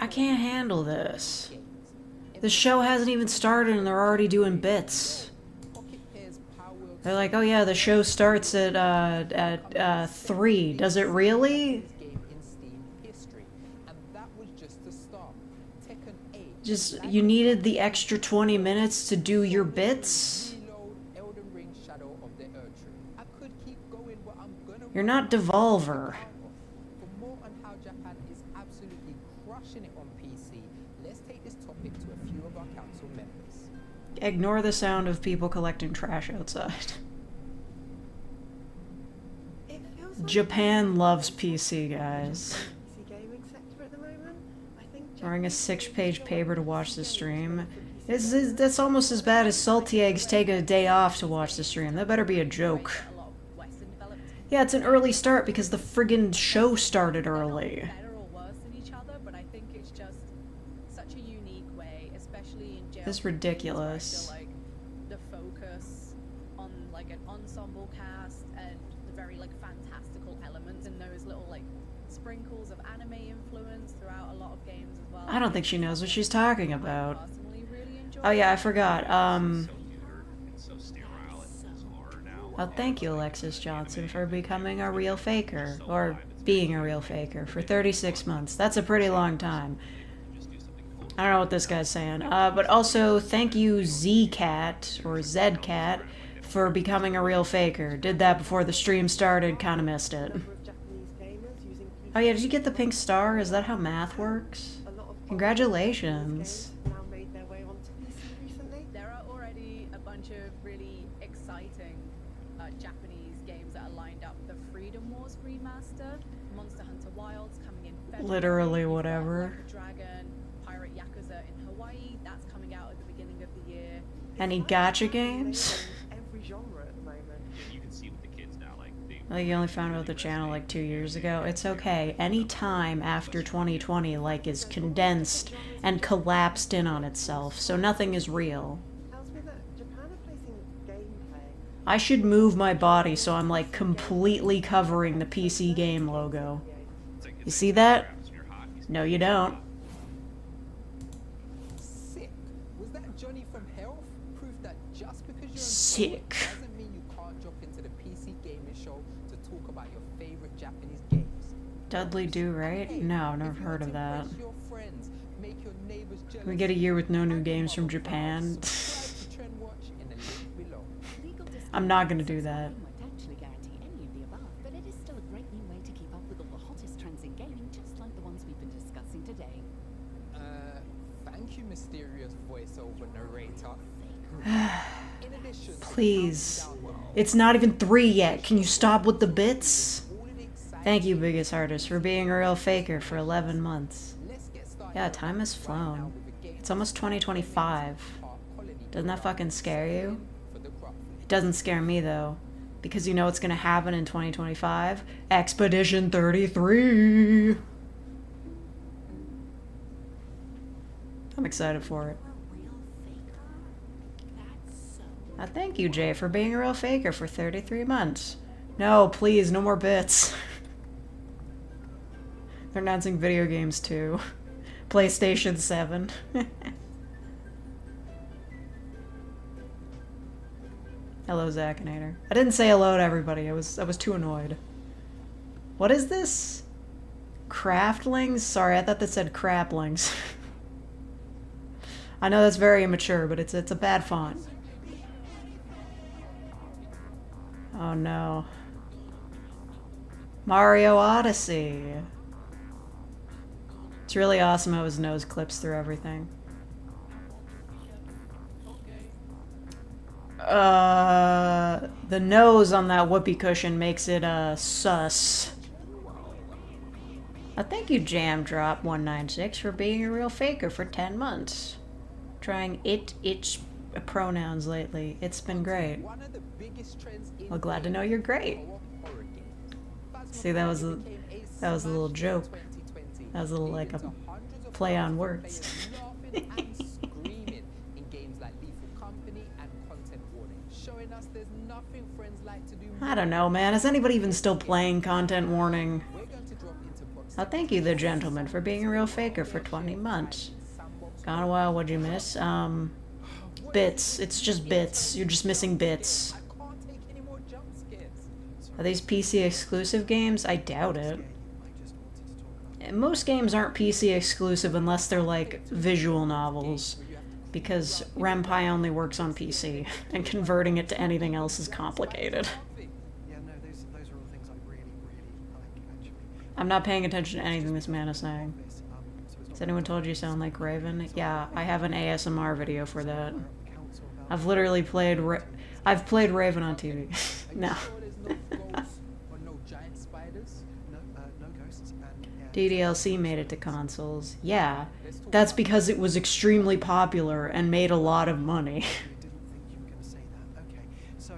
I can't handle this. The show hasn't even started and they're already doing bits. They're like, oh yeah, the show starts at 3. Does it really? Just, you needed the extra 20 minutes to do your bits? You're not Devolver. Ignore the sound of people collecting trash outside. Japan loves PC, guys. Wearing a 6-page paper to watch the stream. That's almost as bad as Salty Eggs taking a day off to watch the stream. That better be a joke. Yeah, it's an early start because the friggin' show started early. This is ridiculous. The focus on like an ensemble cast and the very like fantastical elements and those little like sprinkles of anime influence throughout a lot of games as well. I don't think she knows what she's talking about. Oh yeah, I forgot. Oh, thank you, Alexis Johnson, for becoming a real faker, or being a real faker, for 36 months. That's a pretty long time. I don't know what this guy's saying. But also, thank you, Zcat, or Zcat, for becoming a real faker. Did that before the stream started, kinda missed it. Oh yeah, did you get the pink star? Is that how math works? Congratulations. There are already a bunch of really exciting Japanese games that are lined up. The Freedom Wars remaster, Monster Hunter Wilds coming in February. Literally whatever. Dragon, Pirate Yakuza in Hawaii, that's coming out at the beginning of the year. Any gacha games? Every genre at the moment. You can see with the kids now, like Like, you only found out the channel like 2 years ago. It's okay. Any time after 2020, like, is condensed and collapsed in on itself, so nothing is real. Tells me that Japan are placing gameplay. I should move my body so I'm, like, completely covering the PC game logo. You see that? No, you don't. Sick. Was that Johnny from Health? Proof that just because you're Sick. doesn't mean you can't drop into the PC gaming show to talk about your favorite Japanese games. Dudley Do Right? No, never heard of that. Impress your friends, make your neighbors jealous. We get a year with no new games from Japan. Subscribe to Trend Watch in the link below. I'm not gonna do that. Won't actually guarantee any of the above, but it is still a great new way to keep up with all the hottest trends in gaming, just like the ones we've been discussing today. Thank you, mysterious voiceover narrator. In addition, Please. It's not even 3 yet. Can you stop with the bits? Thank you, Biggest Artist, for being a real faker for 11 months. Yeah, time has flown. It's almost 2025. Doesn't that fucking scare you? It doesn't scare me, though. Because you know what's gonna happen in 2025? Expedition 33! I'm excited for it. Thank you, Jay, for being a real faker for 33 months. No, please, no more bits. They're announcing video games too. PlayStation 7. Hello, Zacinator. I didn't say hello to everybody. I was too annoyed. What is this? Craftlings? Sorry, I thought that said craplings. I know that's very immature, but it's a bad font. Oh no. Mario Odyssey. It's really awesome how his nose clips through everything. The nose on that whoopee cushion makes it, sus. Thank you, Jam Drop 196, for being a real faker for 10 months. Trying its pronouns lately. It's been great. Well, glad to know you're great. See, that was a little joke. That was a little like a play on words. Showing us there's nothing friends like to do I don't know, man. Is anybody even still playing content warning? We're going to drop into proximity. Oh, thank you, the gentleman, for being a real faker for 20 months. Gone a while, what'd you miss? Bits. It's just bits. You're just missing bits. I can't take any more jump scares. Are these PC exclusive games? I doubt it. And most games aren't PC exclusive unless they're like visual novels, because RemPie only works on PC, and converting it to anything else is complicated. Yeah, no, those are all things I really, really like, actually. I'm not paying attention to anything this man is saying. So it's Has not anyone told you you sound like Raven? Yeah, I have an ASMR video for that. council about I've literally played I've played Raven on TV. No. Are you sure there's no ghosts or no giant spiders? no ghosts and DDLC made it to consoles. Yeah, that's because it was extremely popular and made a lot of money. I didn't think you were going to say that. Okay, so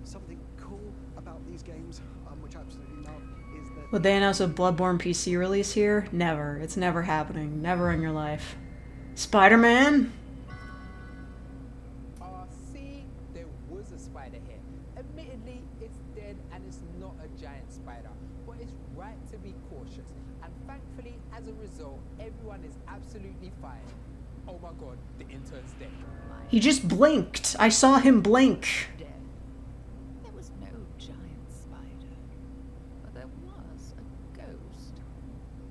something cool about these games, which I absolutely love, is that Would they announce a Bloodborne PC release here? Never. It's never happening. Never in your life. Spider-Man? See, there was a spider here. Admittedly, it's dead and it's not a giant spider, but it's right to be cautious. And thankfully, as a result, everyone is absolutely fine. Oh my god, the intern's dead. He just blinked. I saw him blink. Dead. There was no giant spider, but there was a ghost.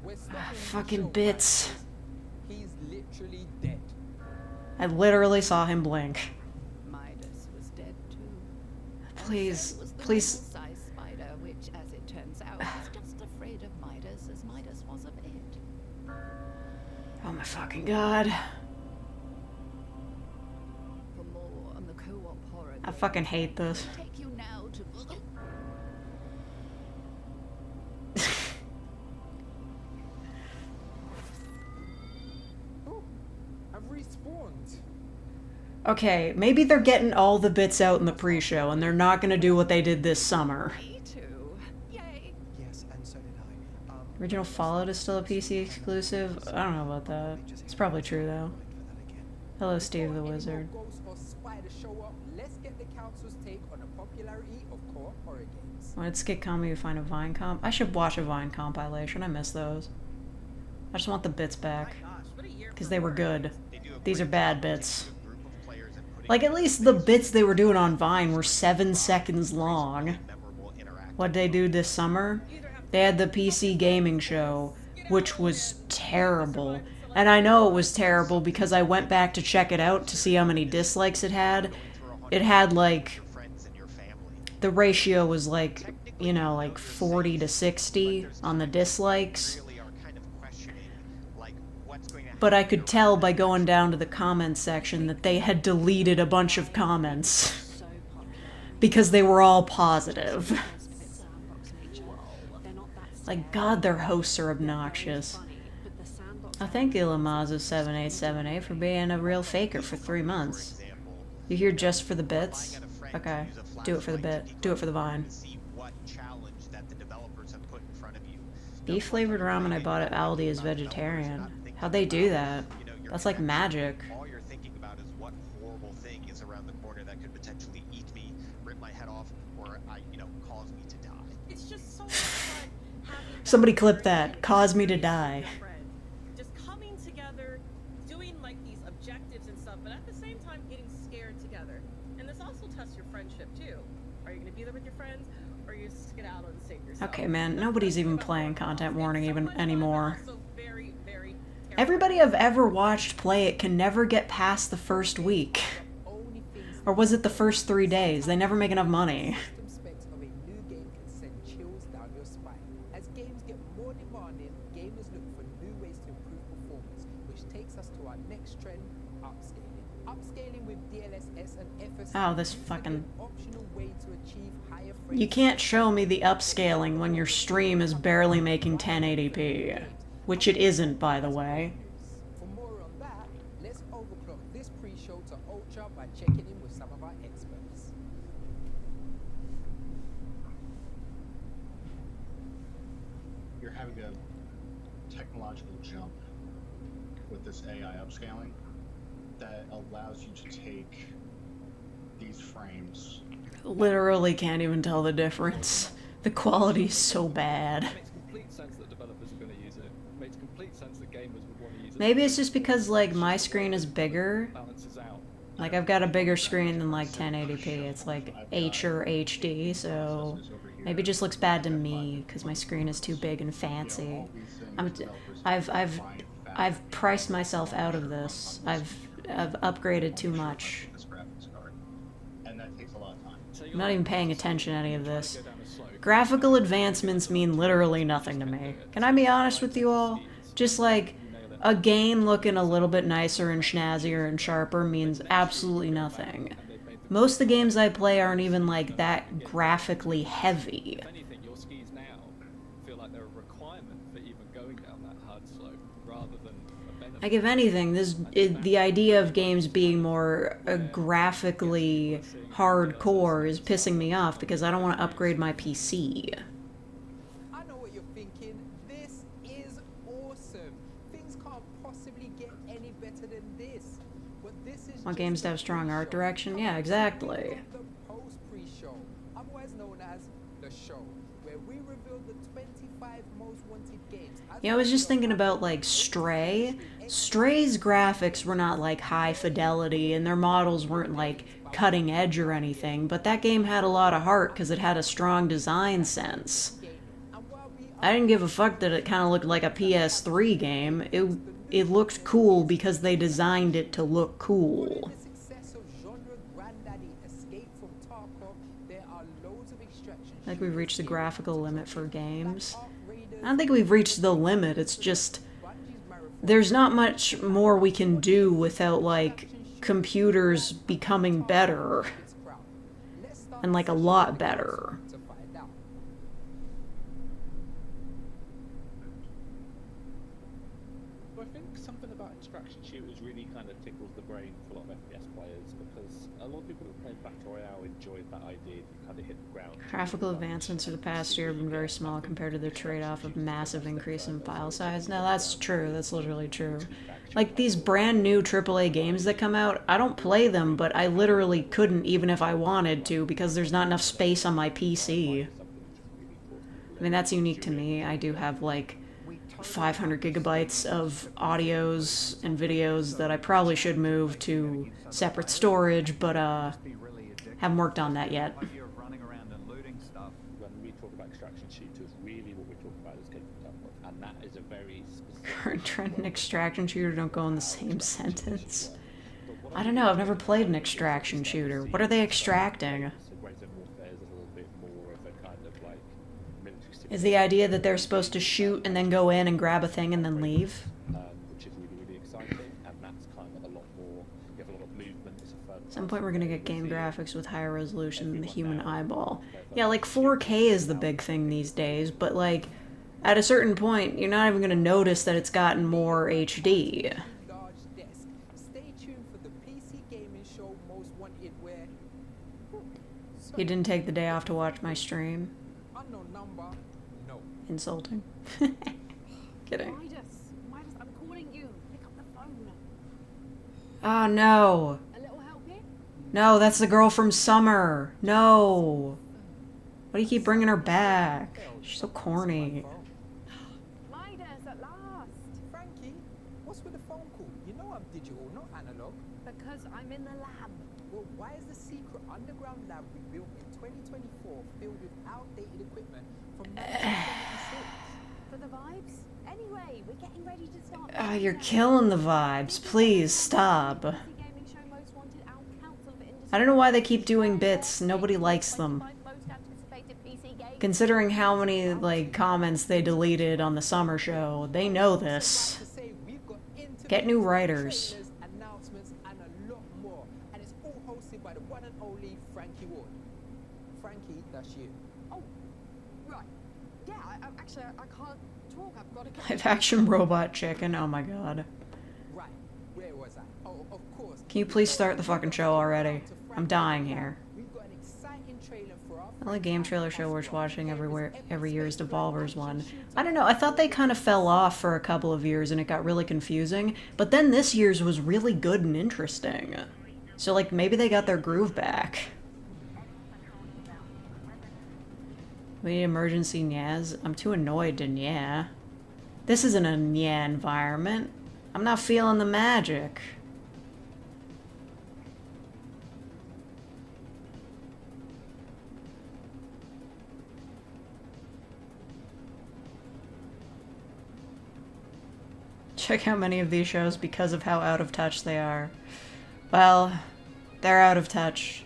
We're stopping the Fucking show, bits. guys. He's literally dead. I literally saw him blink. Midas was dead too. And Please, so was the please. normal-sized spider, which, as it turns out, was just afraid of Midas as Midas was of it. Oh my fucking god. For more on the co-op horror I game, fucking hate this. we take you now to Oh, I've respawned. Okay, maybe they're getting all the bits out in the pre-show and they're not gonna do what they did this summer. me too. Yay! yes, and so did I. Original Fallout is still a PC exclusive? I don't know about that. It's probably true though. for that again. Hello, Steve the Before any Wizard. more ghosts or spiders show up, let's get the council's take on the popularity of co-op horror games. When it's Skit Comedy, you find a Vine comp. I should watch a Vine compilation. I miss those. I just want the bits back. Because they were good. These are bad bits. Like, at least the bits they were doing on Vine were 7 seconds long. What'd they do this summer? They had the PC gaming show, which was terrible. And I know it was terrible because I went back to check it out to see how many dislikes it had. It had, like, the ratio was, like, you know, like 40 to 60 on the dislikes. But I could tell by going down to the comments section that they had deleted a bunch of comments. Because they were all positive. Like, God, their hosts are obnoxious. Oh, thank you, Lamazu7878, for being a real faker for 3 months. You here just for the bits? Okay, do it for the bit. Do it for the Vine. Beef-flavored ramen I bought at Aldi is vegetarian. How'd they do that? That's like magic. All you're thinking about is what horrible thing is around the corner that could potentially eat me, rip my head off, or cause me to die. It's just so much fun having Somebody clip that. Cause me to die. just coming together, doing like these objectives and stuff, but at the same time getting scared together. And this also tests your friendship too. Are you gonna be there with your friends, or are you just gonna out and save yourself? Okay, man, nobody's even playing content warning It's so even much fun, anymore. but also very, very terrifying. Everybody I've ever watched play it can never get past the first week. Only things Or was it the first 3 days? They never make enough money. system specs of a new game can send chills down your spine. As games get more demanding, gamers look for new ways to improve performance, which takes us to our next trend, upscaling. Upscaling with DLSS and FSR Oh, this used to be fucking... an optional way to achieve higher frames. You can't show me the upscaling when your stream is barely making 1080p. Which it isn't, by the way. For more on that, let's overclock this pre-show to ultra by checking in with some of our experts. You're having a technological jump with this AI upscaling that allows you to take these frames literally can't even tell the difference. The quality is so bad. It makes complete sense that developers are going to use it. It makes complete sense that gamers would want to use it. Maybe it's just because, like, my screen is bigger. Balances out. Like, I've got a bigger screen than, like, 1080p. It's, like, H or HD, so maybe it just looks bad to me, because my screen is too big and fancy. I've priced myself out of this. I've upgraded too much. And that takes a lot of time. I'm not even paying attention to any of this. Graphical advancements mean literally nothing to me. Can I be honest with you all? Just like, a game looking a little bit nicer and snazzier and sharper means absolutely nothing. Most of the games I play aren't even like that graphically heavy. If anything, your skis now feel like they're a requirement for even going down that hard slope, rather than a benefit. Like, if anything, the idea of games being more graphically hardcore is pissing me off because I don't want to upgrade my PC. I know what you're thinking. This is awesome. Things can't possibly get any better than this. But this is Want games to have strong art direction? Yeah, exactly. The post pre-show, otherwise known as the show, where we reveal the 25 most wanted games. Yeah, I was just thinking about, like, Stray. Stray's graphics were not, like, high fidelity, and their models weren't, like, cutting edge or anything, but that game had a lot of heart because it had a strong design sense. I didn't give a fuck that it kind of looked like a PS3 game. It looked cool because they designed it to look cool. I think we've reached the graphical limit for games. I don't think we've reached the limit, it's just... There's not much more we can do without, like, computers becoming better. And, like, a lot better. I think something about extraction shooters really kind of tickles the brain for a lot of FPS players, because a lot of people that play Battle Royale enjoyed that idea. You kind of hit the ground. Graphical advancements for the past year have been very small compared to the trade-off of massive increase in file size. No, that's true. That's literally true. Like, these brand new AAA games that come out, I don't play them, but I literally couldn't even if I wanted to, because there's not enough space on my PC. I mean, that's unique to me. I do have, like, 500 gigabytes of audios and videos that I probably should move to separate storage, but, haven't worked on that yet. When we talk about extraction shooters, really what we're talking about is getting stuff, and that is a very specific... Current trend and extraction shooter don't go in the same sentence. I don't know, I've never played an extraction shooter. What are they extracting? Is the idea that they're supposed to shoot and then go in and grab a thing and then leave? Which is really, really exciting, and that's kind of a lot more, you have a lot of movement. At some point we're gonna get game graphics with higher resolution than the human eyeball. Yeah, like 4K is the big thing these days, but like, at a certain point, you're not even gonna notice that it's gotten more HD. You didn't take the day off to watch my stream? Insulting. Kidding. Midas, I'm calling you. Pick up the phone. Oh no. A little help here? No, that's the girl from Summer. No. Why do you keep bringing her back? She's so corny. Midas, at last. Frankie, what's with the phone call? You know I'm digital, not analog. Because I'm in the lab. Well, why is the secret underground lab we built in 2024 filled with outdated equipment from 1976? For the vibes? Anyway, we're getting ready to start. Ah, you're killing the vibes. Please stop. I don't know why they keep doing bits. Nobody likes them. Considering how many, like, comments they deleted on the summer show, they know this. Get new writers. Announcements and a lot more, and it's all hosted by the one and only Frankie Ward. Frankie, that's you. Oh, right. Yeah, actually, I can't talk. I've got to. Live action robot chicken. Oh my god. Right. Where was I? Oh, of course. Can you please start the fucking show already? I'm dying here. We've got an exciting trailer for our The only game trailer show worth watching every year is Devolver's one. I don't know, I thought they kind of fell off for a couple of years and it got really confusing, but then this year's was really good and interesting. So, like, maybe they got their groove back. We need emergency nyas. I'm too annoyed to nya. This isn't a nya environment. I'm not feeling the magic. Check how many of these shows because of how out of touch they are. Well, they're out of touch.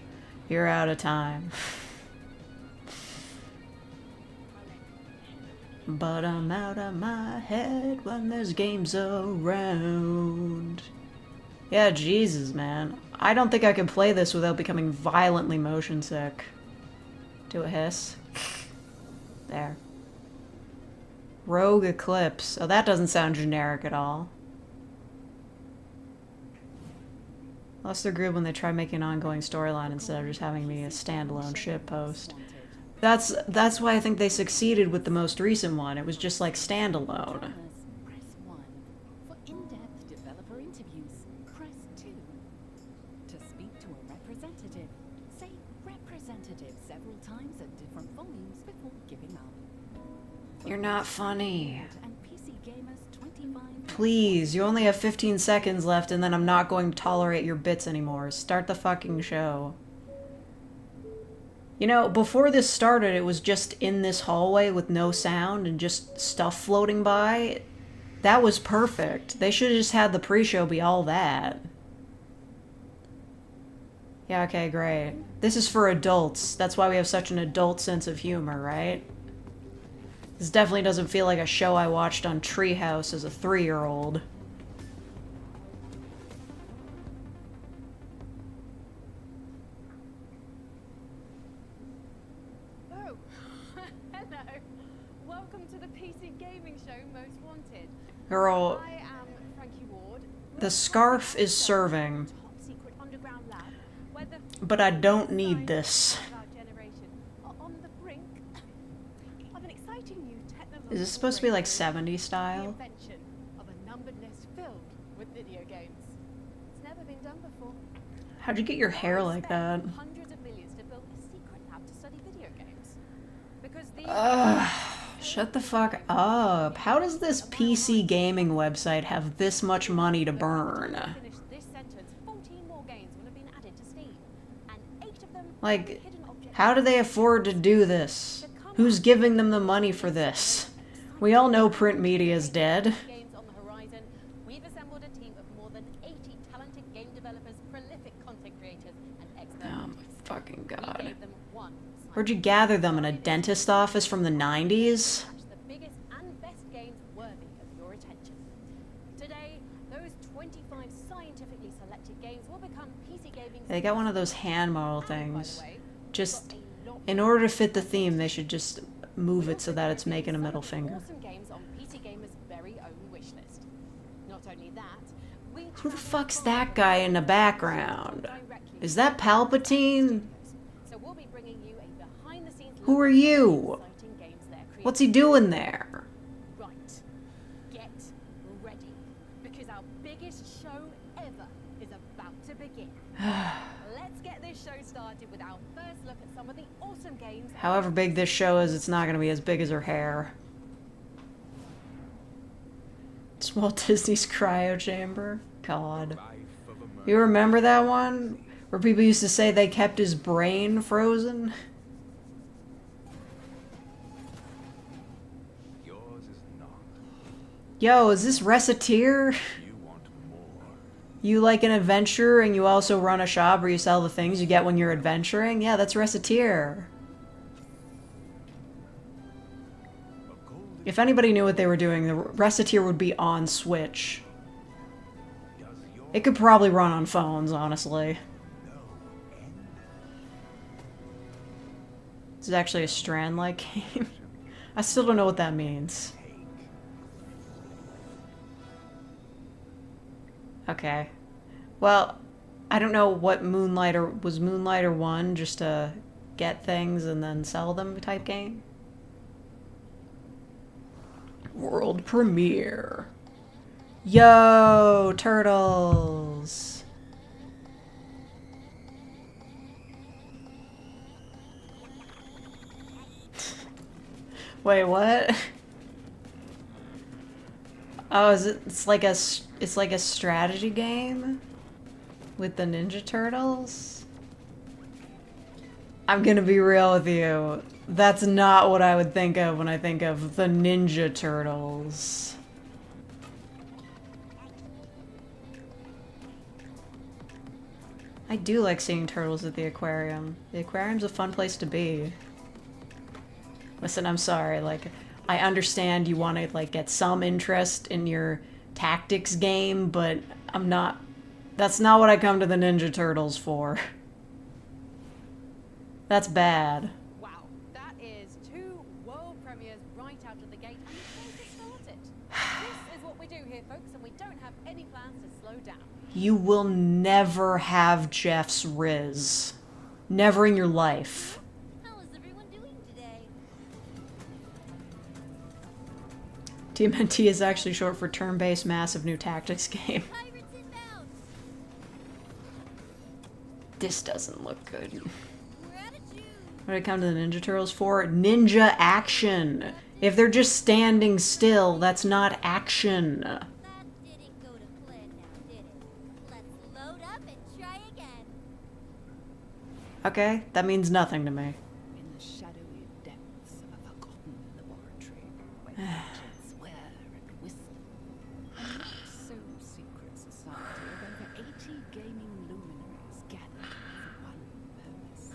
You're out of time. But I'm out of my head when there's games around. Yeah, Jesus, man. I don't think I can play this without becoming violently motion sick. Do a hiss. There. Rogue Eclipse. Oh, that doesn't sound generic at all. Lost their group when they tried making an ongoing storyline instead of just having me a standalone shitpost. That's why I think they succeeded with the most recent one. It was just like standalone. Press 1. For in-depth developer interviews, press 2. To speak to a representative, say representative several times at different volumes before giving up. You're not funny. And PC gamers 25. Please, you only have 15 seconds left and then I'm not going to tolerate your bits anymore. Start the fucking show. You know, before this started, it was just in this hallway with no sound and just stuff floating by. That was perfect. They should have just had the pre-show be all that. Yeah, okay, great. This is for adults. That's why we have such an adult sense of humor, right? This definitely doesn't feel like a show I watched on Treehouse as a 3-year-old. Oh, hello. Welcome to the PC gaming show Most Wanted. Girl, I am Frankie Ward. the scarf is serving, Top secret underground lab where the but I don't need this. of our generation are on the brink of an exciting new technological Is this supposed to be like breakthrough, 70s the style? invention of a numbered list filled with video games. It's never been done before. How'd you get your hair like that? Hundreds of millions to build a secret lab to study video games. Because these Ugh, shut the fuck up. How does this PC gaming website have this much money to burn? finish this sentence, 14 more games will have been added to Steam, and 8 of them Like, are hidden objects. how do they afford to do this? Who's giving them the money for this? We all know print media is dead. Games on the horizon. We've assembled a team of more than 80 talented game developers, prolific content creators, and experts. Oh my fucking We god. gave them one Where'd you gather them? In a dentist office from the 90s? the biggest and best games worthy of your attention. Today, those 25 scientifically selected games will become PC gaming. They got one of those hand model And, by the things. way, Just, we've got a lot in order to fit the theme, they should just move it so that it's making a middle finger. Awesome games on PC Gamer's very own wish list. Not only that, we Who the travel fuck's far that guy in the background? directly Is that Palpatine? So we'll be bringing you a behind-the-scenes Who look are at the you? exciting games they're creating. What's he doing there? Right. Get ready. Because our biggest show ever is about to begin. Let's get this show started with our first look at some of the awesome games. However big this show is, it's not going to be as big as her hair. It's Walt Disney's cryo chamber. God. You remember that one? Where people used to say they kept his brain frozen? Yours is not. Yo, is this Recettear? You want more. You like an adventurer and you also run a shop where you sell the things you get when you're adventuring? Yeah, that's Recettear. A golden If anybody knew what they were doing, the Recettear would be on Switch. does your It could probably run on phones, honestly. no end. This is actually a Strand-like game. I still don't know what that means. Okay. Well, I don't know what Moonlighter... Was Moonlighter 1 just to get things and then sell them type game? World premiere. Yo, turtles. Wait, what? Oh, is it? It's like a strategy game with the Ninja Turtles. I'm gonna be real with you. That's not what I would think of when I think of the Ninja Turtles. I do like seeing turtles at the aquarium. The aquarium's a fun place to be. Listen, I'm sorry, like, I understand you want to, like, get some interest in your tactics game, but I'm not... That's not what I come to the Ninja Turtles for. That's bad. Wow, that is 2 world premieres right out of the gate, and you just started. This is what we do here, folks, and we don't have any plans to slow down. You will never have Jeff's Riz. Never in your life. How is everyone doing today? TMNT is actually short for turn-based massive new tactics game. Pirates inbound. This doesn't look good. We're out of juice. What did I come to the Ninja Turtles for? Ninja action! If they're just standing still, that's not action. That didn't go to plan now, did it? Let's load up and try again. Okay, that means nothing to me. In the shadowy depths of a forgotten laboratory, where agents swear and whistle. A not-so-secret society of over 80 gaming luminaries gathered for one purpose.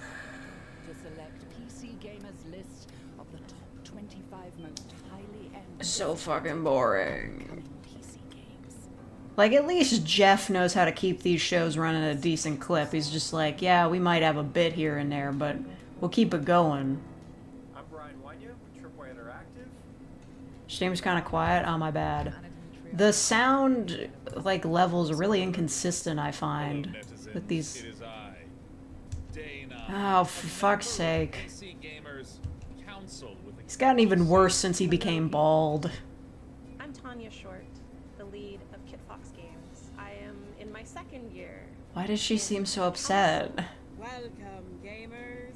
To select PC Gamer's list of the top 25 most highly So fucking boring. upcoming PC games. Like, at least Jeff knows how to keep these shows running at a decent clip. He's just like, yeah, we might have a bit here and there, but we'll keep it going. I'm Brian Wanya with Tripway Interactive. Stream's kind of quiet. Oh, my bad. The sound, like, levels are really inconsistent, I find, with these... It is I, Dana. Oh, for fuck's sake. PC Gamers Council with He's gotten even worse since he became bald. I'm Tanya Short, the lead of Kit Fox Games. I am in my 2nd year. Why does she seem so upset? Welcome, gamers.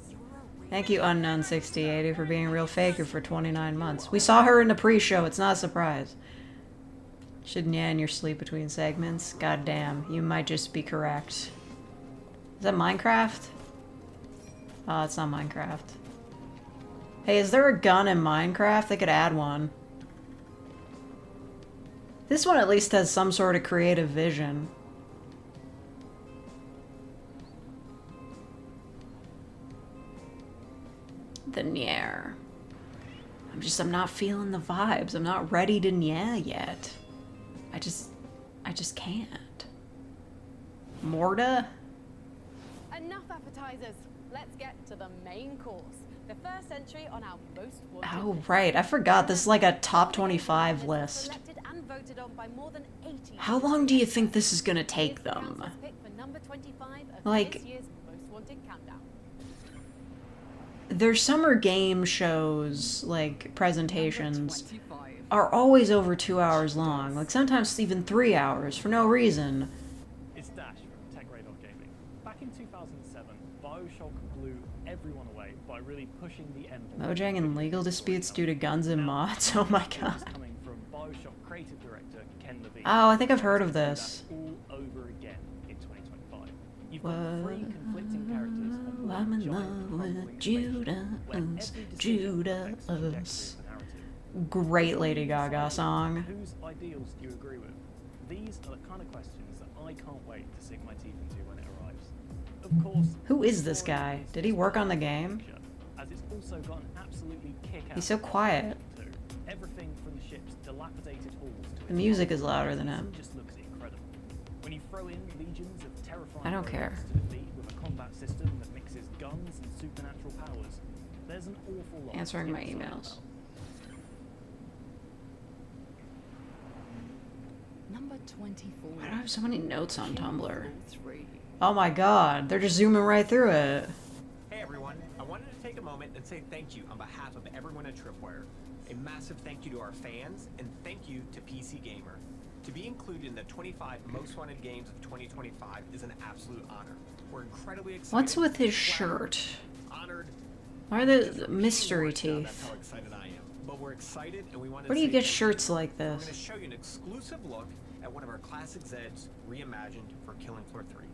Thank you, Unknown6080, for being a real faker for 29 months. We saw her in the pre-show, it's not a surprise. Shouldn't you in your sleep between segments? God damn, you might just be correct. Is that Minecraft? Oh, it's not Minecraft. Hey, is there a gun in Minecraft? They could add one. This one at least has some sort of creative vision. The Nier. I'm not feeling the vibes. I'm not ready to Nier yet. I just can't. Morta? Enough appetizers. Let's get to the main course. The first entry on our most wanted Oh, list. right. I forgot. This is like a top 25 list. Selected and voted on by more than 80. How long do you think this is gonna take them? Pick for number 25 of Like- this year's most wanted countdown. Their summer game shows, like, presentations, are always over 2 hours long. Like, sometimes even 3 hours for no reason. It's Dash from TechRadar.gaming. Back in 2007, Bioshock blew everyone away by really pushing the envelope. Mojang and legal disputes due to guns and mods. Oh my god. Coming from Bioshock creative director Ken Levine. Oh, I think I've heard of this. All over again in 2025. You've got 3 conflicting characters on I'm in giant love with crumbling Judas, spaceship, where every decision affects the Judas. trajectory of the narrative. Great Lady Gaga song. Whose ideals do you agree with? These are the kind of questions that I can't wait to sink my teeth into when it arrives. Of course, Who is this guy? Did he work on the game? as it's also got an absolutely kick-ass He's so quiet. too. Everything from the ship's dilapidated halls to The music is louder than him. just looks incredible. When you throw in legions of terrifying I don't care. robots to defeat with a combat system that mixes guns and supernatural powers, there's an awful lot. Answering to my get excited emails. about. Number 24. Why do I have so many notes on Tumblr? 3. Oh my god, they're just zooming right through it. Hey everyone, I wanted to take a moment and say thank you on behalf of everyone at Tripwire. A massive thank you to our fans, and thank you to PC Gamer. To be included in the 25 most wanted games of 2025 is an absolute honor. We're incredibly excited. What's with his flattered, shirt? Honored. Why are the mystery That's teeth? how excited I am. But we're excited and we want to. Where do you get thank shirts like We're going this? to show you an exclusive look at one of our classic Zeds reimagined for Killing Floor 3.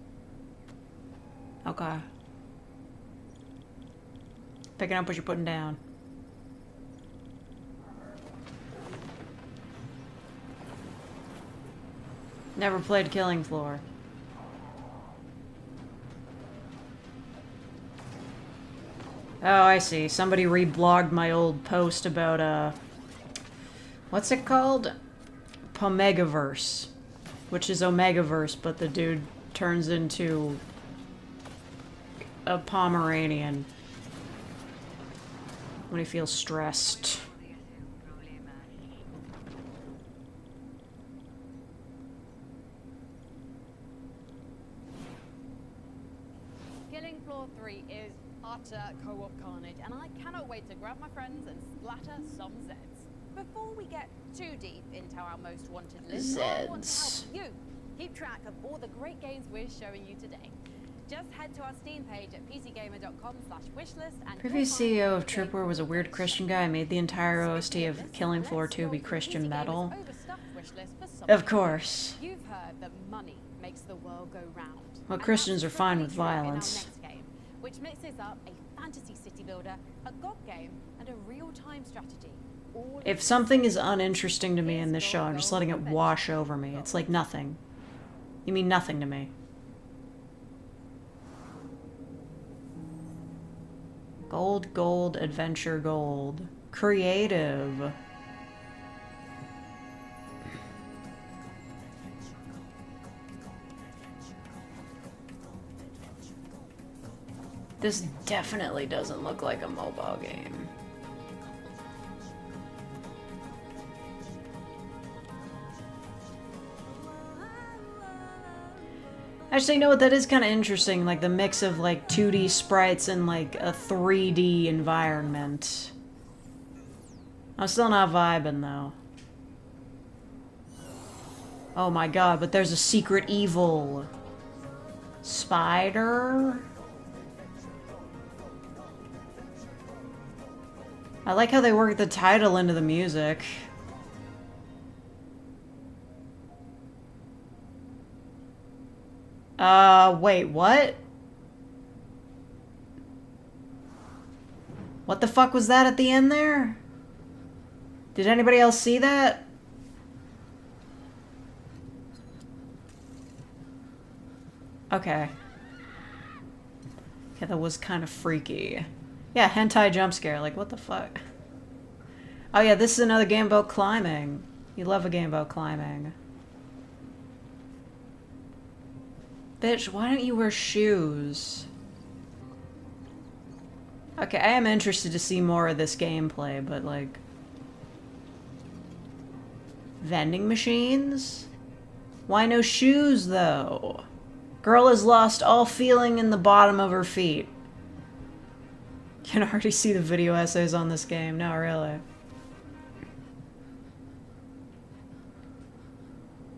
Okay. Picking up what you're putting down. Never played Killing Floor. Oh, I see. Somebody reblogged my old post about, what's it called? Pomegaverse. Which is Omegaverse, but the dude turns into a Pomeranian when he feels stressed. Killing Floor 3 is utter co-op carnage, and I cannot wait to grab my friends and splatter some Zeds. Before we get too deep into our most wanted list, I want to help you keep track of all the great games we're showing you today. Just head to our Steam page at pcgamer.com/wishlist and Previous CEO of Tripwire was a weird Christian guy. Made the entire OST of Killing Floor 2 be Christian metal. Of course. You've heard that money makes the world go round. Well, Christians are fine with violence. Which mixes up a fantasy city builder, a god game, and a real-time strategy. If something is uninteresting to me in this show, I'm just letting it wash over me. It's like nothing. You mean nothing to me. Gold, gold, adventure, gold. Creative. This definitely doesn't look like a mobile game. Actually, you know what? That is kind of interesting, like the mix of like 2D sprites and like a 3D environment. I'm still not vibing though. Oh my god, but there's a secret evil spider? I like how they work the title into the music. Wait, what? What the fuck was that at the end there? Did anybody else see that? Okay. Yeah, that was kind of freaky. Yeah, hentai jump scare, like what the fuck? Oh yeah, this is another game about climbing. You love a game about climbing. Bitch, why don't you wear shoes? Okay, I am interested to see more of this gameplay, but like... Vending machines? Why no shoes, though? Girl has lost all feeling in the bottom of her feet. You can already see the video essays on this game. No, really.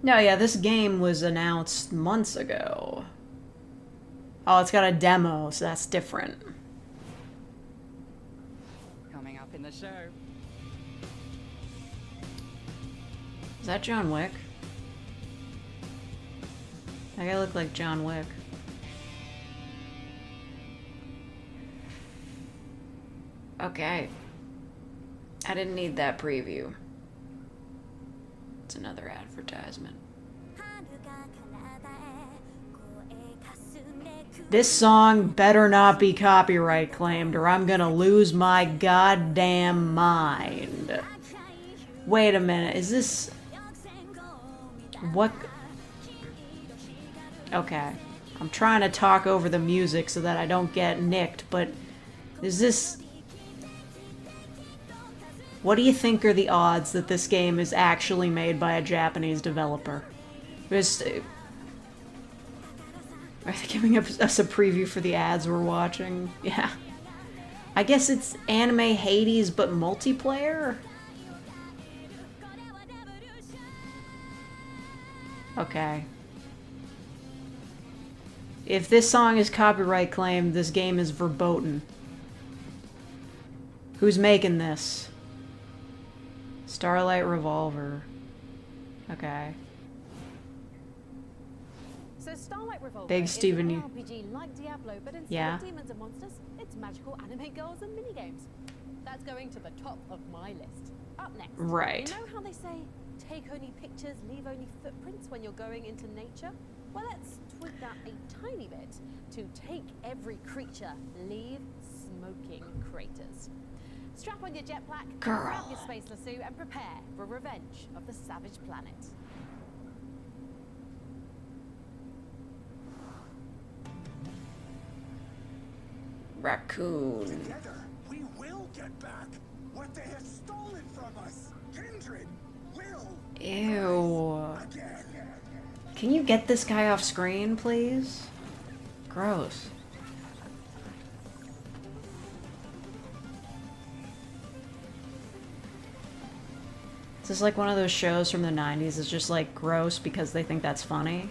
No, yeah, this game was announced months ago. Oh, it's got a demo, so that's different. Coming up in the show. Is that John Wick? That guy looked like John Wick. Okay. I didn't need that preview. It's another advertisement. This song better not be copyright claimed or I'm gonna lose my goddamn mind. Wait a minute, is this... What? Okay. I'm trying to talk over the music so that I don't get nicked, but... Is this... What do you think are the odds that this game is actually made by a Japanese developer? Just... Are they giving us a preview for the ads we're watching? Yeah. I guess it's anime Hades, but multiplayer? Okay. If this song is copyright claimed, this game is verboten. Who's making this? Starlight Revolver. Okay. So Starlight Revolver Big is Steven, an RPG like Diablo, but instead yeah. of demons and monsters, it's magical anime girls and minigames. That's going to the top of my list. Up next. Right. You know how they say, take only pictures, leave only footprints when you're going into nature? Well, let's tweak that a tiny bit to take every creature, leave smoking craters. Strap on your jetpack, grab your space lasso, and prepare for revenge of the savage planet. Raccoon. Together, we will get back what they have stolen from us. Kindred will. Ew. Can you get this guy off screen, please? Gross. This is like one of those shows from the 90s. It's just like gross because they think that's funny.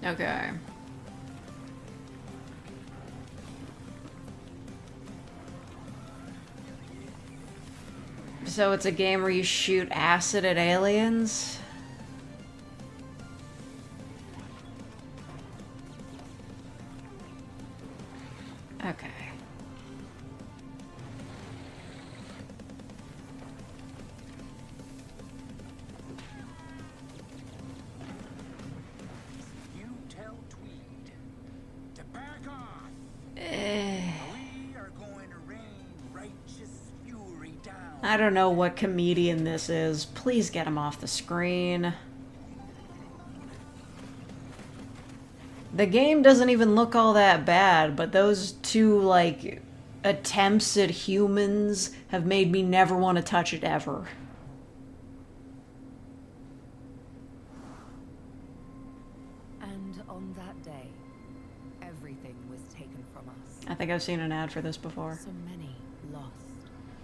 Okay. So it's a game where you shoot acid at aliens? Okay. You tell Tweed to back off. Eh. We are going to rain righteous fury down. I don't know what comedian this is. Please get him off the screen. The game doesn't even look all that bad, but those two, like, attempts at humans have made me never want to touch it ever. And on that day, everything was taken from us. I think I've seen an ad for this before. So many lost.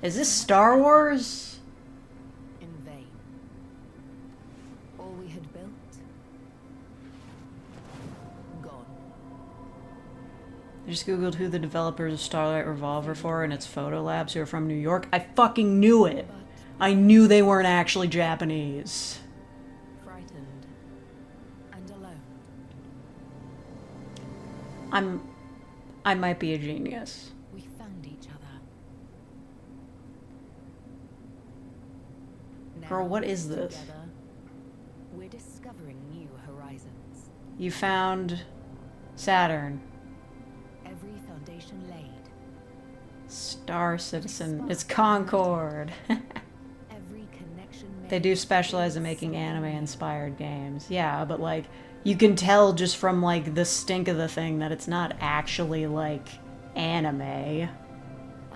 Is this Star Wars? In vain. All we had built, gone. I just googled who the developers of Starlight Revolver for, and it's Photo Labs, who are from New York. I fucking knew it! I knew they weren't actually Japanese. Frightened and alone. I might be a genius. We found each other. Girl, Now, what is this? together, we're discovering new horizons. You found Saturn. Every foundation laid. Star Citizen. It's Concord. Every connection made. They do specialize in making anime-inspired games. Yeah, but like, you can tell just from like the stink of the thing that it's not actually like anime.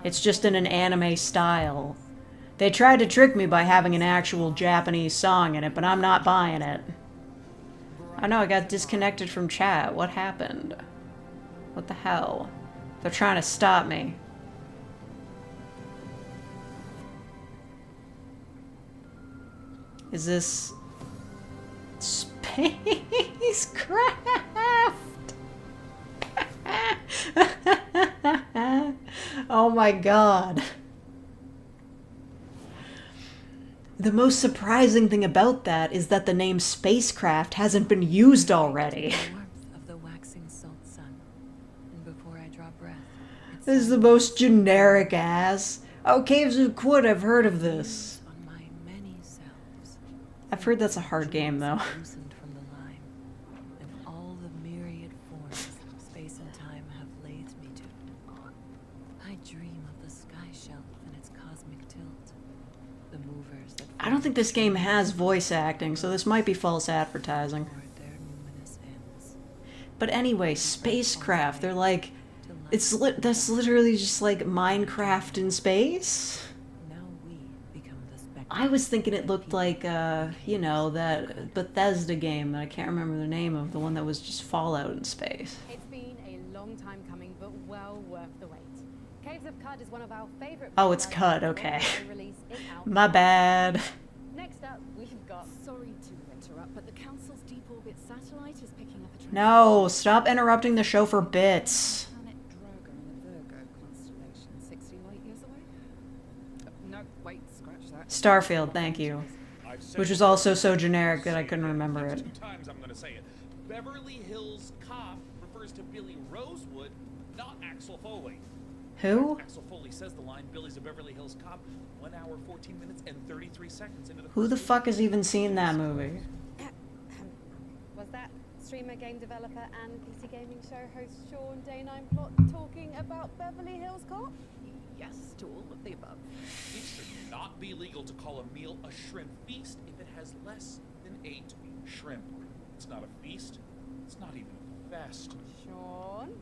It's just in an anime style. They tried to trick me by having an actual Japanese song in it, but I'm not buying it. Oh no, I got disconnected from chat. What happened? What the hell? They're trying to stop me. Is this spacecraft? Oh my god. The most surprising thing about that is that the name spacecraft hasn't been used already. Of the waxing salt sun, and before I draw breath, This is the most generic ass. Oh, Caves of Quid, I've heard of this. I've heard that's a hard game though. loosened from the lime, and all the myriad forms space and time have lathed me to. I dream of the sky shelf and its cosmic tilt, the movers that I don't think this game has voice acting, so this might be false advertising. But anyway, spacecraft, they're like, that's literally just like Minecraft in space? I was thinking it looked like, you know, that Bethesda game that I can't remember the name of, the one that was just Fallout in space. It's been a long time coming, but well worth the wait. Caves of Cud is one of our favorite. Oh, it's Cud, okay. My bad. Next up, we've got. Sorry to interrupt, but the Council's deep orbit satellite is picking up a No, stop interrupting the show for bits. Starfield, thank you. Which was also so generic that I couldn't remember it. 2 times I'm gonna say it. Beverly Hills Cop refers to Billy Rosewood, not Axel Foley. Who? Axel Foley says the line, Billy's a Beverly Hills Cop, 1 hour, 14 minutes, and 33 seconds into the Who the fuck has even seen that movie? Was that streamer, game developer, and PC gaming show host Sean Day9 Plot talking about Beverly Hills Cop? Yes to all of the above. It should not be legal to call a meal a shrimp feast if it has less than 8 shrimp. It's not a feast. It's not even a fest. Sean?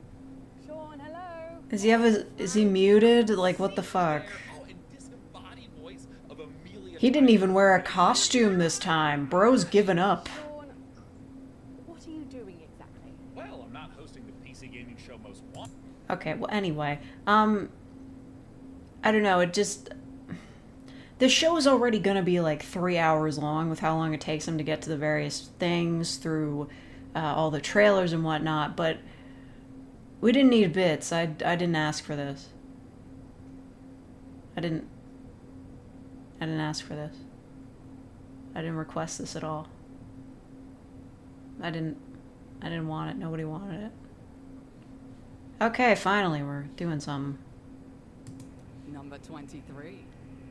Sean, hello? Is he muted? Like, what the fuck? Oh, and disembodied voice of Amelia. He didn't even wear a costume this time. Bro's given up. Sean, what are you doing exactly? Well, I'm not hosting the PC gaming show most wanted. Okay, well, anyway. I don't know, it just... The show is already gonna be like 3 hours long with how long it takes them to get to the various things through all the trailers and whatnot, but we didn't need bits. I didn't ask for this. I didn't ask for this. I didn't request this at all. I didn't want it. Nobody wanted it. Okay, finally, we're doing something. Number 23.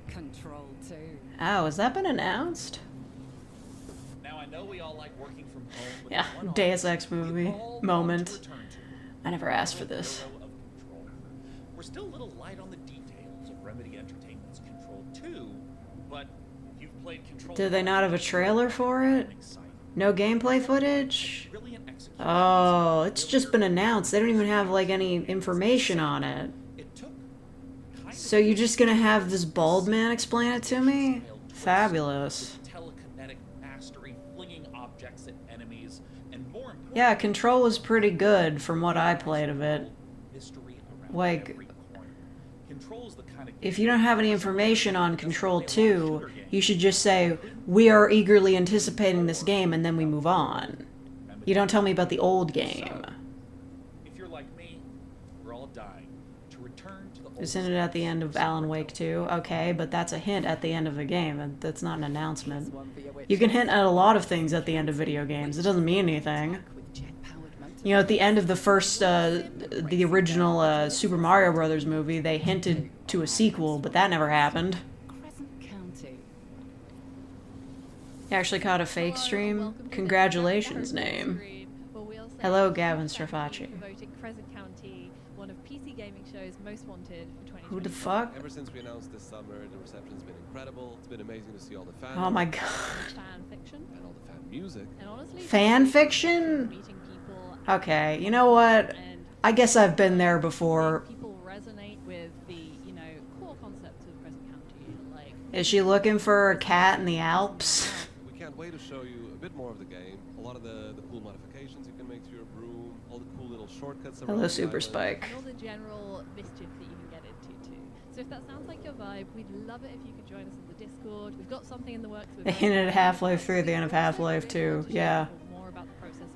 Control 2. Oh, has that been announced? Now I know we all like working from home. But Yeah, one Deus office Ex we movie all want moment. to return to. I never asked for this. Bureau of Control. We're still a little light on the details of Remedy Entertainment's Control 2, but if you've played Control, Did they not have a trailer for it? No gameplay footage? Oh, it's just been announced. They don't even have like any information on it. So you're just gonna have this bald man explain it to me? Fabulous. telekinetic mastery, flinging objects at enemies, and more important, Yeah, Control was pretty good from what I played of it. mystery around Like, every corner. Control's the kind of if you don't have any information on Control 2, you should just say, we are eagerly anticipating this game, and then we move on. You don't tell me about the old game. if you're like me, we're all dying to return to the old. Isn't it at the end of Alan Wake 2? Okay, but that's a hint at the end of the game, and that's not an announcement. You can hint at a lot of things at the end of video games. It doesn't mean anything. You know, at the end of the first, the original Super Mario Brothers movie, they hinted to a sequel, but that never happened. You actually caught a fake stream? Congratulations, name. Hello, Gavin Strafacci. Voted Crescent County one of PC gaming shows most wanted for 2020. Who the fuck? Ever since we announced this summer, the reception's been incredible. It's been amazing to see all the fans. Oh my god. Fan fiction. And all the fan music. And honestly, Fan fiction? Okay, you know what? I guess I've been there before. people resonate with the, you know, core concepts of Crescent County. Like, Is she looking for a cat in the Alps? We can't wait to show you a bit more of the game. A lot of the cool modifications you can make to your broom. All the cool little shortcuts around Hello, the Super island. Spike. and all the general mischief that you can get into too. So if that sounds like your vibe, we'd love it if you could join us on the Discord. We've got something in the works. They hinted at Half-Life 3 at the end of Half-Life 2. Yeah.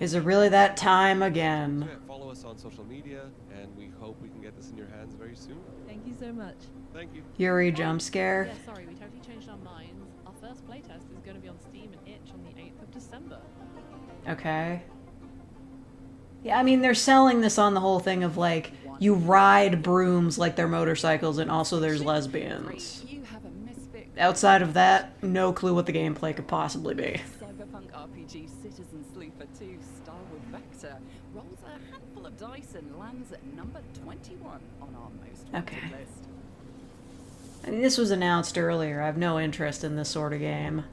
Is it really that time again? Yeah, follow us on social media, and we hope we can get this in your hands very soon. Thank you so much. Thank you. Yunarii jump scare? Yeah, sorry, we totally changed our minds. Our first playtest is going to be on Steam and Itch on the 8th of December. Okay. Yeah, I mean, they're selling this on the whole thing of, like, you ride brooms like they're motorcycles, and also there's lesbians. Outside of that, no clue what the gameplay could possibly be. Cyberpunk RPG Citizen Sleeper 2 Star with Vector rolls a handful of dice and lands at number 21 on our most wanted Okay. list. I mean, this was announced earlier. I have no interest in this sort of game.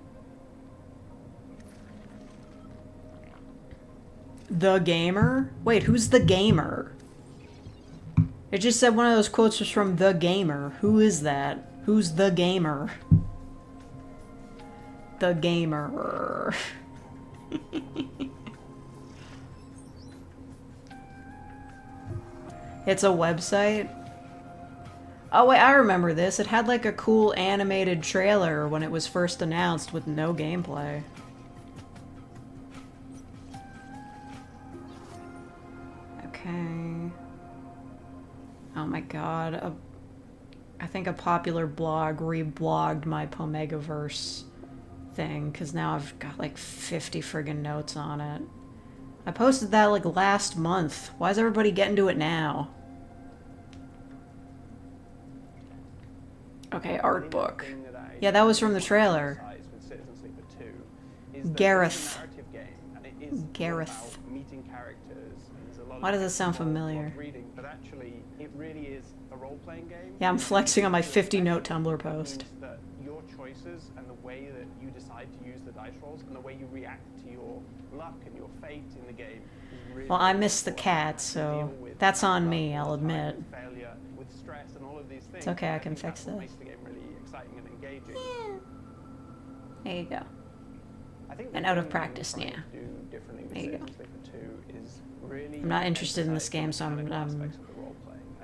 The Gamer? Wait, who's The Gamer? It just said one of those quotes was from The Gamer. Who is that? Who's The Gamer? The Gamer. It's a website? Oh wait, I remember this. It had like a cool animated trailer when it was first announced with no gameplay. Okay. Oh my god. I think a popular blog reblogged my Pomegaverse thing, because now I've got like 50 friggin' notes on it. I posted that like last month. Why is everybody getting to it now? Okay, art book. Yeah, that was from the trailer. Gareth. Gareth. Why does that sound familiar? But actually, it really is a role-playing game. Yeah, I'm flexing on my 50-note Tumblr post. That your choices and the way that you decide to use the dice rolls and the way you react to your luck and your fate in the game is really. Well, I missed the cat, so that's on me, I'll admit. Failure with stress and all of these things. It's okay, I can fix That this. makes the game really exciting and engaging. There you go. I think And out of practice, yeah. There you go. I'm not interested in this game, so I'm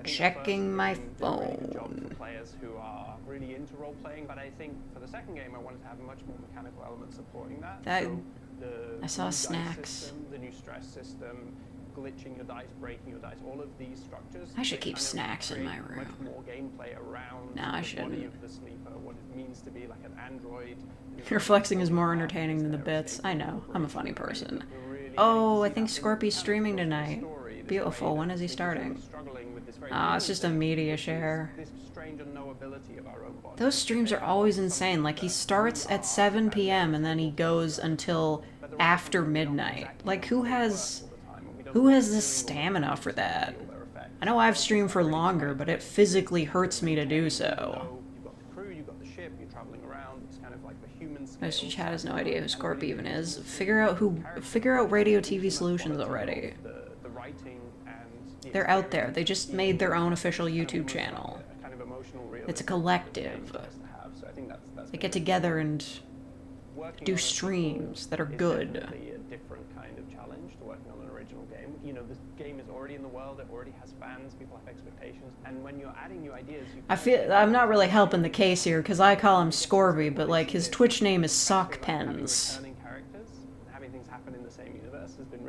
checking my phone. Players who are really into role playing, but I think for the second game I wanted to have much more mechanical elements supporting that. So I saw new dice snacks. System, the new stress system, glitching your dice, breaking your dice, all of these structures. I should keep kind of snacks in my create room. Much more gameplay around No, I the shouldn't. body of the sleeper, what it means to be like an android. Your flexing is more entertaining than the bits. I know, I'm a funny person. Oh, I think Scorpy's streaming tonight. Beautiful, when is he starting? Ah, it's just a media share. Those streams are always insane. Like, he starts at 7 p.m. and then he goes until after midnight. Like, who has the stamina for that? I know I've streamed for longer, but it physically hurts me to do so. Most of chat has no idea who Scorpy even is. Figure out Radio TV Solutions already. They're out there. They just made their own official YouTube channel. It's a collective. They get together and do streams that are good. A different kind of challenge to working on an original game. You know, this game is already in the world. It already has fans. People have expectations, and when you're adding new ideas, I'm not really helping the case here because I call him Scorby, but like his Twitch name is Sockpens.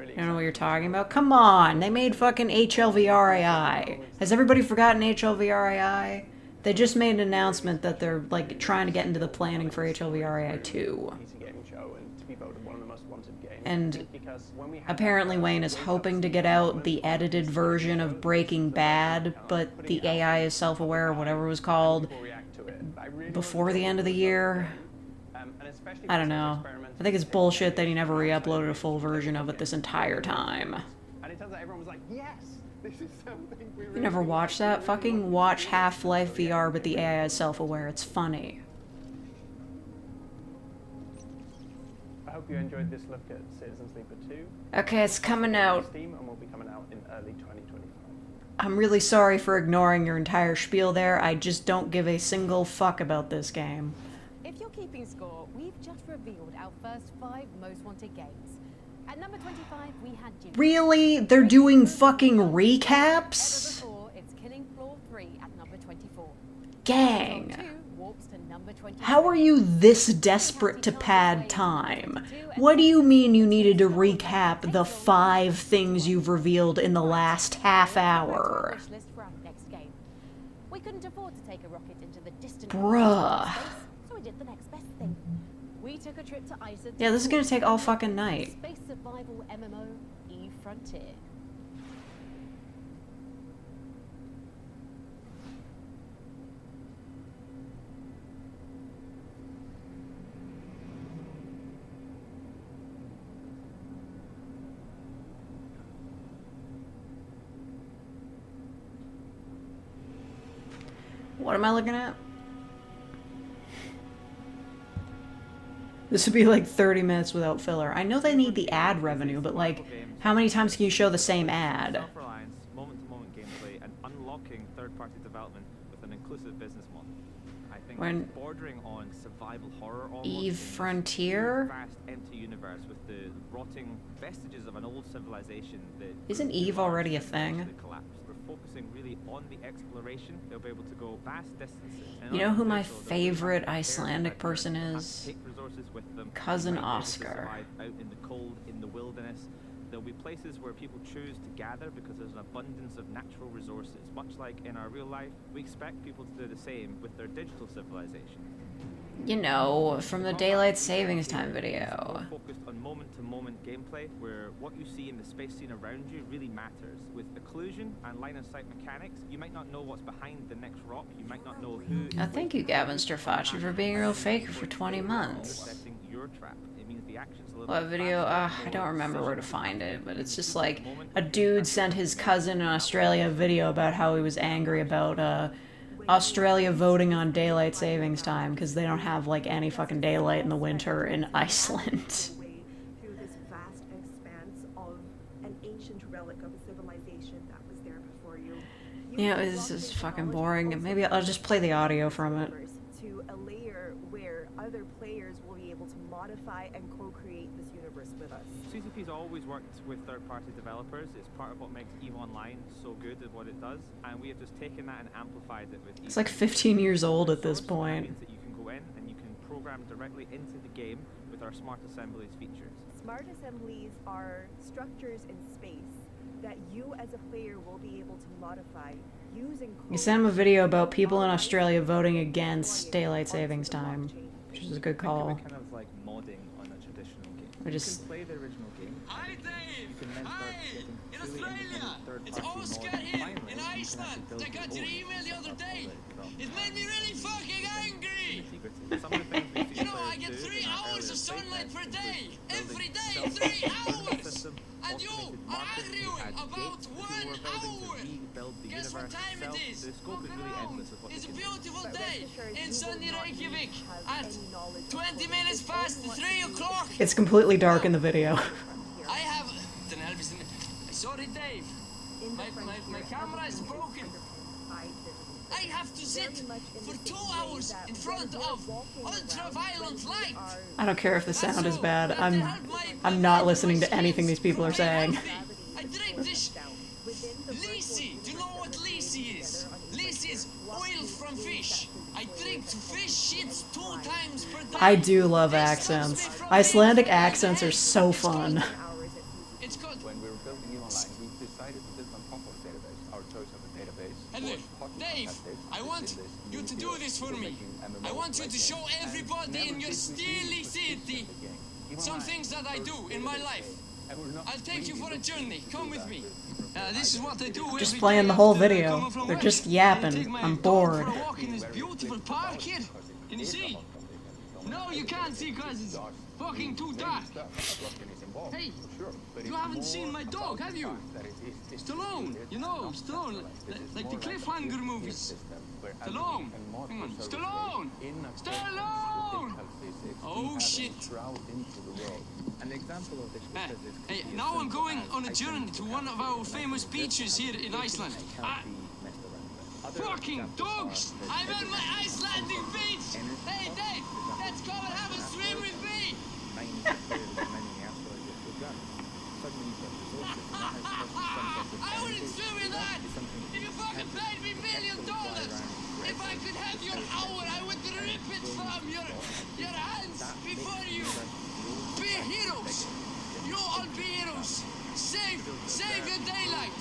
I don't know what you're talking about. Come on, they made fucking HLVRAI. Has everybody forgotten HLVRAI? They just made an announcement that they're like trying to get into the planning for HLVRAI 2. And apparently Wayne is hoping to get out the edited version of Breaking Bad, but the AI is self-aware, or whatever it was called, before the end of the year. I don't know. I think it's bullshit that he never re-uploaded a full version of it this entire time. And it turns out everyone was like, yes, this is something we really. You never watched that? Fucking watch Half-Life VR, but the AI is self-aware. It's funny. I hope you enjoyed this look at Citizen Sleeper 2. Okay, it's coming out. Steam and will be coming out in early 2025. I'm really sorry for ignoring your entire spiel there. I just don't give a single fuck about this game. If you're keeping score, we've just revealed our first 5 most wanted games. At number 25, we had Duke. Really? They're doing fucking recaps? It's Killing Floor 3 at number 24. Gang. 2 warps to number 23. How are you this desperate to pad time? What do you mean you needed to recap the 5 things you've revealed in the last half hour? We couldn't afford to take a rocket into the distant Bruh. so we did the next best thing. We took a trip to Iceland. Yeah, this is gonna take all fucking night. Space survival MMO Eve Frontier. What am I looking at? This would be like 30 minutes without filler. I know they need the ad revenue, but like, how many times can you show the same ad? Self-reliance, moment-to-moment gameplay, and unlocking third-party development with an inclusive business model. I think When- it's bordering on survival horror almost. Eve in this Frontier? Vast, empty universe with the rotting vestiges of an old civilization that Isn't Eve already a thing? collapsed. We're focusing really on the exploration. They'll be able to go vast distances. And You know who my unofficial, they'll be able to favorite prepare Icelandic that person have to is? take resources with them. Cousin They might be able to Oscar. survive out in the cold, in the wilderness. There'll be places where people choose to gather because there's an abundance of natural resources. Much like in our real life, we expect people to do the same with their digital civilization. You know, from the daylight savings time video. Focused on moment-to-moment gameplay, where what you see in the space scene around you really matters. With occlusion and line-of-sight mechanics, you might not know what's behind the next rock. You might not know who. Thank you, Gavin Strafacci, for being a real faker for 20 months. Setting your trap. It means the action's a little. What video? I don't remember where to find it, but it's just like a dude sent his cousin in Australia a video about how he was angry about Australia voting on daylight savings time because they don't have like any fucking daylight in the winter in Iceland. Through this vast expanse of an ancient relic of a civilization that was there before you. Yeah, this is fucking boring. Maybe I'll just play the audio from it. To a layer where other players will be able to modify and co-create this universe with us. CCP's always worked with third-party developers. It's part of what makes EVE Online so good at what it does, and we have just taken that and amplified it with EVE. It's like 15 years old at this point. That means that you can go in and you can program directly into the game with our Smart Assemblies features. Smart assemblies are structures in space that you as a player will be able to modify using code. You sent him a video about people in Australia voting against daylight savings time, which is a good call. Kind of like modding on a traditional game. I just... You can play the original game. Hi, Dave! You can then start getting In Australia! It's Oscar here, in Iceland! I got your email the other day! It made me really fucking angry! You know, I get 3 hours of sunlight per day! Every day, 3 hours! And you are arguing about 1 hour! Guess what time it is? Look around! It's a beautiful day in sunny Reykjavik at 20 minutes past 3 o'clock! It's completely dark in the video. I have... Sorry, Dave. My camera is broken. I have to sit for 2 hours in front of ultraviolet light. I don't care if the sound is bad. I'm not listening to anything these people are saying. I drink this Lisi. Do you know what Lisi is? Lisi is oil from fish. I drink fish shits 2 times per day. I do love accents. Icelandic accents are so fun. It's good. When we were building EVE Online, we decided to build on top of the database. Our choice of a database. Hello, Dave, I want you to do this for me. I want you to show everybody in your steely city some things that I do in my life. I'll take you for a journey. Come with me. This is what I do. Just playing the whole video. They're just yapping. I'm bored. For a walk in this beautiful park here. Can you see? No, you can't see because it's fucking too dark. Hey, you haven't seen my dog, have you? Stallone, you know, Stallone, like the cliffhanger movies. Stallone, hang on, Stallone! Stallone! Oh shit! An example of this hey, now I'm going on a journey to one of our famous beaches here in Iceland. Fucking dogs! I'm on my Icelandic beach! Hey, Dave, let's come and have a swim with me! I wouldn't swim with that! If you fucking paid me $1 million! If I could have your hour, I would rip it from your hands before you! Be heroes! You all be heroes! Save your daylight!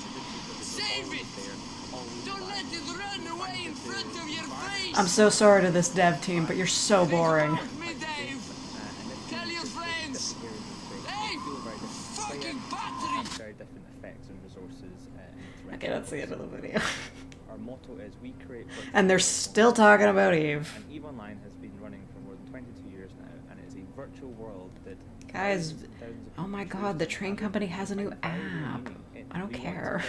Save it! Don't let it run away in front of your face! I'm so sorry to this dev team, but you're so boring. Me, Dave! Tell your friends! Hey! Fucking battery! Very different effects and resources. Okay, that's the end of the video. Our motto is we create. And they're still talking about EVE. And EVE Online has been running for more than 22 years now, and it is a virtual world that. Guys, oh my god, the train company has a new app. I don't care.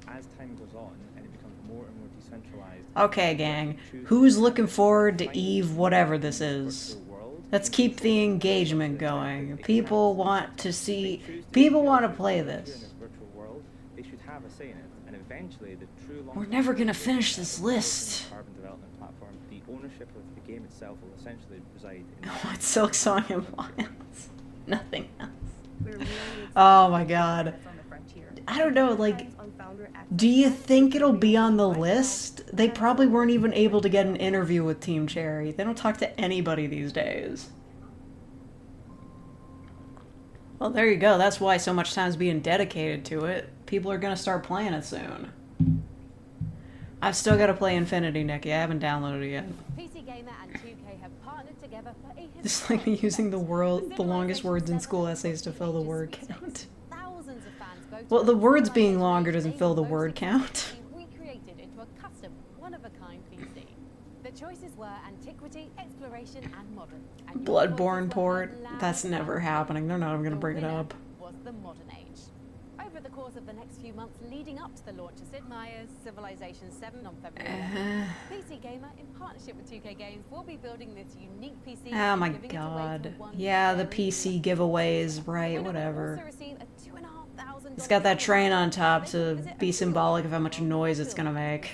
As time goes on and it becomes more and more decentralized. Okay, gang. Who's looking forward to EVE whatever this is? Let's keep the engagement going. People want to see... People want to play this. They should have a say in it, and eventually the true We're never gonna finish this list. Carbon development platform, the ownership of the game itself will essentially reside in What Silk Song and wants? Nothing else. Oh my god. I don't know, like, do you think it'll be on the list? They probably weren't even able to get an interview with Team Cherry. They don't talk to anybody these days. Well, there you go. That's why so much time's being dedicated to it. People are gonna start playing it soon. I've still got to play Infinity, Nikki. I haven't downloaded it yet. PC Gamer and 2K have partnered together for a Just like me using the longest words in school essays to fill the word count. thousands of fans voted. Well, the words being longer doesn't fill the word count. Recreated into a custom, one-of-a-kind PC. The choices were antiquity, exploration, and modern. And your Bloodborne port. That's never happening. They're not even gonna bring it up. was the modern age. Over the course of the next few months leading up to the launch of Sid Meier's Civilization 7 on February 11th, PC Gamer, in partnership with 2K Games, will be building this unique PC. Oh my god. Yeah, the PC giveaways, right, whatever. It's got that train on top to be symbolic of how much noise it's gonna make.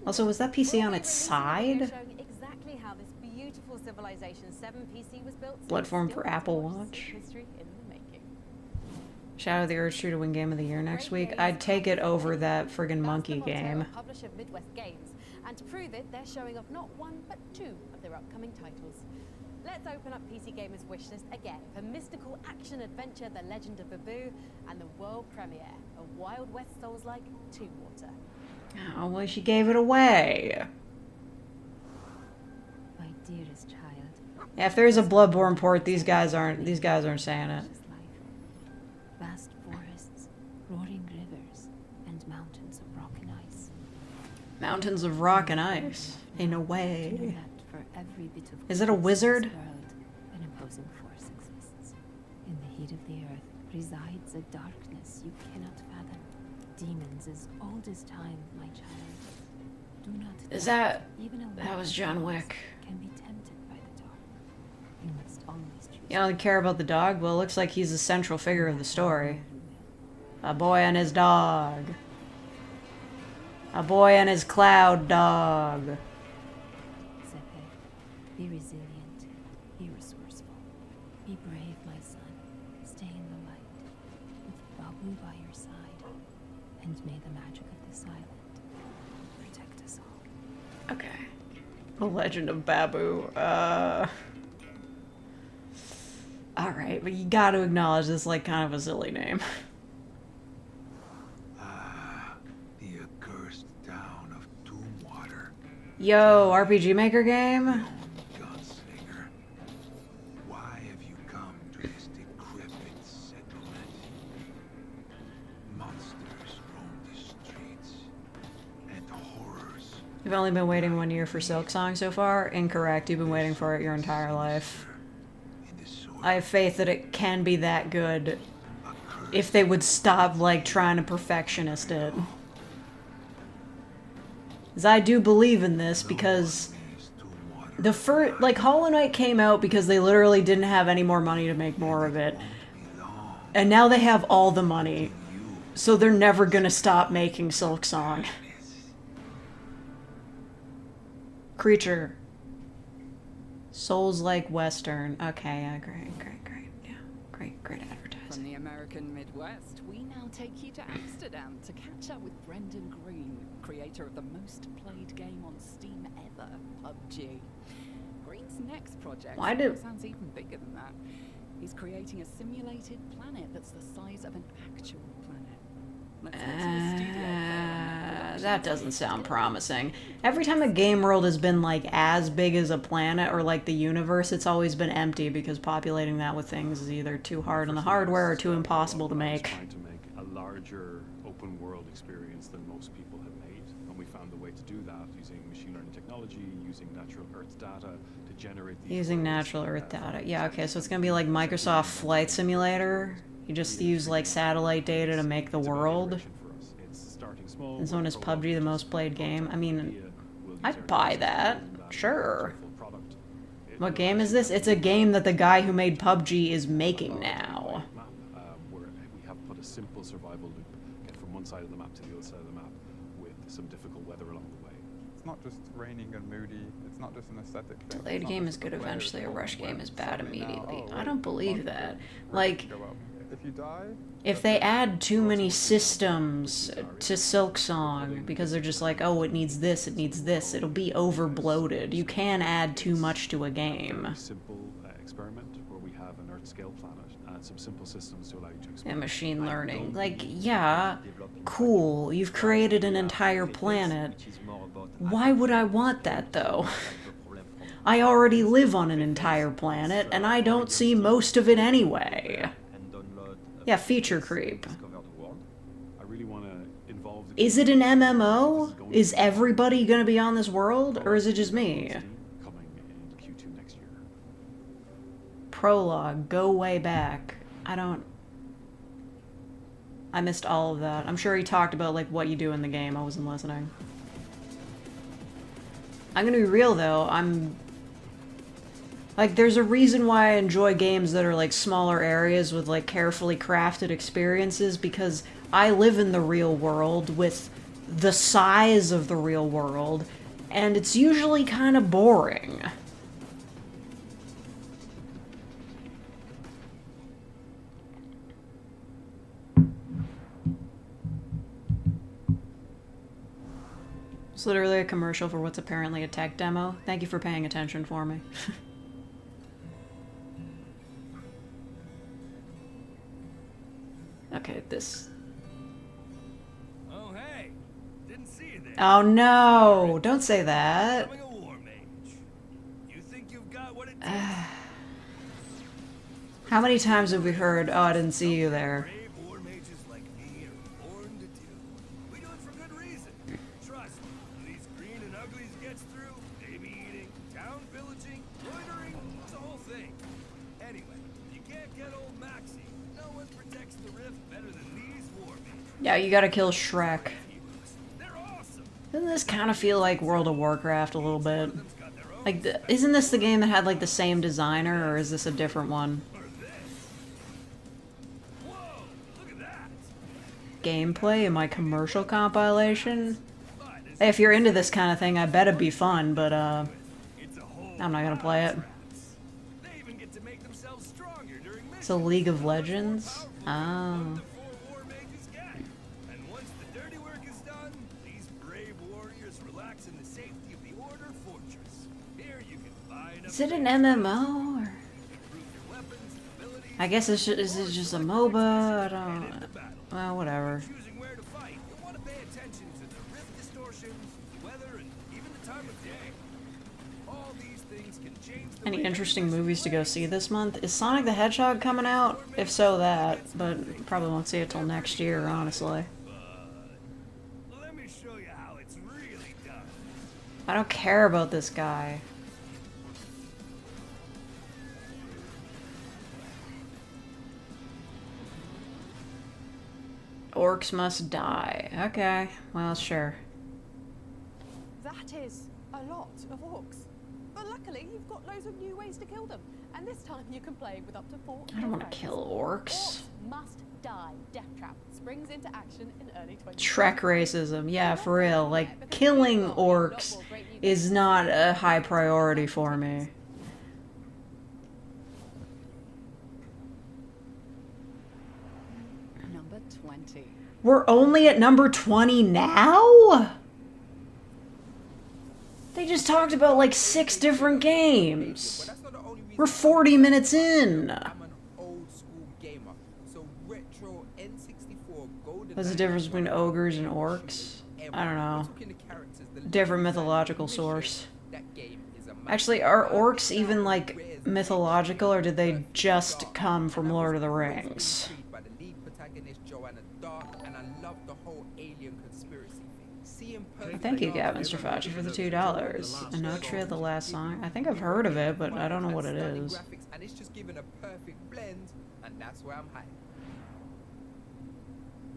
Also, was that PC on its side? Exactly how this beautiful Civilization 7 PC was built. Platform for Apple Watch. Shadow of the Earth 2 to win Game of the Year next week. I'd take it over that friggin' monkey game. Publisher Midwest Games, and to prove it, they're showing off not one but two of their upcoming titles. Let's open up PC Gamer's wishlist again for mystical action-adventure The Legend of Baboo and the world premiere of Wild West Souls-like Tomb Water. Oh, well, she gave it away. My dearest child. Yeah, if there's a Bloodborne port, these guys aren't saying it. Vast forests, roaring rivers, and mountains of rock and ice. Mountains of rock and ice. In a Do way. that for every bit of Is it a wizard? world, an imposing force exists. In the heat of the earth resides a darkness you cannot fathom. Demons as old as time, my child. Do not Is doubt that... even a That was John Wick. can be tempted by the dark. You must always choose. You don't care about the dog? Well, it looks like he's the central figure of the story. A boy and his dog. A boy and his cloud dog. Sepe, be resilient, be resourceful, be brave, my son. Stay in the light, with Babu by your side, and may the magic of this island protect us all. Okay. The Legend of Babu. Alright, but you gotta acknowledge this is like kind of a silly name. The accursed town of Doomwater. Yo, RPG Maker game? Gunslinger. Why have you come to this decrepit settlement? Monsters roam the streets, and horrors. You've only been waiting 1 year for Silksong so far? Incorrect. You've been waiting for it your entire life. I have faith that it can be that good if they would stop, like, trying to perfectionist it. Because I do believe in this because the first, like, Hollow Knight came out because they literally didn't have any more money to make more of it. And now they have all the money. So they're never gonna stop making Silksong. Creature. Souls-like Western. Okay, yeah, great. Yeah, great advertising. From the American Midwest, we now take you to Amsterdam to catch up with Brendan Green, creator of the most played game on Steam ever, PUBG. Green's next project sounds even bigger than that. He's creating a simulated planet that's the size of an actual planet. Let's head to the studio for that That doesn't sound promising. Every time a game world has been like as big as a planet or like the universe, it's always been empty because populating that with things is either too hard on the hardware or too impossible to make. Trying to make a larger open world experience than most people have made, and we found a way to do that using machine learning technology, using natural earth data to generate these Using natural earth data. Yeah, okay, so it's gonna be like Microsoft Flight Simulator. You just use like satellite data to make the world. And so is PUBG the most played game? I mean, I'd buy that. Sure. What game is this? It's a game that the guy who made PUBG is making now. Where we have put a simple survival loop, get from one side of the map to the other side of the map with some difficult weather along the way. It's not just raining and moody, it's not just an aesthetic thing. Delayed game is good eventually, a rush game is bad immediately. I don't believe that. Like, if you die, if they add too many systems to Silksong because they're just like, oh, it needs this, it'll be over bloated. You can add too much to a game. Simple experiment where we have an Earth scale planet and some simple systems to allow you to explore. And machine learning. Like, yeah, cool. You've created an entire planet. Why would I want that, though? I already live on an entire planet, and I don't see most of it anyway. Yeah, feature creep. I really want to involve the Is it an MMO? Is everybody gonna be on this world, or is it just me? coming in Q2 next year. Prologue, go way back. I missed all of that. I'm sure he talked about, like, what you do in the game. I wasn't listening. I'm gonna be real, though. Like, there's a reason why I enjoy games that are, like, smaller areas with, like, carefully crafted experiences, because I live in the real world with the size of the real world, and it's usually kind of boring. It's literally a commercial for what's apparently a tech demo. Thank you for paying attention for me. Okay, this... Oh, hey! Didn't see you there. Oh no! Don't say that. Becoming a war mage. You think you've got what it takes? How many times have we heard, oh, I didn't see you there? Brave war mages like me are born to do. We do it for good reason. Trust me, when these green and uglies gets through, baby eating, town pillaging, loitering, it's a whole thing. Anyway, you can't get old Maxie. No one protects the rift better than these war mages. Yeah, you gotta kill Shrek. Doesn't this kind of feel like World of Warcraft a little bit? Like, isn't this the game that had, like, the same designer, or is this a different one? Gameplay in my commercial compilation? Hey, if you're into this kind of thing, I bet it'd be fun, but, I'm not gonna play it. It's a League of Legends? Oh. Is it an MMO? Or... I guess it's just, is it just a MOBA? I don't... Well, whatever. Any interesting movies to go see this month? Is Sonic the Hedgehog coming out? If so, that. But probably won't see it till next year, honestly. I don't care about this guy. Orcs must die. Okay, well, sure. That is a lot of orcs. But luckily, you've got loads of new ways to kill them. And this time you can play with up to 4 I don't want to kill orcs. Orcs must die. Death Trap springs into action in early 2020. Shrek racism. Yeah, for real. Like, killing orcs is not a high priority for me. Number 20. We're only at number 20 now? They just talked about like 6 different games. We're 40 minutes in. What's the difference between ogres and orcs? I don't know. Different mythological source. Actually, are orcs even like mythological, or did they just come from Lord of the Rings? Thank you, Gavin Strafaci, for the $2. A note tree of the last song. I think I've heard of it, but I don't know what it is. And it's just given a perfect blend, and that's where I'm hyped.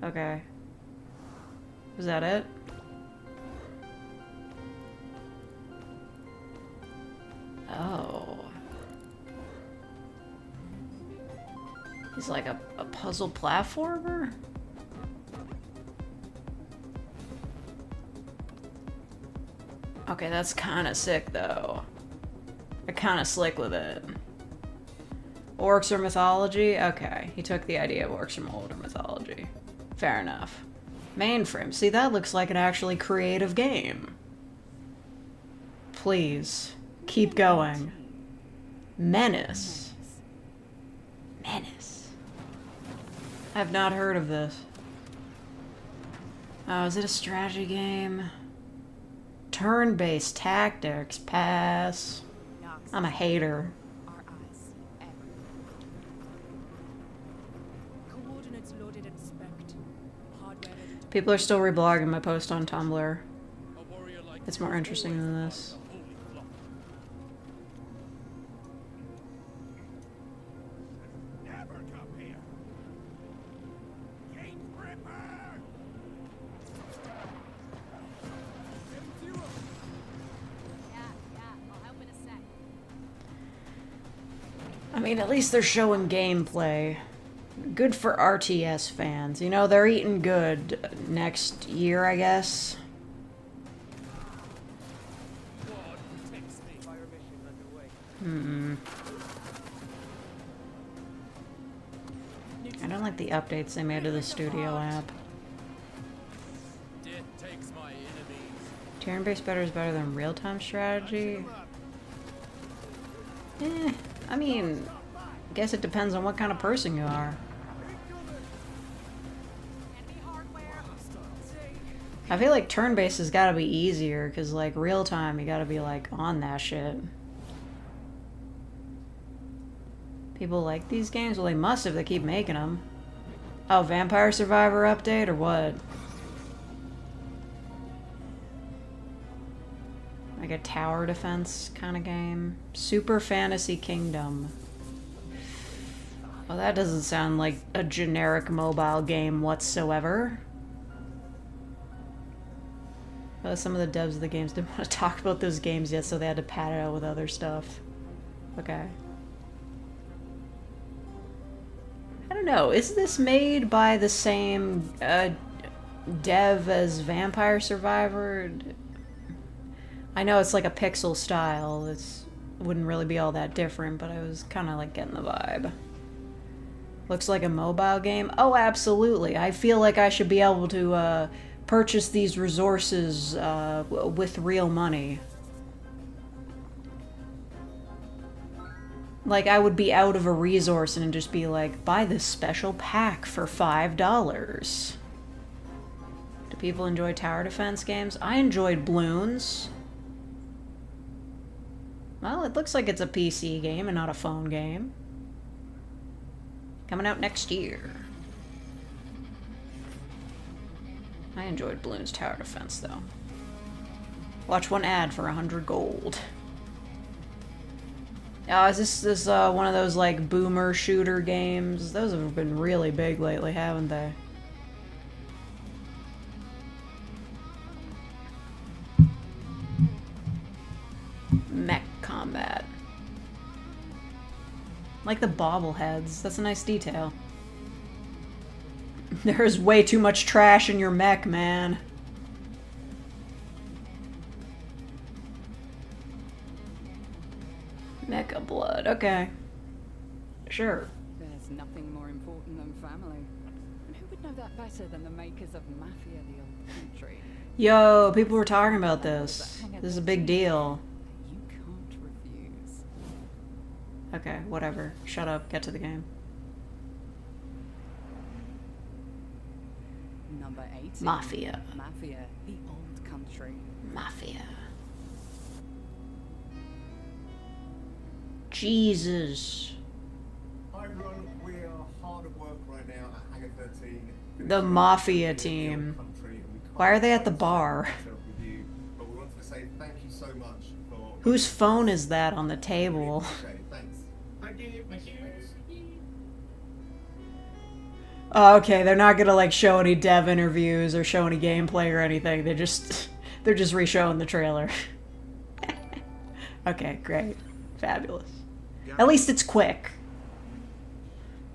Okay. Was that it? Oh. He's like a puzzle platformer? Okay, that's kind of sick, though. They're kind of slick with it. Orcs or mythology? Okay, he took the idea of orcs from older mythology. Fair enough. Mainframe. See, that looks like an actually creative game. Please, keep going. Menace. I have not heard of this. Oh, is it a strategy game? Turn-based tactics. Pass. I'm a hater. People are still reblogging my post on Tumblr. It's more interesting than this. I mean, at least they're showing gameplay. Good for RTS fans. You know, they're eating good next year, I guess. I don't like the updates they made to the Studio app. Turn-based better is better than real-time strategy? I mean, I guess it depends on what kind of person you are. I feel like turn-based has gotta be easier, because like real-time you gotta be like on that shit. People like these games? Well, they must if they keep making them. Oh, Vampire Survivor update or what? Like a tower defense kind of game. Super Fantasy Kingdom. Well, that doesn't sound like a generic mobile game whatsoever. Some of the devs of the games didn't want to talk about those games yet, so they had to pad it out with other stuff. Okay. I don't know, is this made by the same dev as Vampire Survivor? I know it's like a pixel style, it wouldn't really be all that different, but I was kind of like getting the vibe. Looks like a mobile game? Oh, absolutely. I feel like I should be able to purchase these resources with real money. Like, I would be out of a resource and just be like, buy this special pack for $5. Do people enjoy tower defense games? I enjoyed Bloons. Well, it looks like it's a PC game and not a phone game. Coming out next year. I enjoyed Bloons Tower Defense, though. Watch one ad for 100 gold. Is this one of those, like, boomer shooter games? Those have been really big lately, haven't they? Mech combat. Like the bobbleheads. That's a nice detail. There's way too much trash in your mech, man. Mecha blood. Okay. Sure. There's nothing more important than family. And who would know that better than the makers of Mafia the Old Country? Yo, people were talking about this. This is a big deal. You can't refuse. Okay, whatever. Shut up. Get to the game. Number 8. Mafia. Mafia, the Old Country. Mafia. Jesus. Hi everyone, we are hard at work right now at Hangar 13. The Mafia team. Why are they at the bar? But we wanted to say thank you so much for... Whose phone is that on the table? Oh, okay, they're not gonna like show any dev interviews or show any gameplay or anything. They're just re-showing the trailer. Okay, great. Fabulous. At least it's quick.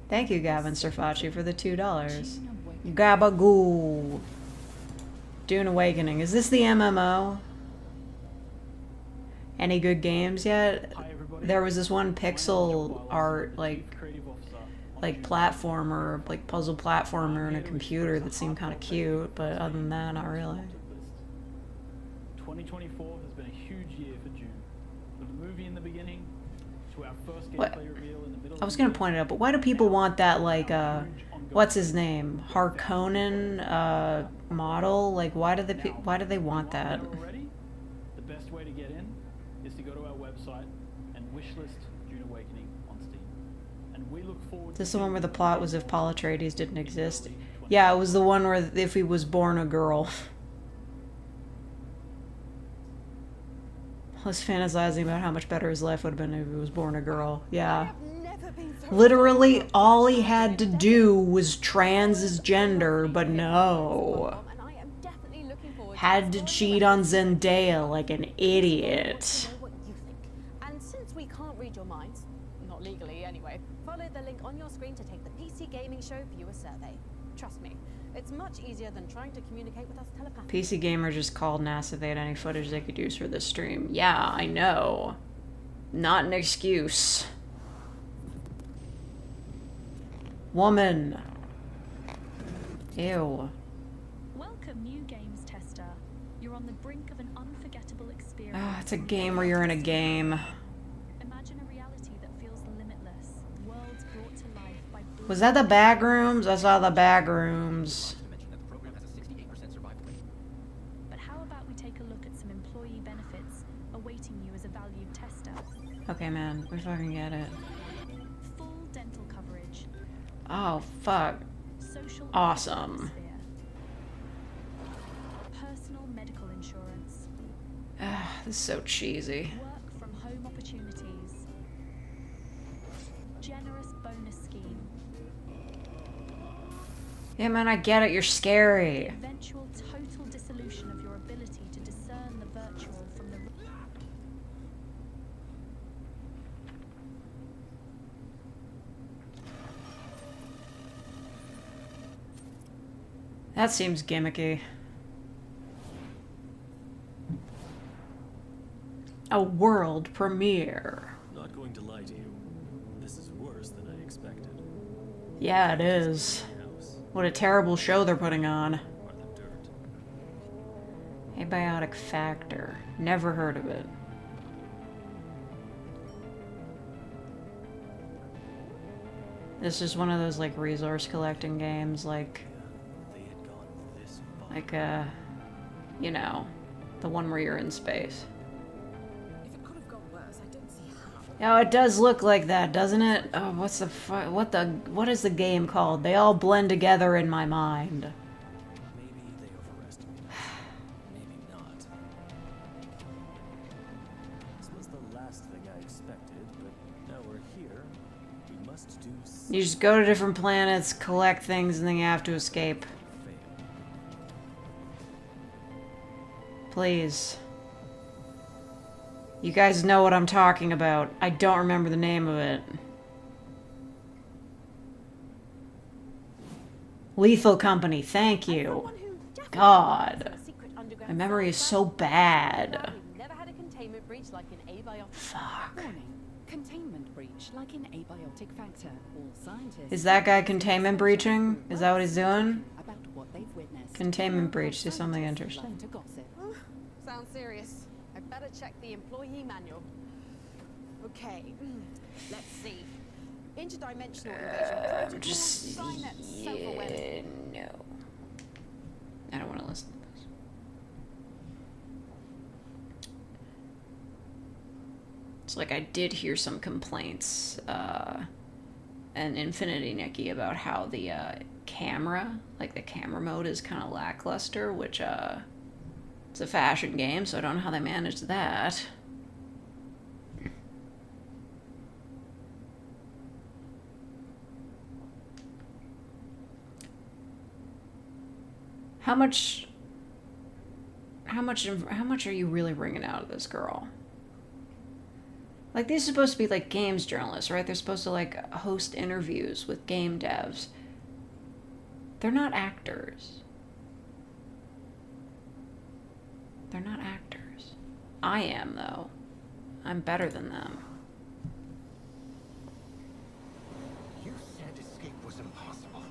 Thank you, Gavin Serfaci, for the $2. Gabagoo. Dune Awakening. Is this the MMO? Any good games yet? There was this one pixel art, like platformer, like puzzle platformer in a computer that seemed kind of cute, but other than that, not really. 2024 has been a huge year for Dune. With the movie in the beginning, What? I was gonna point it out, but why do people want that, like, what's his name? Harkonnen, model? Like, why do they want that? The best way to get in is to go to our website and wishlist Dune Awakening on Steam. And we look forward Is this the one where the plot was if Paul Atreides didn't exist? Yeah, it was the one where if he was born a girl. I was fantasizing about how much better his life would have been if he was born a girl. Yeah. Literally, all he had to do was transgender, but no. Had to cheat on Zendaya like an idiot. And since we can't read your minds, not legally anyway, follow the link on your screen to take the PC Gaming Show viewer survey. Trust me, it's much easier than trying to communicate with us telepathically. PC Gamer just called and asked if they had any footage they could use for this stream. Yeah, I know. Not an excuse. Woman. Ew. Welcome, new games tester. You're on the brink of an unforgettable experience. Ah, it's a game where you're in a game. Imagine a reality that feels limitless. Worlds brought to life by Was that the bag rooms? I saw the bag rooms. But how about we take a look at some employee benefits awaiting you as a valued tester? Okay, man, we fucking get it. Full dental coverage. Oh, fuck. Social Awesome. Personal medical insurance. Ah, this is so cheesy. Work from home opportunities. Generous bonus scheme. Yeah, man, I get it. You're scary. Eventual total dissolution of your ability to discern the virtual from the... That seems gimmicky. A world premiere. Not going to lie to you. This is worse than I expected. Yeah, it is. What a terrible show they're putting on. Abiotic Factor. Never heard of it. This is one of those, like, resource collecting games, like, you know, the one where you're in space. Oh, it does look like that, doesn't it? Oh, what is the game called? They all blend together in my mind. Maybe they overestimated. Maybe not. This was the last thing I expected, but now we're here. We must do something. You just go to different planets, collect things, and then you have to escape. Please. You guys know what I'm talking about. I don't remember the name of it. Lethal Company, thank you. God. My memory is so bad. Never had a containment breach like an abiotic. Fuck. Warning. Containment breach like an abiotic factor. All scientists... Is that guy containment breaching? Is that what he's doing? About what they've witnessed. Containment breach, do something interesting. Sounds serious. I better check the employee manual. Okay, let's see. Interdimensional invasion protocol, Skynet self-awareness. No. I don't want to listen to this. It's like I did hear some complaints, and Infinity Nikki about how the camera, like the camera mode is kind of lackluster, which it's a fashion game, so I don't know how they managed that. How much are you really wringing out of this girl? Like, these are supposed to be like games journalists, right? They're supposed to like host interviews with game devs. They're not actors. They're not actors. I am, though. I'm better than them. You said escape was impossible,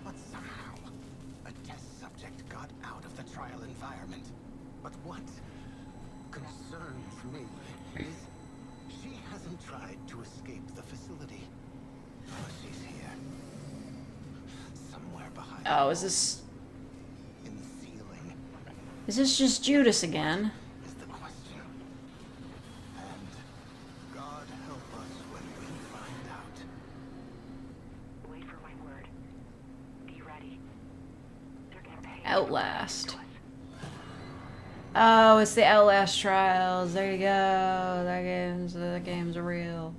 but somehow a test subject got out of the trial environment. But what concerns me is She hasn't tried to escape the facility. But she's here. Somewhere behind. Oh, is this... In the ceiling. Is this just Judas again? Is the question. And God help us when we find out. Wait for my word. Be ready. They're gonna pay. Outlast. Oh, it's the Outlast trials. There you go. That game's real.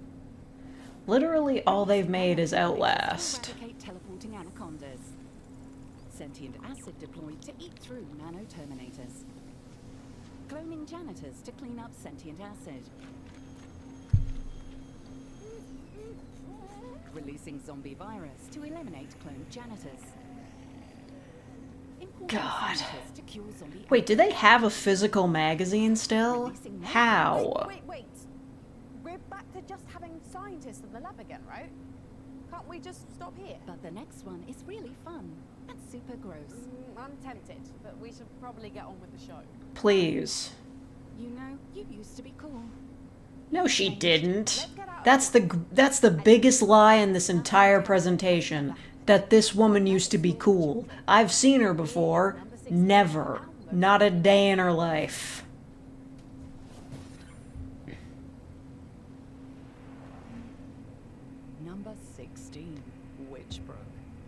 Literally all they've made is Outlast. Eradicate teleporting anacondas. Sentient acid deployed to eat through nano-terminators. Cloning janitors to clean up sentient acid. Releasing zombie virus to eliminate cloned janitors. God. Wait, do they have a physical magazine still? How? Wait. We're back to just having scientists in the lab again, right? Can't we just stop here? But the next one is really fun and super gross. I'm tempted, but we should probably get on with the show. Please. You know, you used to be cool. No, she didn't. That's the biggest lie in this entire presentation. That this woman used to be cool. I've seen her before. Never. Not a day in her life. Number 16, Witchbrook.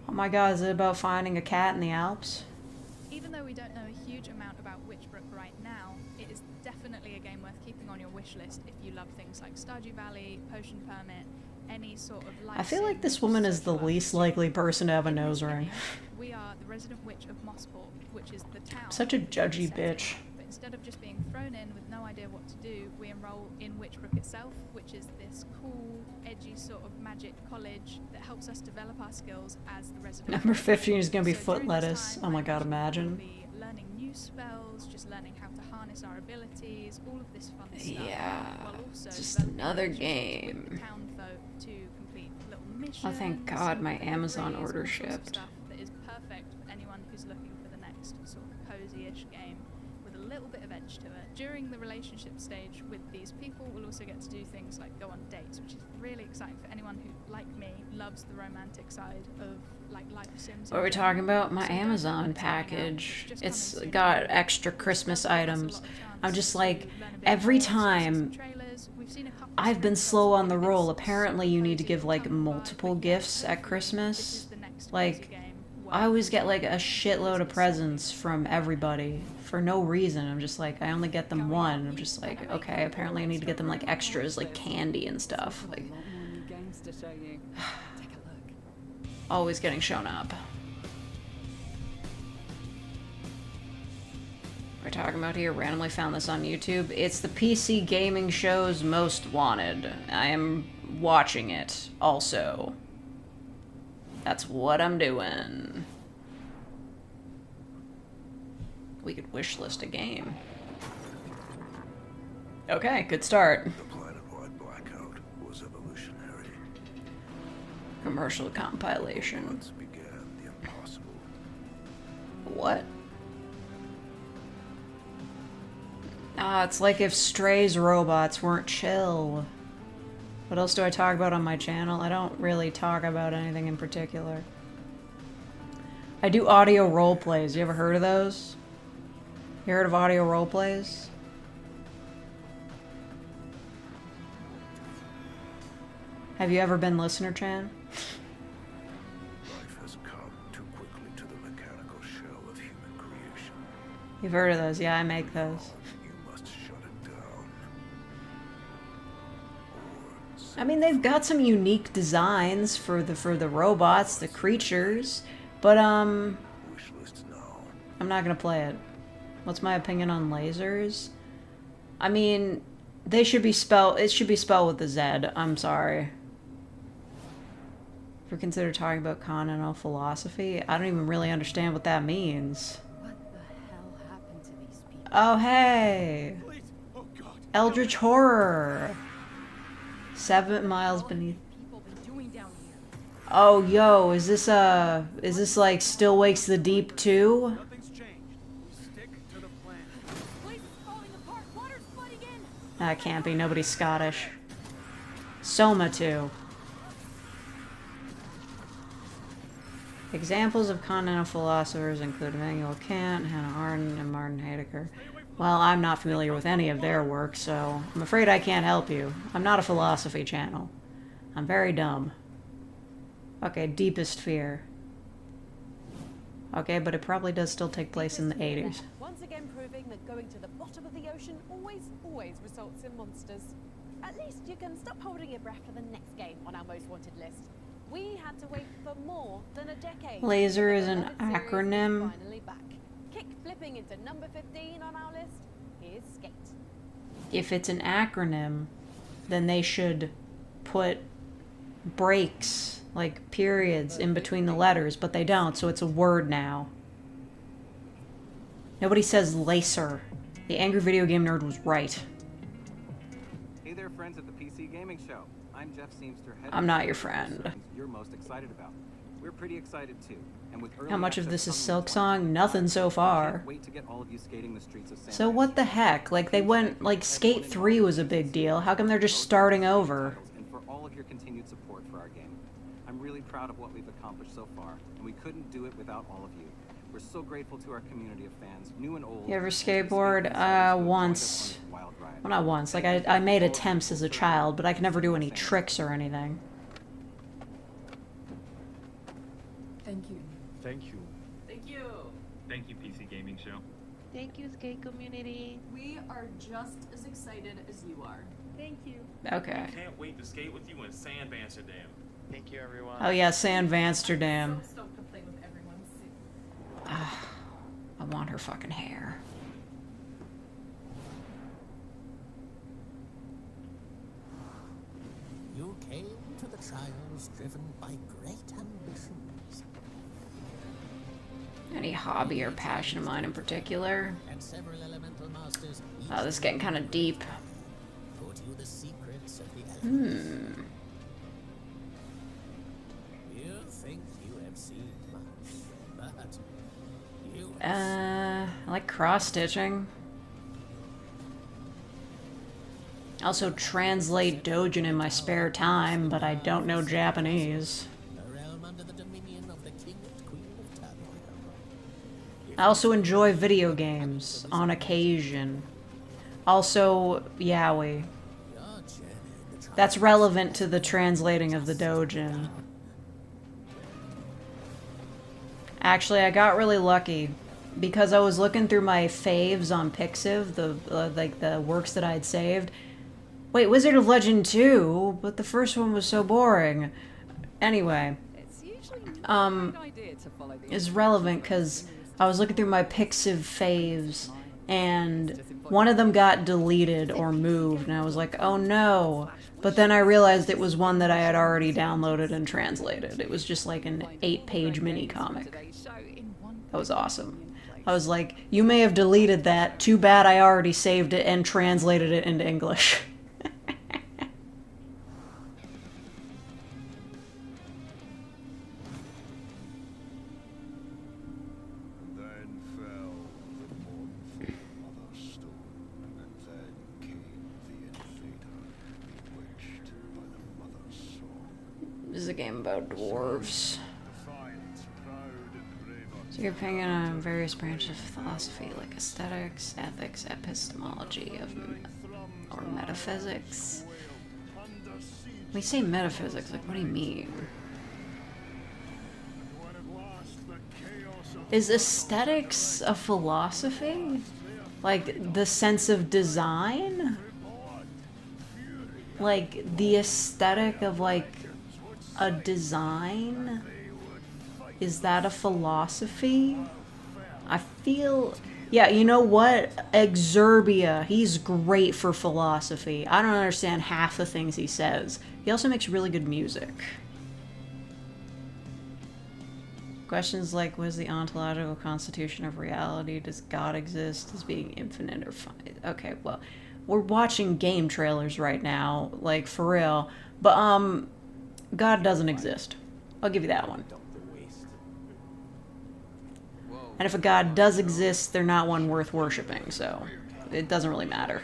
Oh my god, is it about finding a cat in the Alps? Even though we don't know a huge amount about Witchbrook right now, it is definitely a game worth keeping on your wish list if you love things like Stardew Valley, Potion Permit, any sort of life. I feel like this woman is the least likely person to have a nose ring. We are the resident witch of Mossport, which is the town. Such a judgy bitch. But instead of just being thrown in with no idea what to do, we enroll in Witchbrook itself, which is this cool, edgy sort of magic college that helps us develop our skills as the resident. Number 15 is gonna be So foot during lettuce. this time, Oh my god, we'll imagine. be learning new spells, just learning how to harness our abilities, all of this fun stuff. Yeah, while also just developing another relationships with game. town folk to complete little missions. Oh, thank God, my deliveries, Amazon all order sorts of shipped. Stuff that is perfect for anyone who's looking for the next sort of cozy-ish game with a little bit of edge to it. During the relationship stage with these people, we'll also get to do things like go on dates, which is really exciting for anyone who, like me, loves the romantic side of like Life of Sims. What are we talking about? My Amazon package. It's got extra Christmas items. I'm just like, every time I've been slow on the roll. Apparently you need to give like multiple gifts at Christmas. Like, I always get like a shitload of presents from everybody for no reason. I'm just like, I only get them one. I'm just like, okay, apparently I need to get them like extras, like candy and stuff. Like, always getting shown up. We're talking about here, randomly found this on YouTube. It's the PC gaming show's most wanted. I am watching it also. That's what I'm doing. We could wishlist a game. Okay, good start. The planet-wide blackout was evolutionary. Commercial compilation. Once began the impossible. What? Ah, it's like if Stray's robots weren't chill. What else do I talk about on my channel? I don't really talk about anything in particular. I do audio role plays. You ever heard of those? You heard of audio role plays? Have you ever been listener, Chan? Life has come too quickly to the mechanical shell of human creation. You've heard of those? Yeah, I make those. You must shut it down. I mean, they've got some unique designs for the robots, the creatures, but Wishlist now. I'm not gonna play it. What's my opinion on lasers? I mean, they should be spelled. It should be spelled with a Z. I'm sorry. If we consider talking about continental philosophy, I don't even really understand what that means. What the hell happened to these people? Oh hey, Eldritch Horror. 7 miles beneath. Oh yo, is this like Still Wakes the Deep 2? That can't be. Nobody's Scottish. Soma 2. Examples of continental philosophers include Immanuel Kant, Hannah Arendt, and Martin Heidegger. Well, I'm not familiar with any of their work, so I'm afraid I can't help you. I'm not a philosophy channel. I'm very dumb. Okay, deepest fear. Okay, but it probably does still take place in the 80s. Once again proving that going to the bottom of the ocean always results in monsters. At least you can stop holding your breath for the next game on our most wanted list. We had to wait for more than a decade. Laser is an acronym. Finally back. Kick flipping into number 15 on our list. Here's Skate. If it's an acronym, then they should put breaks, like periods, in between the letters, but they don't, so it's a word now. Nobody says laser. The angry video game nerd was right. Hey there, friends at the PC Gaming Show. I'm Jeff Seamster. I'm not your friend. You're most excited about. We're pretty excited too. And with How much of this is Silksong? Nothing so far. wait to get all of you skating the streets of San So what the heck? Like, they went, like, Skate 3 was a big deal. How come they're just starting over? And for all of your continued support for our game. I'm really proud of what we've accomplished so far, and we couldn't do it without all of you. We're so grateful to our community of fans, new and old. You ever skateboard? Once. Well, not once. Like, I made attempts as a child, but I could never do any tricks or anything. Thank you. Thank you. Thank you. Thank you, PC Gaming Show. Thank you, skate community. We are just as excited as you are. Thank you. Okay. Can't wait to skate with you in Sand Amsterdam. Thank you, everyone. Oh yeah, San Vansterdam. So stoked to play with everyone soon. I want her fucking hair. You came to the trials driven by great ambitions. Any hobby or passion of mine in particular? And several elemental masters. Oh, this is getting kind of deep. Taught you the secrets of the elements. You think you have seen much, but you I like cross-stitching. I also translate Dojin in my spare time, but I don't know Japanese. a realm under the dominion of the king and queen of turmoil. I also enjoy video games, on occasion. Also, yaoi. That's relevant to the translating of the Dojin. Actually, I got really lucky. Because I was looking through my faves on Pixiv, like the works that I'd saved. Wait, Wizard of Legend 2? But the first one was so boring. Anyway. Is relevant because I was looking through my Pixiv faves, and one of them got deleted or moved, and I was like, oh no. But then I realized it was one that I had already downloaded and translated. It was just like an 8-page mini-comic. That was awesome. I was like, you may have deleted that. Too bad I already saved it and translated it into English. Then fell the mournful mother stone, and then came the invader, bewitched by the mother's song. This is a game about dwarves. So you're picking on various branches of philosophy, like aesthetics, ethics, epistemology, or metaphysics. When you say metaphysics, like, what do you mean? Is aesthetics a philosophy? Like, the sense of design? Like, the aesthetic of, like, a design? Is that a philosophy? I feel... Yeah, you know what? Exerbia. He's great for philosophy. I don't understand half the things he says. He also makes really good music. Questions like, what is the ontological constitution of reality? Does God exist? Is being infinite or finite? Okay, well, we're watching game trailers right now, like, for real. But, God doesn't exist. I'll give you that one. And if a god does exist, they're not one worth worshipping, so it doesn't really matter.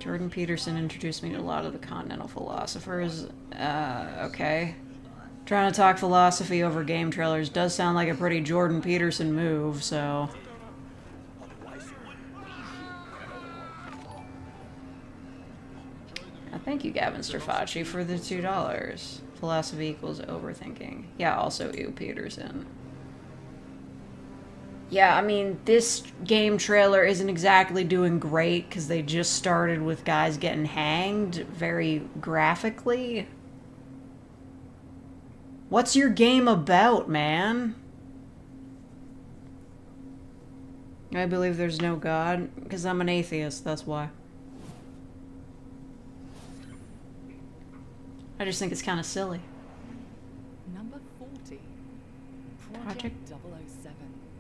Jordan Peterson introduced me to a lot of the continental philosophers. Okay. Trying to talk philosophy over game trailers does sound like a pretty Jordan Peterson move, so... Thank you, Gavin Strafacci, for the $2. Philosophy equals overthinking. Yeah, also you, Peterson. Yeah, I mean, this game trailer isn't exactly doing great because they just started with guys getting hanged very graphically. What's your game about, man? I believe there's no God because I'm an atheist, that's why. I just think it's kind of silly. Number 40. Project 007.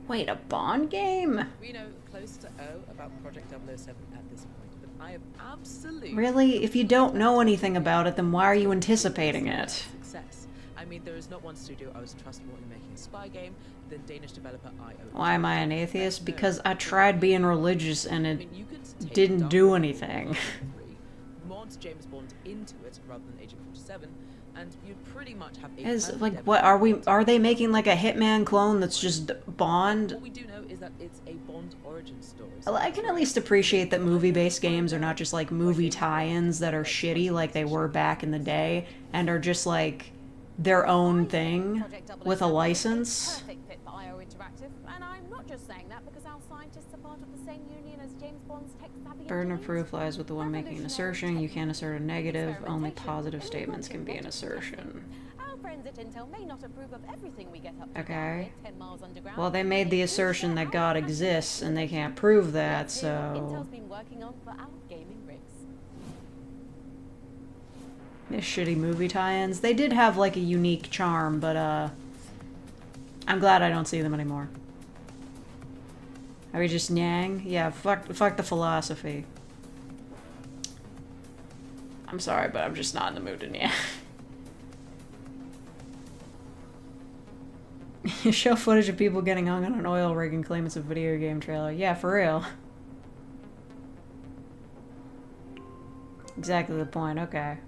Wait, a Bond game? We know close to O about Project 007 at this point, but I have absolutely... Really? If you don't know anything about it, then why are you anticipating it? Success. I mean, there is not one studio I was trusted more in making a spy game than Danish developer IO. Why am I an atheist? Because I tried being religious and it didn't do anything. Mod James Bond into it rather than Agent 47, and you'd pretty much have a... Is, like, what, are they making, like, a Hitman clone that's just Bond? What we do know is that it's a Bond origin story. I can at least appreciate that movie-based games are not just, like, movie tie-ins that are shitty like they were back in the day, and are just, like, their own thing with a license. Perfect fit for IO Interactive, and I'm not just saying that because our scientists are part of the same union as James Bond's tech-savvy. Burden of proof lies with the one making an assertion. You can't assert a negative. Only positive statements can be an assertion. Our friends at Intel may not approve of everything we get up to. Okay. 10 miles underground. Well, they made the assertion that God exists, and they can't prove that, Intel's so... been working on for our gaming rigs. These shitty movie tie-ins. They did have, like, a unique charm, but, I'm glad I don't see them anymore. Are we just nyang? Yeah, fuck the philosophy. I'm sorry, but I'm just not in the mood to nyang. You show footage of people getting hung on an oil rig and claim it's a video game trailer. Yeah, for real. Exactly the point, okay.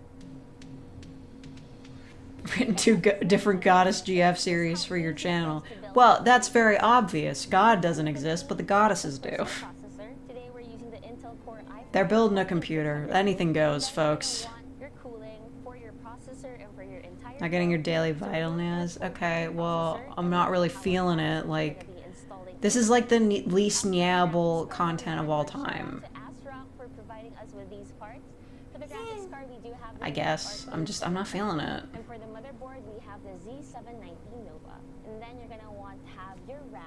Written two different Goddess GF series for your channel. Well, that's very obvious. God doesn't exist, but the goddesses do. They're building a computer. Anything goes, folks. Not getting your daily vital news? Okay, well, I'm not really feeling it. Like, this is like the least nyable content of all time. I guess. I'm not feeling it. And for the motherboard, we have the Z790 Nova. And then you're gonna want to have your RAM,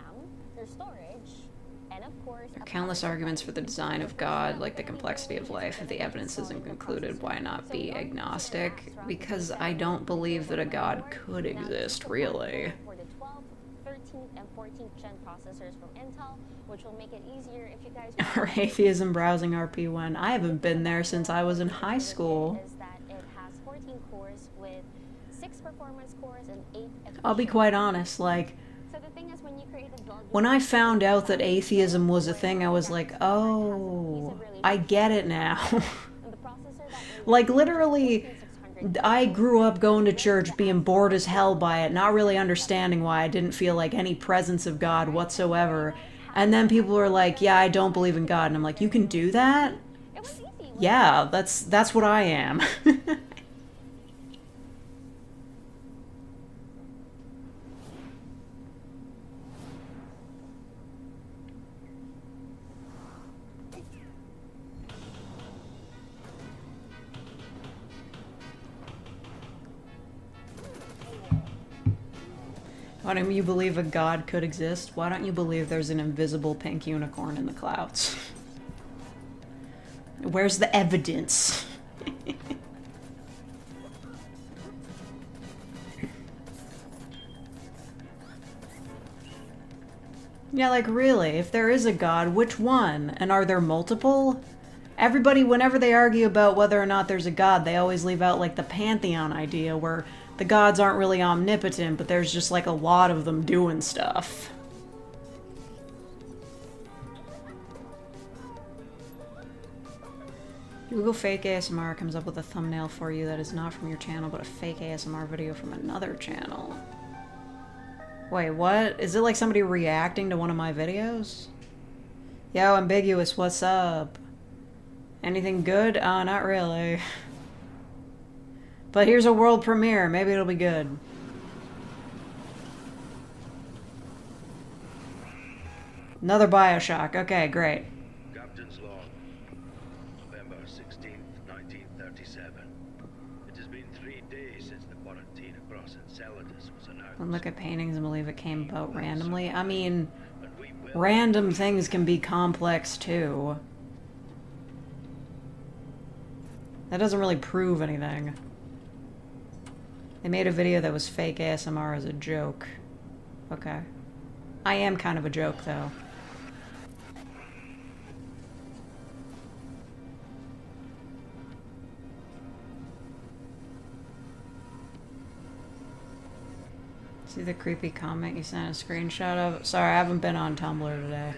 your storage, and of course... There are countless arguments for the design of God, like the complexity of life. If the evidence isn't concluded, why not be agnostic? Because I don't believe that a God could exist, really. For the 12th, 13th, and 14th gen processors from Intel, which will make it easier if you guys... Our atheism browsing RP1. I haven't been there since I was in high school. Cores with 6 performance cores and 8 I'll be quite honest, like, so the thing is, when you create a blog, when I found out that atheism was a thing, I was like, oh, I get it now. Like, literally, I grew up going to church being bored as hell by it, not really understanding why I didn't feel like any presence of God whatsoever. And then people were like, yeah, I don't believe in God. And I'm like, you can do that? Yeah, that's what I am. Why don't you believe a God could exist? Why don't you believe there's an invisible pink unicorn in the clouds? Where's the evidence? Yeah, like, really, if there is a God, which one? And are there multiple? Everybody, whenever they argue about whether or not there's a God, they always leave out, like, the pantheon idea, where the gods aren't really omnipotent, but there's just, like, a lot of them doing stuff. Google fake ASMR comes up with a thumbnail for you that is not from your channel, but a fake ASMR video from another channel. Wait, what? Is it like somebody reacting to one of my videos? Yo, Ambiguous, what's up? Anything good? Not really. But here's a world premiere. Maybe it'll be good. Another Bioshock. Okay, great. Captain's log. November 16th, 1937. It has been 3 days since the quarantine across Enceladus was announced. Look at paintings and believe it came about randomly. I mean, random things can be complex too. That doesn't really prove anything. They made a video that was fake ASMR as a joke. Okay. I am kind of a joke though. See the creepy comment you sent a screenshot of? Sorry, I haven't been on Tumblr today.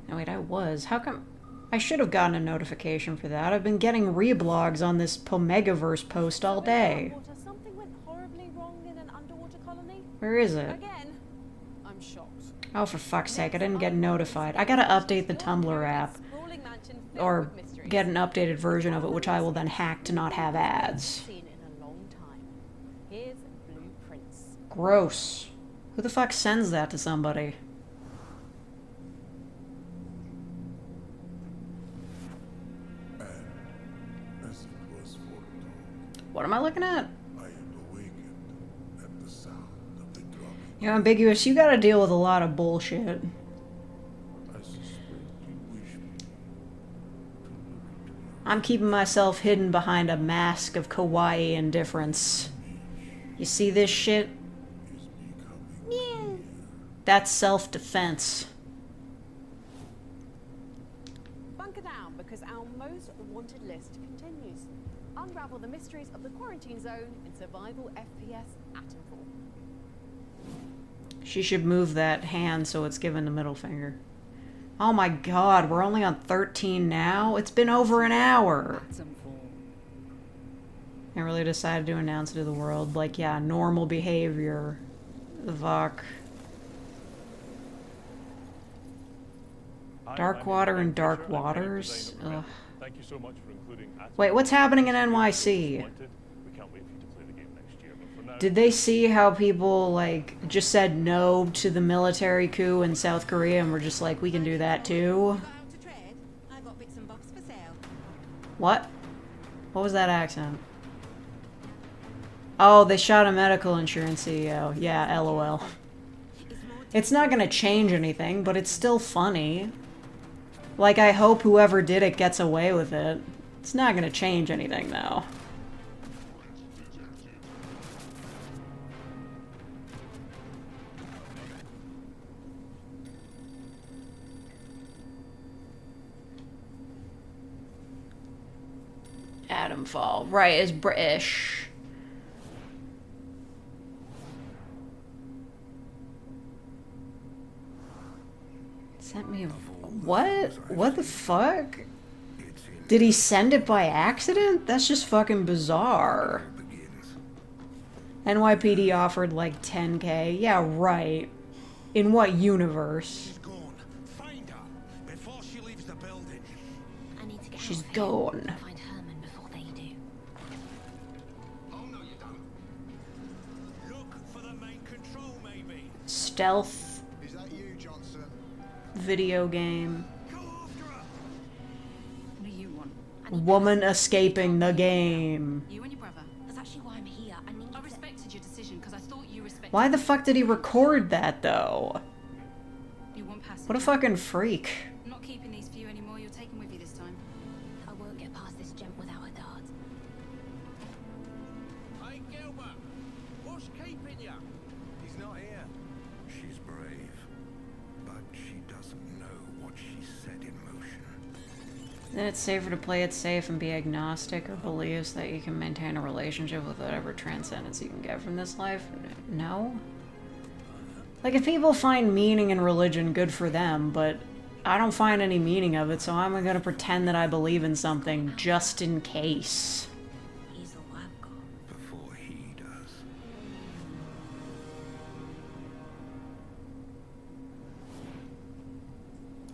No, wait, I was. How come? I should have gotten a notification for that. I've been getting reblogs on this Pomegaverse post all day. Something went horribly wrong in an underwater colony. Where is it? Again, I'm shocked. Oh, for fuck's sake, I didn't get notified. I gotta update the Tumblr app. Or get an updated version of it, which I will then hack to not have ads. Here's blueprints. Gross. Who the fuck sends that to somebody? As it was foretold, What am I looking at? I am awakened at the sound of the drumming. You're Ambiguous, you gotta deal with a lot of bullshit. I suspect you wish me I'm keeping myself hidden behind a mask of kawaii indifference. You see this shit? Yeah. That's self-defense. Bunker down, because our most wanted list continues. Unravel the mysteries of the quarantine zone in survival FPS Atomfall. She should move that hand so it's given the middle finger. Oh my god, we're only on 13 now? It's been over an hour. I really decided to announce it to the world. Like, yeah, normal behavior. Fuck. Dark water and dark waters? Ugh. Thank you so much for including Wait, what's happening in NYC? We can't wait for you to play the game next year, but for now, Did they see how people, like, just said no to the military coup in South Korea and were just like, we can do that too? What? What was that accent? Oh, they shot a medical insurance CEO. Yeah, LOL. It's not gonna change anything, but it's still funny. Like, I hope whoever did it gets away with it. It's not gonna change anything, though. Atomfall. Right, is British. Sent me a... What? What the fuck? Did he send it by accident? That's just fucking bizarre. NYPD offered like 10K. Yeah, right. In what universe? She's gone. Find Herman before they do. Oh no, you don't. Look for the main control, maybe. Stealth. Is that you, Johnson? Video game. What do you want? Woman escaping the game. You and your brother. That's actually why I'm here. I respected your decision because I thought you respected. Why the fuck did he record that, though? You want passage? What a fucking freak. I'm not keeping these for you anymore. You're taking with you this time. I won't get past this gent without a dart. Hey, Gilbert, what's keeping you? He's not here. She's brave, but she doesn't know what she set in motion. Then it's safer to play it safe and be agnostic or believes that you can maintain a relationship with whatever transcendence you can get from this life? No? Like, if people find meaning in religion, good for them, but I don't find any meaning of it, so I'm gonna pretend that I believe in something just in case. He's a lab god. Before he does.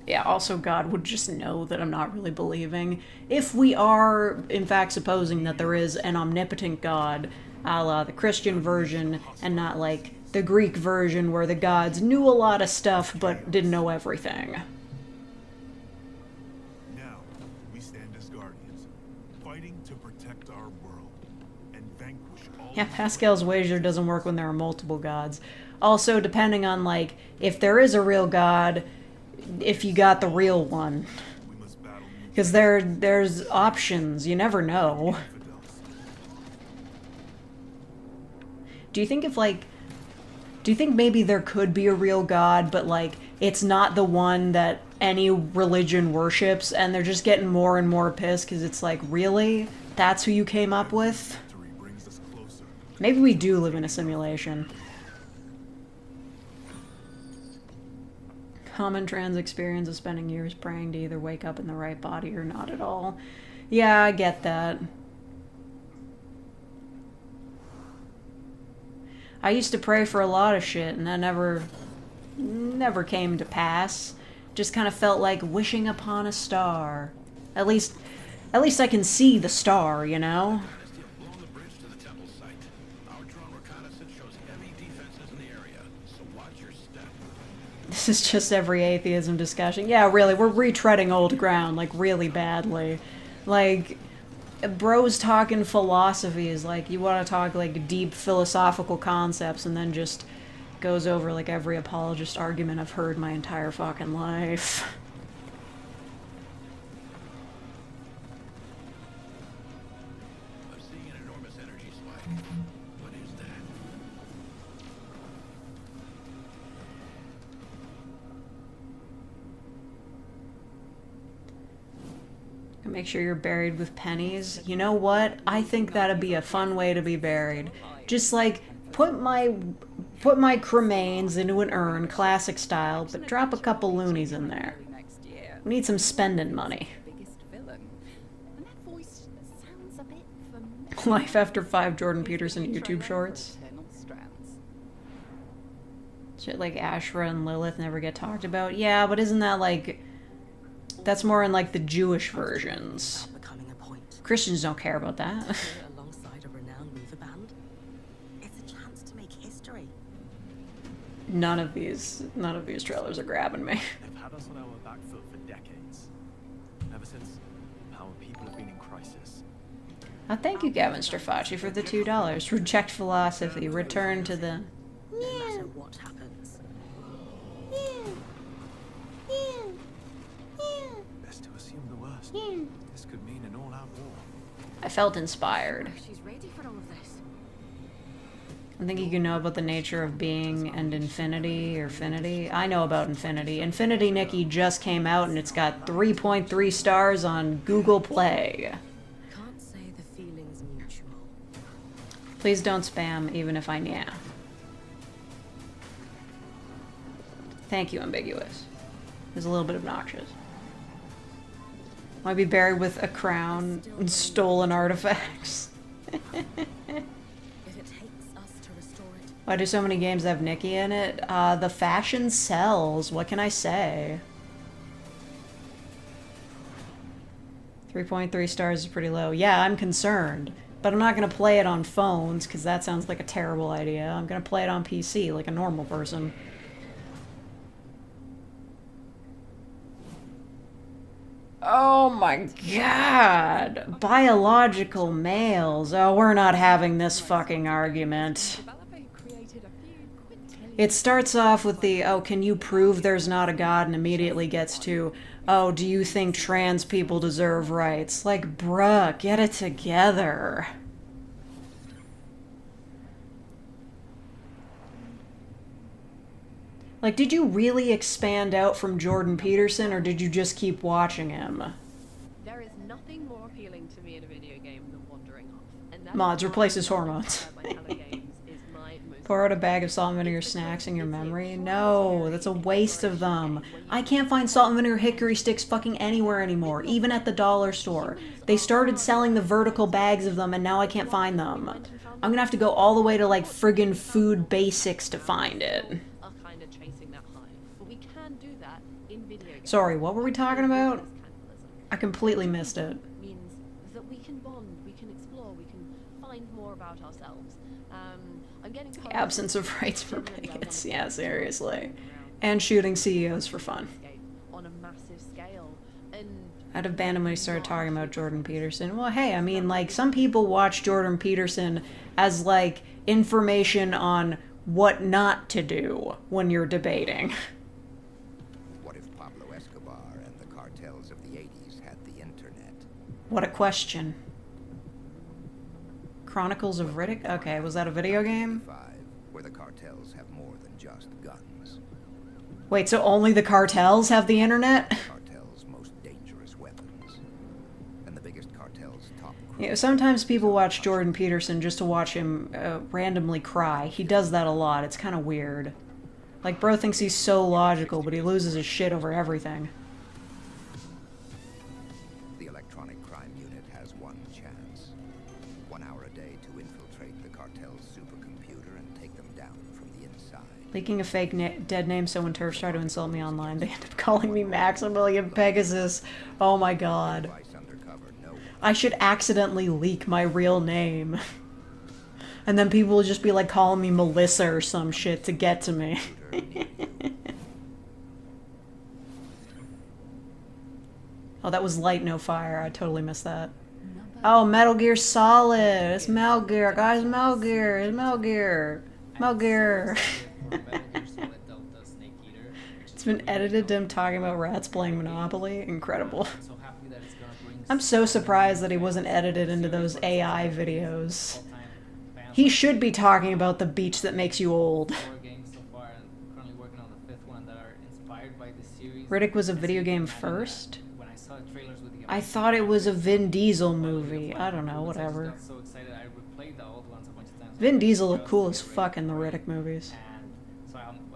Yeah, also God would just know that I'm not really believing. If we are, in fact, supposing that there is an omnipotent God, a la the Christian version, and not like the Greek version where the gods knew a lot of stuff but didn't know everything. Now, we stand as guardians, fighting to protect our world and vanquish all. Yeah, Pascal's wager doesn't work when there are multiple gods. Also, depending on, like, if there is a real God, if you got the real one. Because there's options, you never know. Do you think maybe there could be a real God, but, like, it's not the one that any religion worships, and they're just getting more and more pissed because it's like, really? That's who you came up with? Maybe we do live in a simulation. Common trans experience of spending years praying to either wake up in the right body or not at all. Yeah, I get that. I used to pray for a lot of shit, and that never came to pass. Just kind of felt like wishing upon a star. At least I can see the star, you know? This is just every atheism discussion. Yeah, really, we're retreading old ground, like, really badly. Like, bros talking philosophies, like, you want to talk, like, deep philosophical concepts, and then just goes over, like, every apologist argument I've heard my entire fucking life. I'm seeing an enormous energy spike. What is that? Make sure you're buried with pennies. You know what? I think that'd be a fun way to be buried. Just like put my cremains into an urn, classic style, but drop a couple loonies in there. We need some spending money. Life After 5 Jordan Peterson YouTube shorts. Shit like Ashra and Lilith never get talked about. Yeah, but isn't that like... That's more in, like, the Jewish versions. Christians don't care about that. Alongside a renowned mover band. It's a chance to make history. None of these trailers are grabbing me. They've had us on our back foot for decades. Ever since our people have been in crisis. Thank you, Gavin Strafacci, for the $2. Reject philosophy. Return to the... No matter what happens. Best to assume the worst. This could mean an all-out war. I felt inspired. She's ready for all of this. I think you can know about the nature of being and infinity or finity. I know about Infinity. Infinity Nikki just came out and it's got 3.3 stars on Google Play. Can't say the feeling's mutual. Please don't spam, even if I yeah. Thank you, Ambiguous. It's a little bit obnoxious. Might be buried with a crown and stolen artifacts. Why do so many games have Nikki in it? The fashion sells. What can I say? 3.3 stars is pretty low. Yeah, I'm concerned. But I'm not going to play it on phones, because that sounds like a terrible idea. I'm going to play it on PC, like a normal person. Oh my god! Biological males. Oh, we're not having this fucking argument. It starts off with the, oh, can you prove there's not a god, and immediately gets to, oh, do you think trans people deserve rights? Like, bruh, get it together. Like, did you really expand out from Jordan Peterson, or did you just keep watching him? There is nothing more appealing to me in a video game than wandering off. And that Mods, replace his hormones. Games is my most Pour out a bag of salt and vinegar snacks in your memory? No, that's a waste of them. I can't find salt and vinegar hickory sticks fucking anywhere anymore, even at the dollar store. They started selling the vertical bags of them and now I can't find them. I'm gonna have to go all the way to like friggin' Food Basics to find it. Are kind of chasing that high, but we can do that in video games. Sorry, what were we talking about? I completely missed it. Means that we can bond, we can explore, we can find more about ourselves. I'm getting Absence of rights for bigots. Yeah, seriously. And shooting CEOs for fun. On a massive scale. And I'd abandoned when he started talking about Jordan Peterson. Well, hey, I mean, like, some people watch Jordan Peterson as, like, information on what not to do when you're debating. What if Pablo Escobar and the cartels of the 80s had the internet? What a question. Chronicles of Riddick? Okay, was that a video game? Where the cartels have more than just guns. Wait, so only the cartels have the internet? Cartels' most dangerous weapons. And the biggest cartel's top. You know, sometimes people watch Jordan Peterson just to watch him randomly cry. He does that a lot. It's kind of weird. Like, bro thinks he's so logical, but he loses his shit over everything. The electronic crime unit has one chance. 1 hour a day to infiltrate the cartel's supercomputer and take them down from the inside. Leaking a fake dead name so when turfs try to insult me online, they end up calling me Maximilian Pegasus. Oh my god. I should accidentally leak my real name. And then people will just be like calling me Melissa or some shit to get to me. Oh, that was Light No Fire. I totally missed that. Oh, Metal Gear Solid. It's Metal Gear. Guys, Metal Gear. It's Metal Gear. Metal Gear. It's been edited to him talking about rats playing Monopoly. Incredible. I'm so surprised that he wasn't edited into those AI videos. He should be talking about the beach that makes you old. Riddick was a video game first? I thought it was a Vin Diesel movie. I don't know, whatever. Vin Diesel looked cool as fuck in the Riddick movies.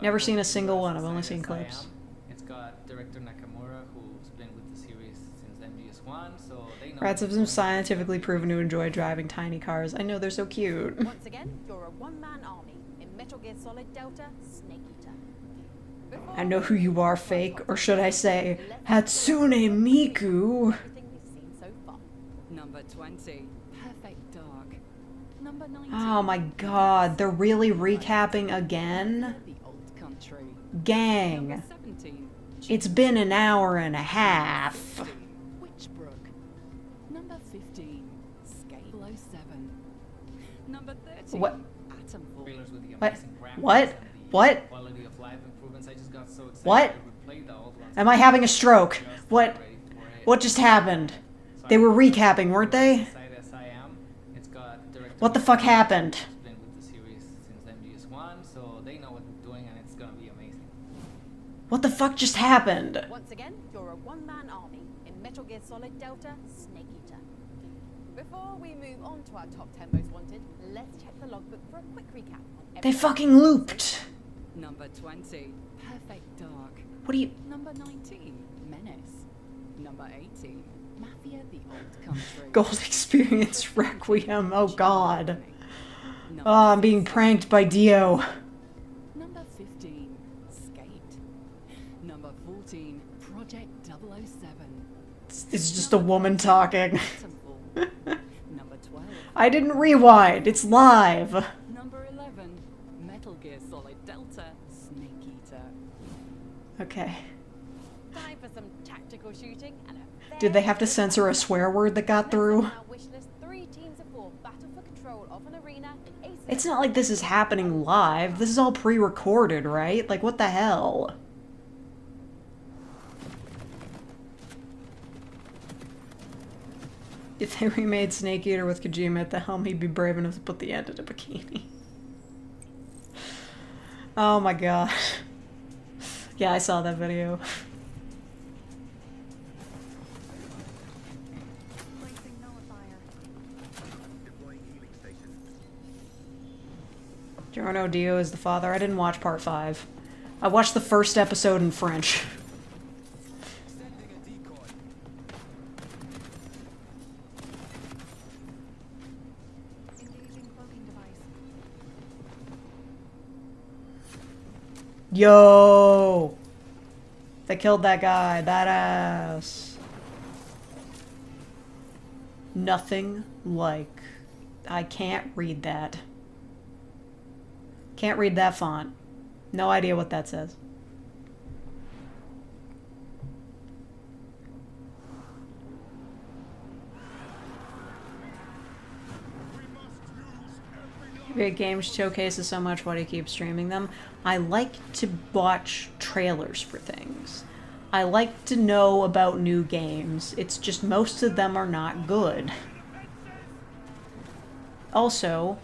Never seen a single one, I've only seen clips. It's got director Nakamura, who's been with the series since MGS1, so they know... Rats have been scientifically proven to enjoy driving tiny cars. I know, they're so cute. Once again, you're a one-man army in Metal Gear Solid Delta Snake Eater. I know who you are, fake, or should I say, Hatsune Miku. Number 20, Perfect Dark. Number 19. Oh my god, they're really recapping again? The Old Country. Gang. Number 17. It's been an hour and a half. Witchbrook. Number 15, Skate 07. Number 13, What? Atomfall. What? Quality of life improvements. I just got so excited. What? I replayed the old ones. Am I having a stroke? What? What just happened? They were recapping, weren't they? What the fuck happened? Been with the series since MGS1, so they know what they're doing, and it's gonna be amazing. What the fuck just happened? Once again, you're a one-man army in Metal Gear Solid Delta Snake Eater. Before we move on to our top 10 most wanted, let's check the logbook for a quick recap. They fucking looped. Number 20, Perfect Dark. What do you... Number 19, Menace. Number 18, Mafia the Old Country. Gold Experience Requiem, oh god. Oh, I'm being pranked by Dio. Number 15, Skate. Number 14, Project 007. It's just a woman talking. Number 12. I didn't rewind, it's live. Number 11, Metal Gear Solid Delta Snake Eater. Okay. Time for some tactical shooting and a Did they have to censor a swear word that got through? It's not like this is happening live. This is all pre-recorded, right? Like, what the hell? If they remade Snake Eater with Kojima at the helm, he'd be brave enough to put the end in a bikini. Oh my god. Yeah, I saw that video. Giorno Dio is the father. I didn't watch part 5. I watched the first episode in French. Yo! They killed that guy. Badass. Nothing like... I can't read that. Can't read that font. No idea what that says. Great games showcases so much. Why do you keep streaming them? I like to watch trailers for things. I like to know about new games. It's just most of them are not good. Also,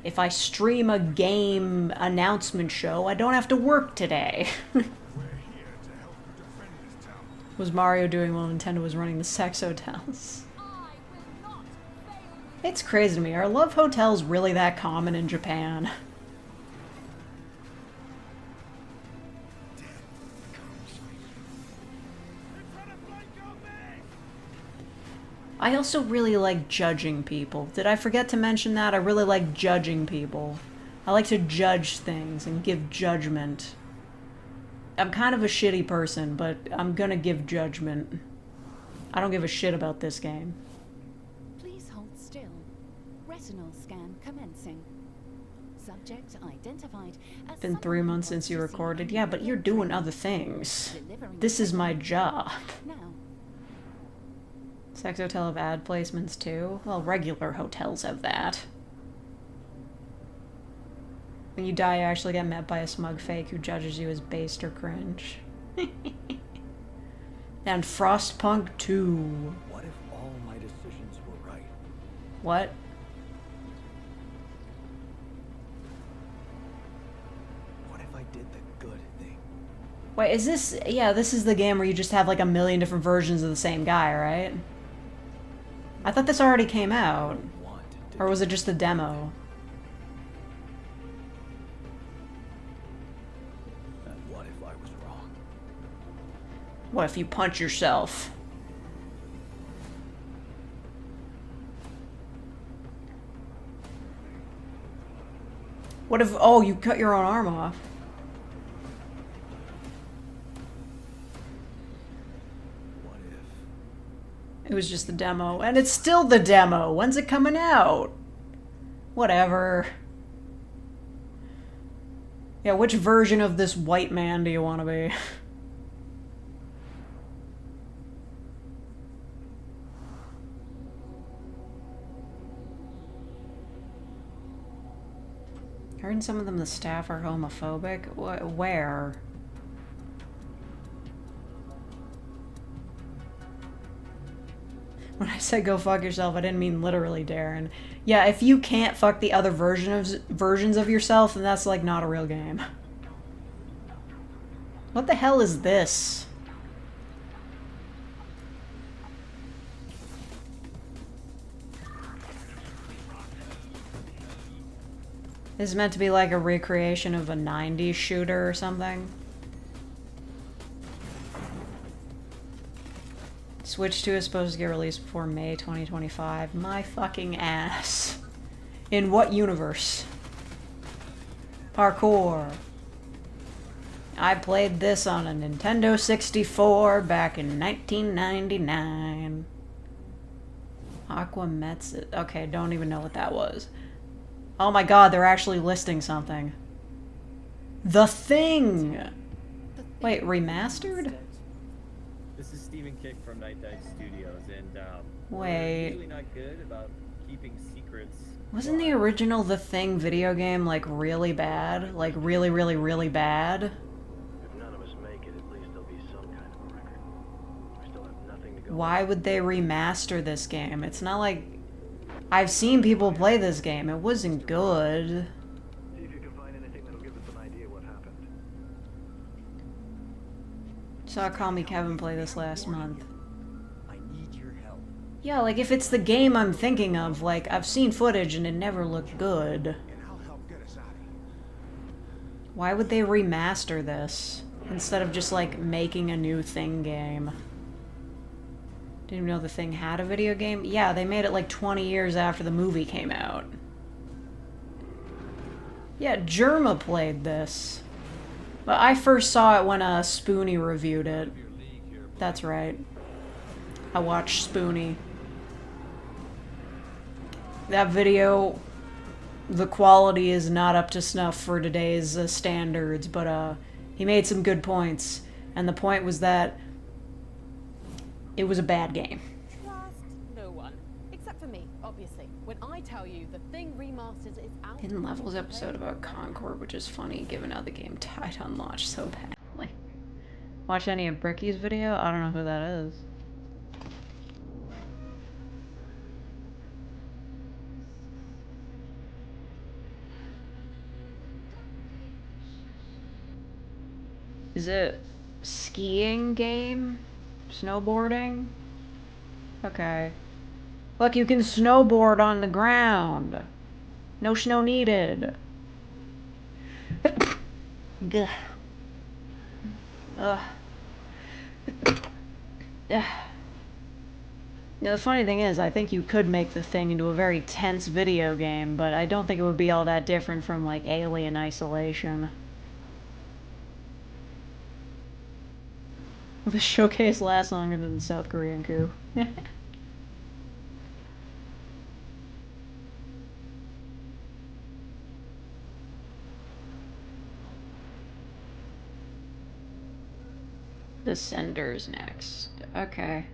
if I stream a game announcement show, I don't have to work today. Was Mario doing while Nintendo was running the sex hotels? It's crazy to me. Are love hotels really that common in Japan? I also really like judging people. Did I forget to mention that? I really like judging people. I like to judge things and give judgment. I'm kind of a shitty person, but I'm gonna give judgment. I don't give a shit about this game. Please hold still. Retinal scan commencing. Subject identified as Been 3 months since you recorded. Yeah, but you're doing other things. This is my job. now. Sex hotel have ad placements too? Well, regular hotels have that. When you die, you actually get met by a smug fake who judges you as based or cringe. And Frostpunk 2. What if all my decisions were right? What? What if I did the good thing? Wait, is this... Yeah, this is the game where you just have like a million different versions of the same guy, right? I thought this already came out. Or was it just a demo? And what if I was wrong? What if you punch yourself? What if... Oh, you cut your own arm off. It was just the demo. And it's still the demo! When's it coming out? Whatever. Yeah, which version of this white man do you want to be? Heard some of them the staff are homophobic? Where? When I said go fuck yourself, I didn't mean literally, Darren. Yeah, if you can't fuck the other versions of yourself, then that's like not a real game. What the hell is this? This is meant to be like a recreation of a 90s shooter or something. Switch 2 is supposed to get released before May 2025. My fucking ass. In what universe? Parkour. I played this on a Nintendo 64 back in 1999. Aquametsu. Okay, don't even know what that was. Oh my god, they're actually listing something. The Thing! Wait, remastered? This is Stephen Kick from Night Dive Studios, and Wait. we're really not good about keeping secrets. Wasn't the original The Thing video game like really bad? Like really, really, really bad? If none of us make it, at least there'll be some kind of a record. We still have nothing to go. Why would they remaster this game? It's not like... I've seen people play this game. It wasn't good. See if you can find anything that'll give us an idea what happened. Saw Call Me Kevin play this last month. I need your help. Yeah, like if it's the game I'm thinking of, like I've seen footage and it never looked good. And I'll help get us out of Why would they remaster this instead of just like making a new Thing game? Didn't even know the Thing had a video game. Yeah, they made it like 20 years after the movie came out. Yeah, Germa played this. But I first saw it when Spoonie reviewed it. That's right. I watched Spoonie. That video, the quality is not up to snuff for today's standards, but he made some good points. And the point was that it was a bad game. Trust no one. Except for me, obviously. When I tell you the Thing Remastered is out... Hidden Levels episode about Concord, which is funny given how the game died on launch so badly. Watch any of Bricky's video? I don't know who that is. Is it skiing game? Snowboarding? Okay. Look, you can snowboard on the ground. No snow needed. Gah. Ugh. Now, the funny thing is, I think you could make the Thing into a very tense video game, but I don't think it would be all that different from, like, Alien Isolation. The showcase lasts longer than the South Korean coup. The Sender's next. Okay.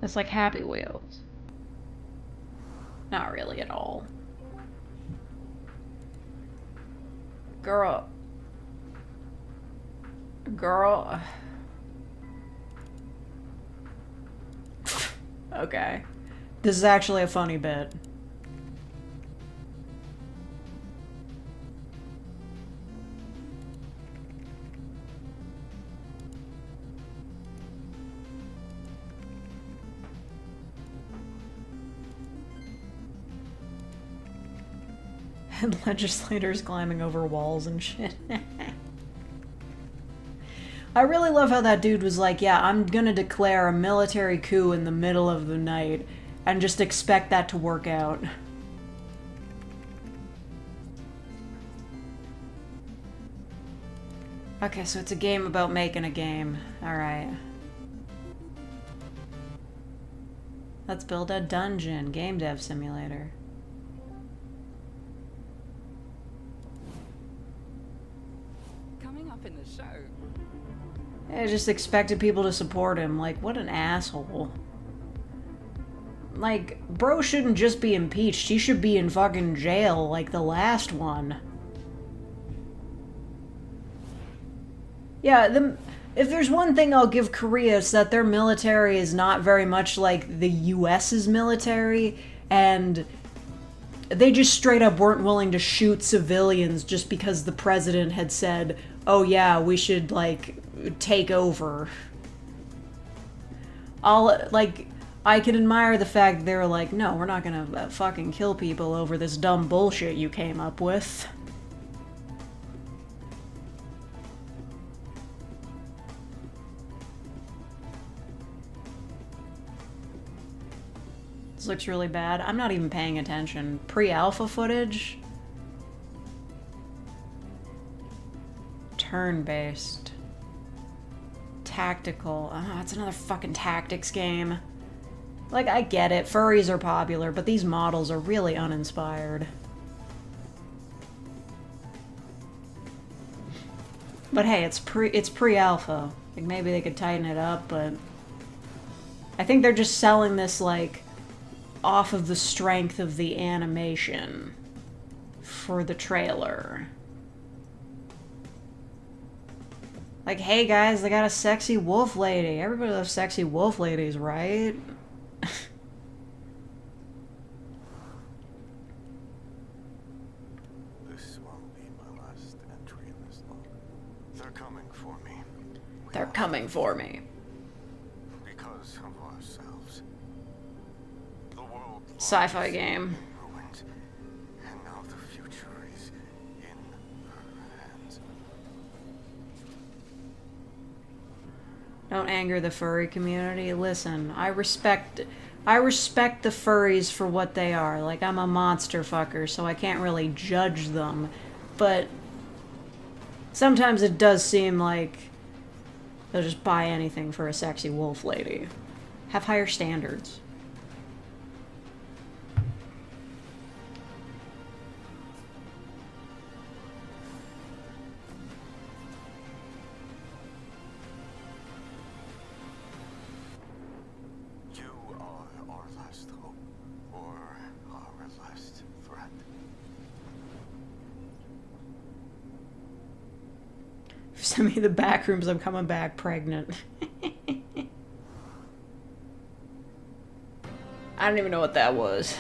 It's like Happy Wheels. Not really at all. Girl. Okay. This is actually a funny bit. And legislators climbing over walls and shit. I really love how that dude was like, yeah, I'm gonna declare a military coup in the middle of the night and just expect that to work out. Okay, so it's a game about making a game. Alright. Let's build a dungeon. Game dev simulator. Coming up in the show. I just expected people to support him. Like, what an asshole. Like, bro shouldn't just be impeached. He should be in fucking jail like the last one. Yeah, if there's one thing I'll give Korea, it's that their military is not very much like the US's military, and they just straight up weren't willing to shoot civilians just because the president had said, oh yeah, we should, like, take over. I can admire the fact they were like, no, we're not gonna fucking kill people over this dumb bullshit you came up with. This looks really bad. I'm not even paying attention. Pre-alpha footage? Turn-based. Tactical. Oh, it's another fucking tactics game. Like, I get it. Furries are popular, but these models are really uninspired. But hey, it's pre-alpha. Like, maybe they could tighten it up, but I think they're just selling this, like, off of the strength of the animation for the trailer. Like, hey guys, they got a sexy wolf lady. Everybody loves sexy wolf ladies, right? This won't be my last entry in this log. They're coming for me. They're coming for me. Because of ourselves. The world Sci-fi game. ruined, and now the future is in her Don't anger the furry community. Listen, I respect the furries for what they are. Like, I'm a monster fucker, so I can't really judge them. But sometimes it does seem like they'll just buy anything for a sexy wolf lady. Have higher standards. You are our last hope, or our last threat. Send me the back rooms, I'm coming back pregnant. I don't even know what that was.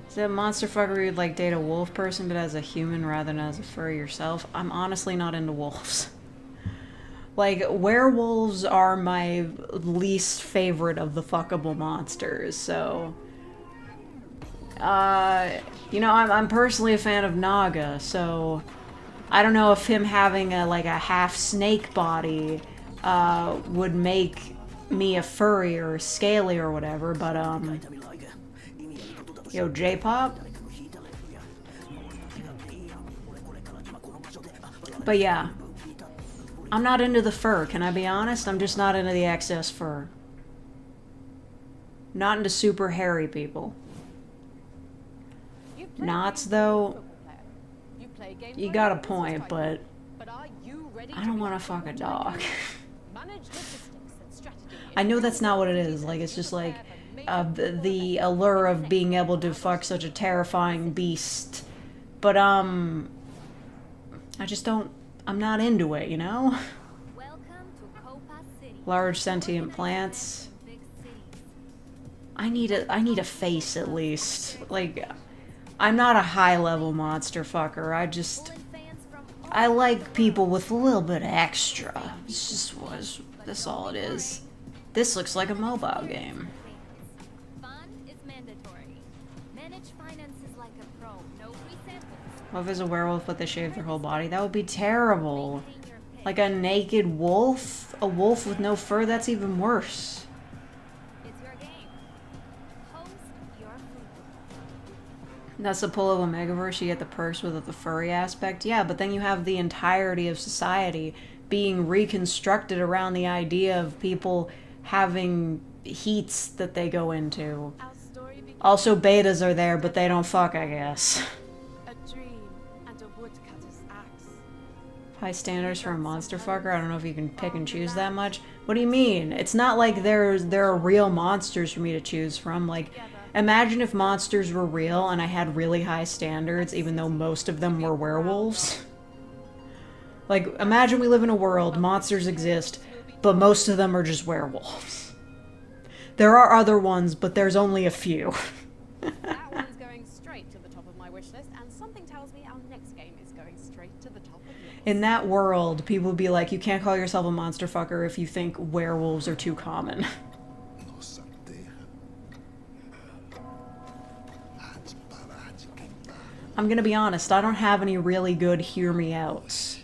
Is it a monster fucker where you'd like date a wolf person but as a human rather than as a furry yourself? I'm honestly not into wolves. Like, werewolves are my least favorite of the fuckable monsters, so... you know, I'm personally a fan of Naga, so... I don't know if him having a half snake body, would make me a furry or scaly or whatever, but, yo, J-pop? But yeah. I'm not into the fur, can I be honest? I'm just not into the excess fur. Not into super hairy people. Knots, though, you got a point, but I don't want to fuck a dog. I know that's not what it is. Like, it's just like the allure of being able to fuck such a terrifying beast. But, I just don't... I'm not into it, you know? Large sentient plants. I need a face, at least. Like, I'm not a high-level monster fucker. I like people with a little bit of extra. It's just that's all it is. This looks like a mobile game. What if it's a werewolf but they shave their whole body? That would be terrible. Like a naked wolf? A wolf with no fur? That's even worse. That's the pull of Omegaverse. You get the perks with the furry aspect. Yeah, but then you have the entirety of society being reconstructed around the idea of people having heats that they go into. Also, betas are there, but they don't fuck, I guess. High standards for a monster fucker? I don't know if you can pick and choose that much. What do you mean? It's not like there are real monsters for me to choose from. Like, imagine if monsters were real and I had really high standards, even though most of them were werewolves. Like, imagine we live in a world, monsters exist, but most of them are just werewolves. There are other ones, but there's only a few. That one's going straight to the top of my wish list, and something tells me our next game is going straight to the top of yours. In that world, people would be like, you can't call yourself a monster fucker if you think werewolves are too common. I'm gonna be honest, I don't have any really good hear me outs.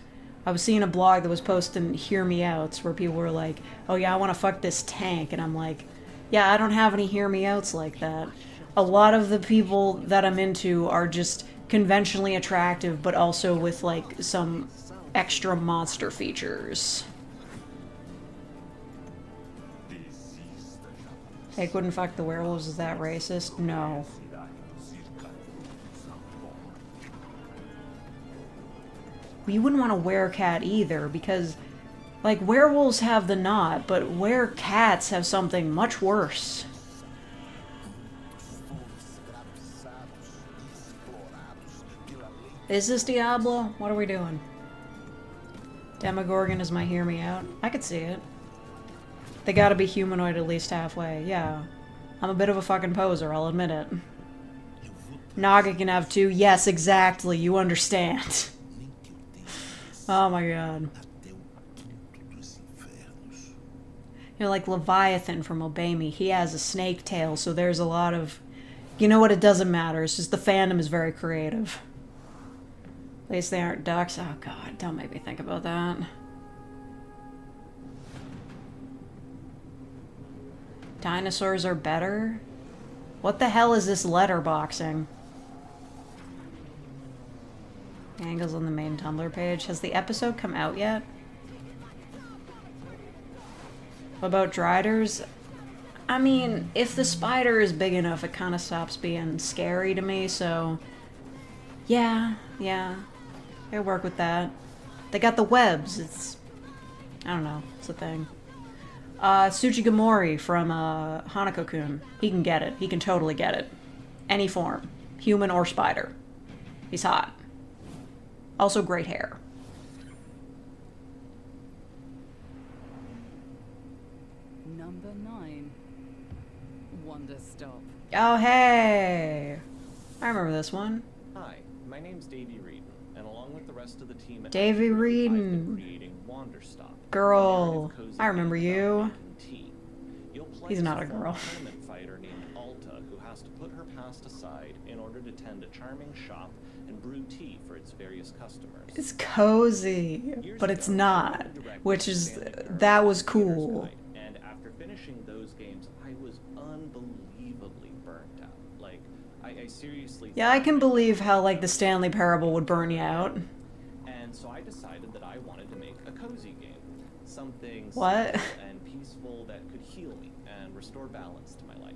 I was seeing a blog that was posting hear me outs where people were like, oh yeah, I want to fuck this tank, and I'm like, yeah, I don't have any hear me outs like that. A lot of the people that I'm into are just conventionally attractive, but also with like some extra monster features. They couldn't fuck the werewolves, is that racist? No. You wouldn't want a werecat either, because, like, werewolves have the knot, but werecats have something much worse. Is this Diablo? What are we doing? Demogorgon is my hear me out? I could see it. They gotta be humanoid at least halfway, yeah. I'm a bit of a fucking poser, I'll admit it. Naga can have two, yes, exactly, you understand. Oh my god. You know, like Leviathan from Obey Me, he has a snake tail, so there's a lot of... You know what, it doesn't matter, it's just the fandom is very creative. At least they aren't ducks. Oh god, don't make me think about that. Dinosaurs are better? What the hell is this letterboxing? Angles on the main Tumblr page. Has the episode come out yet? What about Driders? I mean, if the spider is big enough, it kind of stops being scary to me, so... Yeah. I work with that. They got the webs, it's... I don't know, it's a thing. Tsuchigamori from Hanako-kun. He can get it. He can totally get it. Any form. Human or spider. He's hot. Also great hair. Number 9. Wonder Stop. Oh, hey! I remember this one. Hi, my name's Davey Reedon, and along with the rest of the team at Davey I've been Reedon. creating Wanderstop. Girl. I remember you. You'll play He's as not a former girl. tournament fighter named Alta, who has to put her past aside in order to tend a charming shop and brew tea for its various customers. It's cozy, but it's not. Which is... that was cool. And after finishing those games, I was unbelievably burnt out. Like, I seriously... Yeah, I can believe how, like, the Stanley Parable would burn you out. And so I decided that I wanted to make a cozy game. Something What? simple and peaceful that could heal me and restore balance to my life.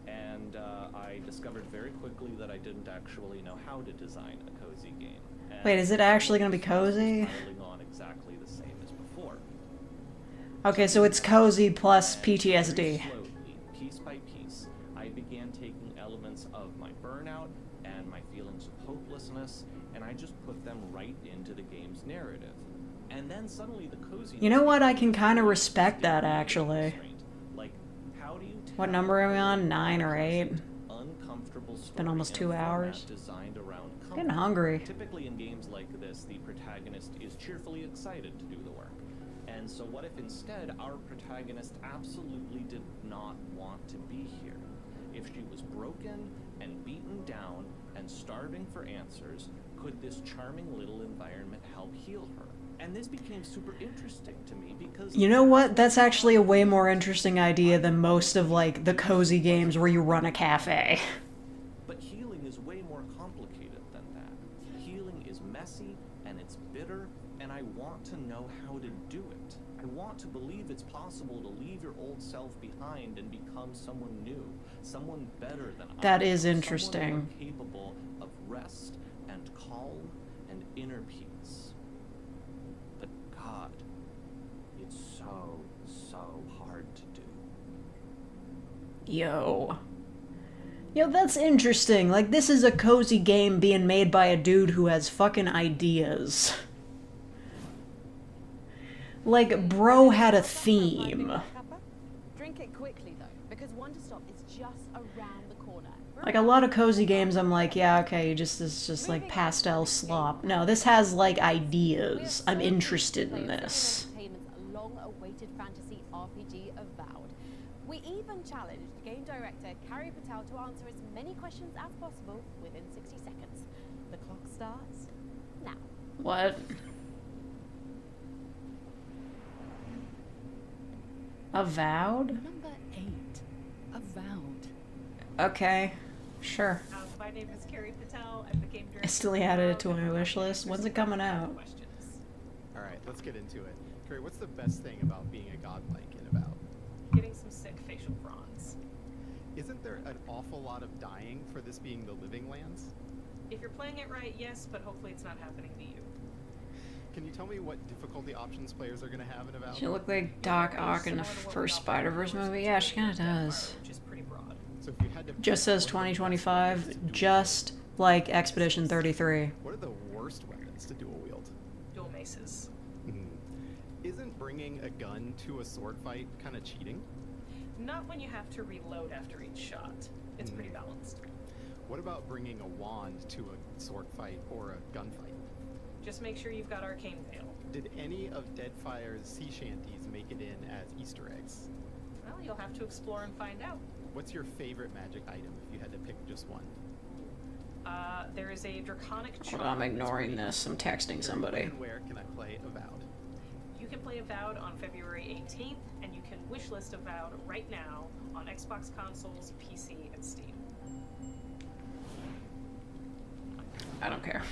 And I discovered very quickly that I didn't actually know how to design a cozy game. And Wait, is it actually gonna be cozy? piling on exactly the same as before. Okay, so it's cozy plus Very PTSD. slowly, piece by piece, I began taking elements of my burnout and my feelings of hopelessness, and I just put them right into the game's narrative. And then suddenly the cozy... You know what? I can kind of respect that, actually. Like, how do you What number are we on? 9 or 8? uncomfortable It's been almost 2 hours. designed around comfort. Getting hungry. Typically in games like this, the protagonist is cheerfully excited to do the work. And so what if instead our protagonist absolutely did not want to be here? If she was broken and beaten down and starving for answers, could this charming little environment help heal her? And this became super interesting to me because... You know what? That's actually a way more interesting idea than most of, like, the cozy games where you run a cafe. But healing is way more complicated than that. Healing is messy, and it's bitter, and I want to know how to do it. I want to believe it's possible to leave your old self behind and become someone new, someone better than I. That is someone interesting. more capable of rest and calm and inner peace. But God, it's so hard to do. Yo, that's interesting. Like, this is a cozy game being made by a dude who has fucking ideas. Like, bro had a theme. Drink it quickly though, because Wonder Stop is just around the corner. Like, a lot of cozy games, I'm like, yeah, okay, it's just like pastel slop. No, this has, like, ideas. I'm interested in this. Entertainment's long-awaited fantasy RPG Avowed. We even challenged game director Carrie Patel to answer as many questions as possible within 60 seconds. The clock starts now. What? Avowed? Number 8. Avowed. Okay, sure. My name is Carrie Patel. I became I still added it to my wish list. When's it coming out? Alright, let's get into it. Carrie, what's the best thing about being a godlike in Avowed? Getting some sick facial bronze. Isn't there an awful lot of dying for this being the living lands? If you're playing it right, yes, but hopefully it's not happening to you. Can you tell me what difficulty options players are going to have in Avowed? She look like Doc Ock in the first Spider-Verse movie. Yeah, she kind of does. Which is pretty broad. So if you had to Just says 2025, just like Expedition 33. What are the worst weapons to dual wield? Dual maces. Isn't bringing a gun to a sword fight kind of cheating? Not when you have to reload after each shot. It's pretty balanced. What about bringing a wand to a sword fight or a gunfight? Just make sure you've got Arcane Veil. Did any of Deadfire's sea shanties make it in as Easter eggs? Well, you'll have to explore and find out. What's your favorite magic item if you had to pick just one? There is a draconic charm. I'm ignoring this. I'm texting somebody. And where can I play Avowed? You can play Avowed on February 18th, and you can wishlist Avowed right now on Xbox consoles, PC, and Steam. I don't care.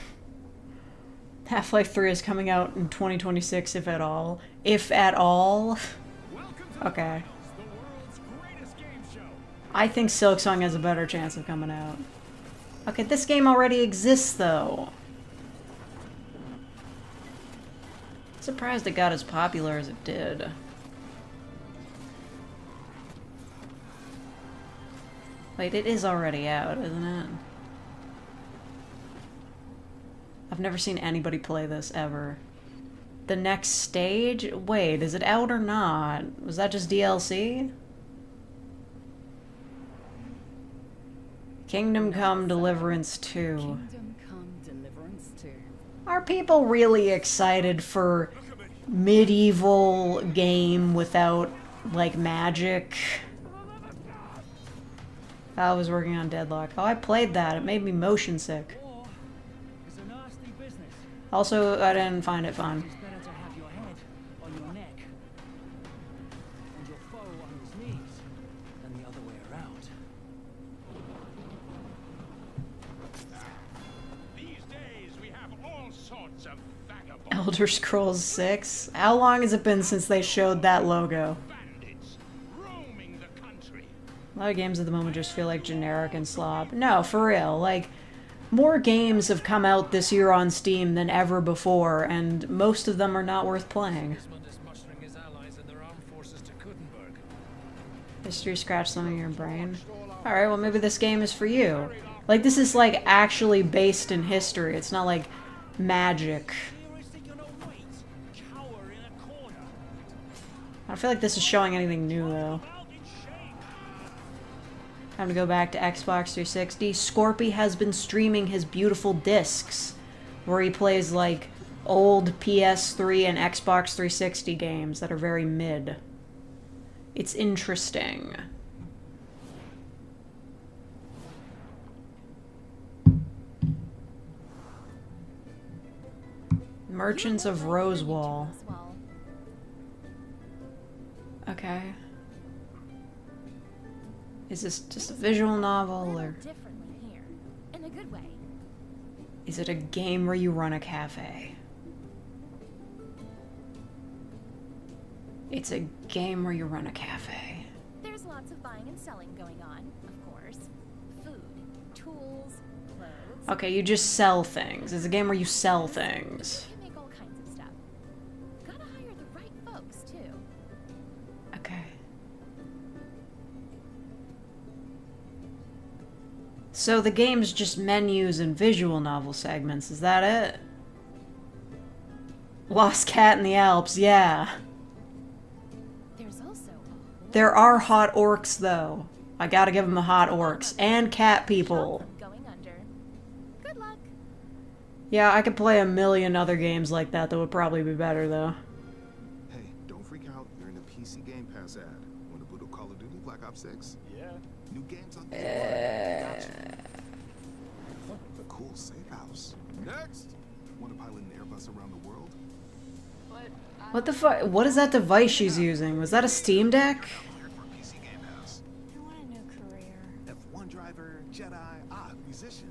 Half-Life 3 is coming out in 2026, if at all. If at all. Okay. I think Silksong has a better chance of coming out. Okay, this game already exists, though. Surprised it got as popular as it did. Wait, it is already out, isn't it? I've never seen anybody play this, ever. The next stage? Wait, is it out or not? Was that just DLC? Kingdom Come Deliverance 2. Kingdom Come Deliverance 2. Are people really excited for medieval game without, like, magic? I was working on Deadlock. Oh, I played that. It made me motion sick. Also, I didn't find it fun. It's better to have your head on your neck and your foe on his knees than the other way around. These days we have all sorts of vagabonds. Elder Scrolls 6? How long has it been since they showed that logo? A lot of games at the moment just feel like generic and slob. No, for real. Like, more games have come out this year on Steam than ever before, and most of them are not worth playing. History scratched some of your brain. Alright, well maybe this game is for you. Like, this is like actually based in history. It's not like magic. I don't feel like this is showing anything new though. Time to go back to Xbox 360. Scorpy has been streaming his beautiful discs, where he plays like old PS3 and Xbox 360 games that are very mid. It's interesting. Merchants of Rosewall. Okay. Is this just a visual novel, or differently here, in a good way. is it a game where you run a cafe? It's a game where you run a cafe. There's lots of buying and selling going on, of course. Food, tools, clothes. Okay, you just sell things. It's a game where you sell things. You can make all kinds of stuff. Gotta hire the right folks, too. Okay. So the game's just menus and visual novel segments, is that it? Lost Cat in the Alps, yeah. There's also There are hot orcs, though. I gotta give them the hot orcs. And cat people. going under. Good luck. Yeah, I could play a million other games like that that would probably be better, though. Hey, don't freak out. You're in a PC Game Pass ad. Want to boot up Call of Duty Black Ops 6? Yeah. New games on day one. The cool safe house. Next! Want to pilot an Airbus around the world? What the fuck? What is that device she's using? Was that a Steam Deck? PC Game Pass. I want a new career. F1 driver, Jedi, musician.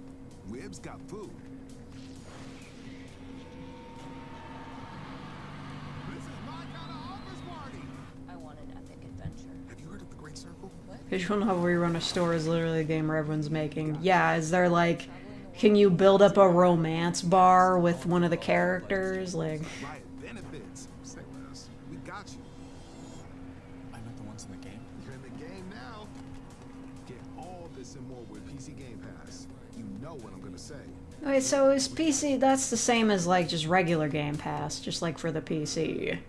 Wibb's got food. This is my kind of office party. I want an epic adventure. Have you heard of the Great Circle? Visual novel where you run a store is literally a game where everyone's making. Yeah, is there like, can you build up a romance bar with one of the characters? Like, Riot benefits. Stay with us. We got you. I meant the ones in the game. You're in the game now. Get all this and more with PC Game Pass. You know what I'm gonna say. wait, so is PC, that's the same as like just regular Game Pass, just like for the PC.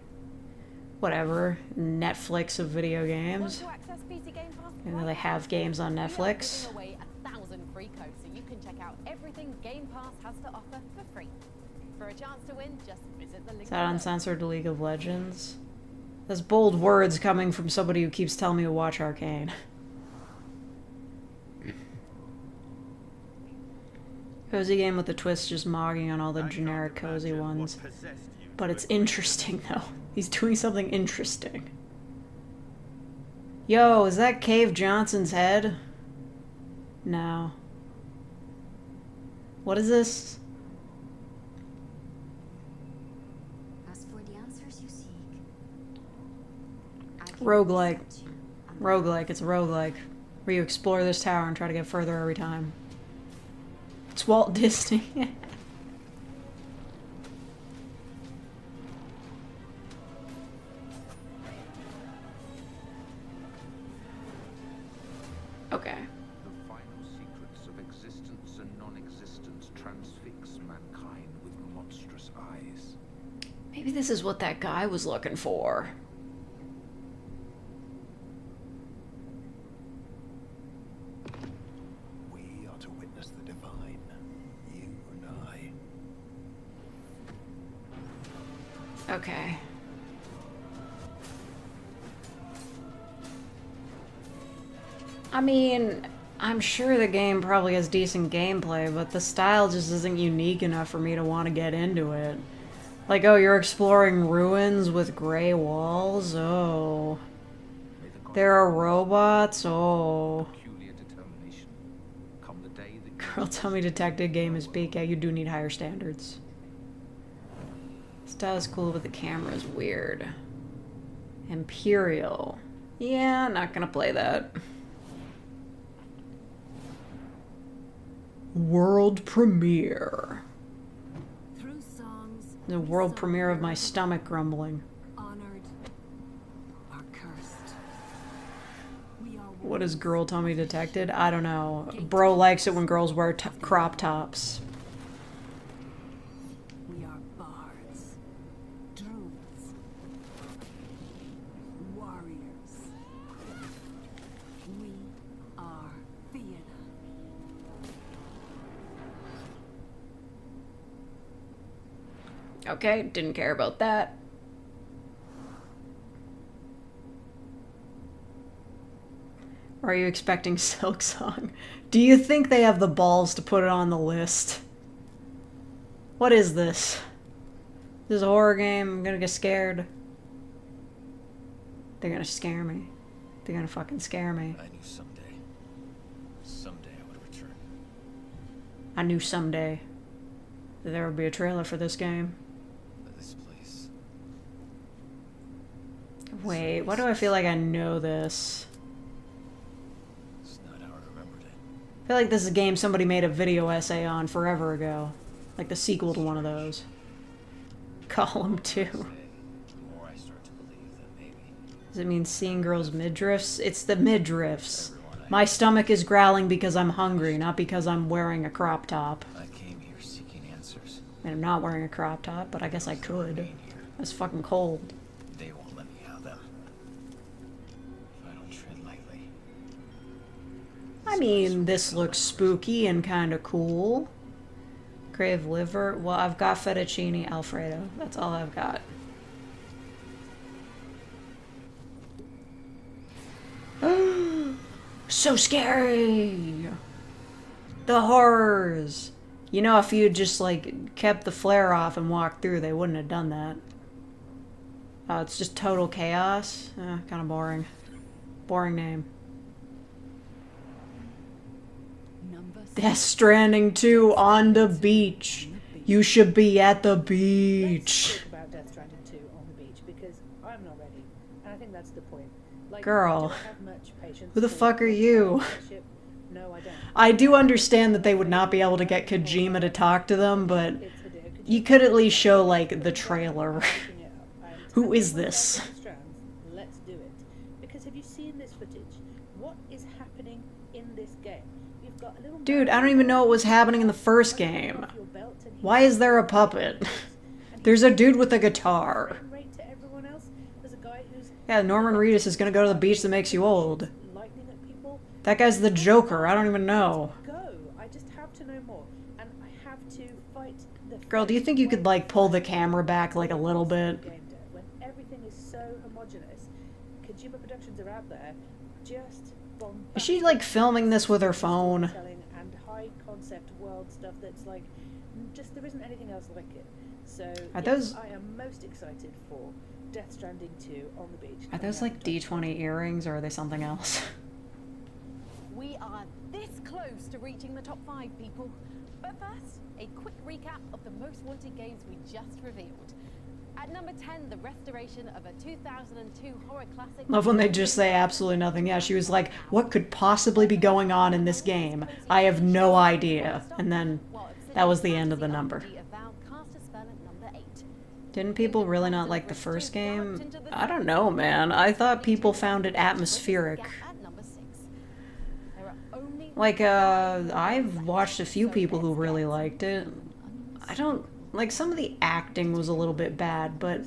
Whatever. Netflix of video games. Want to access PC Game Pass? You know, they have games on Netflix. We are giving away 1,000 free codes, so you can check out everything Game Pass has to offer for free. For a chance to win, just visit the link Is that below. uncensored League of Legends? That's bold words coming from somebody who keeps telling me to watch Arcane. Cozy game with a twist, just mogging on all the generic cozy ones. But it's interesting though. He's doing something interesting. Yo, is that Cave Johnson's head? No. What is this? As for the answers you seek, Roguelike. Roguelike, it's a roguelike. Where you explore this tower and try to get further every time. It's Walt Disney. Okay. The final secrets of existence and non-existence transfix mankind with monstrous eyes. Maybe this is what that guy was looking for. We are to witness the divine, you and I. Okay. I mean, I'm sure the game probably has decent gameplay, but the style just isn't unique enough for me to want to get into it. Like, oh, you're exploring ruins with gray walls? Oh. There are robots? Oh. Girl, tell me Detective game is peak. Yeah, you do need higher standards. Style is cool, but the camera is weird. Imperial. Yeah, not gonna play that. World premiere. through songs, The world premiere of my stomach grumbling. honored, or cursed. What is girl Tommy detected? I don't know. Bro likes it when girls wear crop tops. We are bards, druids, warriors. We are theater. Okay, didn't care about that. Or are you expecting Silk Song? Do you think they have the balls to put it on the list? What is this? This is a horror game. I'm gonna get scared. They're gonna scare me. They're gonna fucking scare me. I knew someday I would return. I knew someday that there would be a trailer for this game. This place. Wait, why do I feel like I know this? It's not how I remembered it. I feel like this is a game somebody made a video essay on forever ago. Like the sequel to one of those. Column 2. The more I start to believe that maybe. Does it mean seeing girls' midriffs? It's the midriffs. My stomach is growling because I'm hungry, not because I'm wearing a crop top. I came here seeking answers. And I'm not wearing a crop top, but I guess I could. It's fucking cold. They won't let me have them. If I don't tread lightly. I mean, this looks spooky and kind of cool. Crave liver. Well, I've got fettuccine Alfredo. That's all I've got. So scary! The horrors! You know, if you just, like, kept the flare off and walked through, they wouldn't have done that. Oh, it's just total chaos? Kind of boring. Boring name. Death Stranding 2 on the beach. You should be at the beach. Let's talk about Death Stranding 2 on the beach, because I'm not ready. And I think that's the point. Like, Girl, I don't have much patience who the for fuck are you? No, I don't. I do understand that they would not be able to get Kojima to talk to them, but you could at least show, like, the trailer. Who is this? Let's do it. Because have you seen this footage? What is happening in this game? You've got a little Dude, I don't even know what was happening in the first game. Why is there a puppet? There's a dude with a guitar. Yeah, Norman Reedus is gonna go to the beach that makes you old. That guy's the Joker. I don't even know. Go. I just have to know more. And I have to fight the Girl, do you think you could, like, pull the camera back, like, a little bit? when everything is so homogenous. Kojima Productions are out there just bombastic. Is she, like, filming this with her phone? And high concept world stuff that's like just there isn't anything else like it. So Are yes, those- I am most excited for Death Stranding 2 on the beach. Are those like D20 earrings or are they something else? We are this close to reaching the top 5, people. But first, a quick recap of the most wanted games we just revealed. At number 10, the restoration of a 2002 horror classic. Love when they just say absolutely nothing. Yeah, she was like, what could possibly be going on in this game? I have no idea. And then that was the end of the number. Didn't people really not like the first game? I don't know, man. I thought people found it atmospheric. Like, I've watched a few people who really liked it. I don't... Like, some of the acting was a little bit bad, but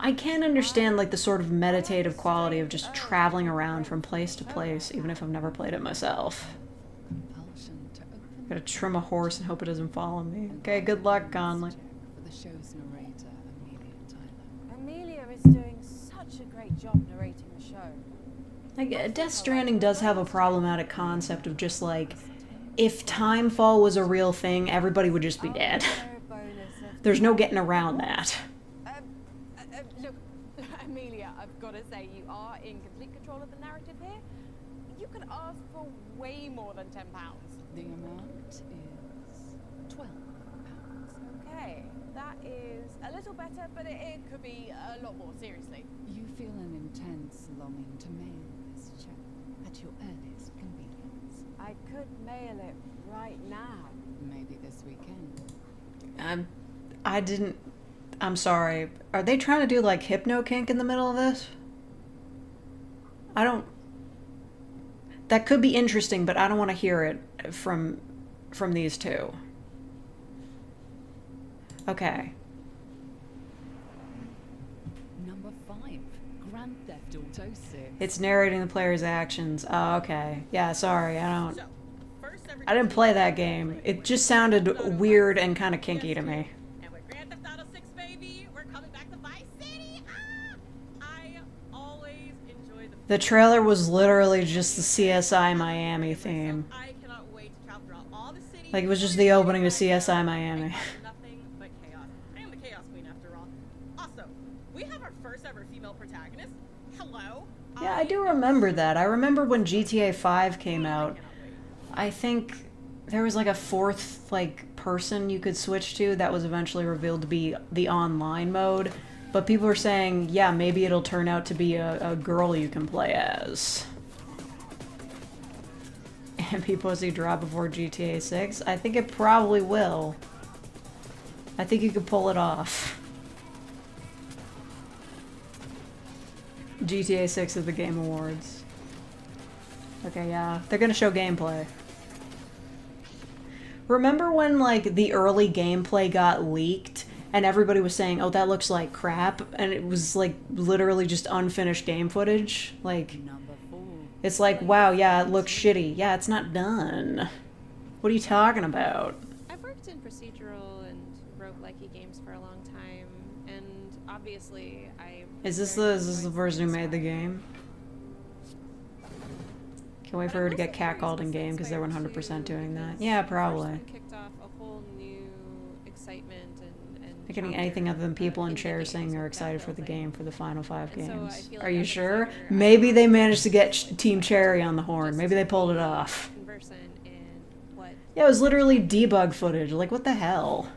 I can understand, like, the sort of meditative quality of just traveling around from place to place, even if I've never played it myself. Gotta trim a horse and hope it doesn't follow me. Okay, good luck, Conley. Amelia is doing such a great job narrating the show. Like, Death Stranding does have a problematic concept of just, like, if Timefall was a real thing, everybody would just be dead. There's no getting around that. Look, Amelia, I've got to say, you are in complete control of the narrative here. You could ask for way more than £10. The amount is £12. Okay, that is a little better, but it could be a lot more, seriously. You feel an intense longing to mail this check at your earliest convenience. I could mail it right now. Maybe this weekend. I'm sorry. Are they trying to do, like, hypno kink in the middle of this? I don't... That could be interesting, but I don't want to hear it from these two. Okay. Number 5, Grand Theft Auto 6. It's narrating the player's actions. Oh, okay. Yeah, sorry, I didn't play that game. It just sounded weird and kind of kinky to me. And with Grand Theft Auto 6, baby, we're coming back to Vice City. I always enjoy The trailer was literally just the CSI Miami theme. I cannot wait to travel throughout all the cities. Like, it was just the opening to CSI Miami. Nothing but chaos. I am the Chaos Queen after all. Also, we have our first ever female protagonist. Hello. Yeah, I do remember that. I remember when GTA 5 came out. I think there was like a fourth, like, person you could switch to that was eventually revealed to be the online mode. But people were saying, yeah, maybe it'll turn out to be a girl you can play as. And people see drop before GTA 6. I think it probably will. I think you could pull it off. GTA 6 at the Game Awards. Okay, yeah. They're gonna show gameplay. Remember when, like, the early gameplay got leaked and everybody was saying, oh, that looks like crap, and it was, like, literally just unfinished game footage? Like, it's like, wow, yeah, it looks shitty. Yeah, it's not done. What are you talking about? I've worked in procedural and roguelike games for a long time, and obviously Is this the person who made the game? Can't wait for her to get catcalled in game because they're 100% doing that. Yeah, probably. Kicked off a whole new excitement and Not getting anything other than people in chairs saying they're excited for the game for the final 5 games. Are you sure? Maybe they managed to get Team Cherry on the horn. Maybe they pulled it off. Yeah, it was literally debug footage. Like, what the hell?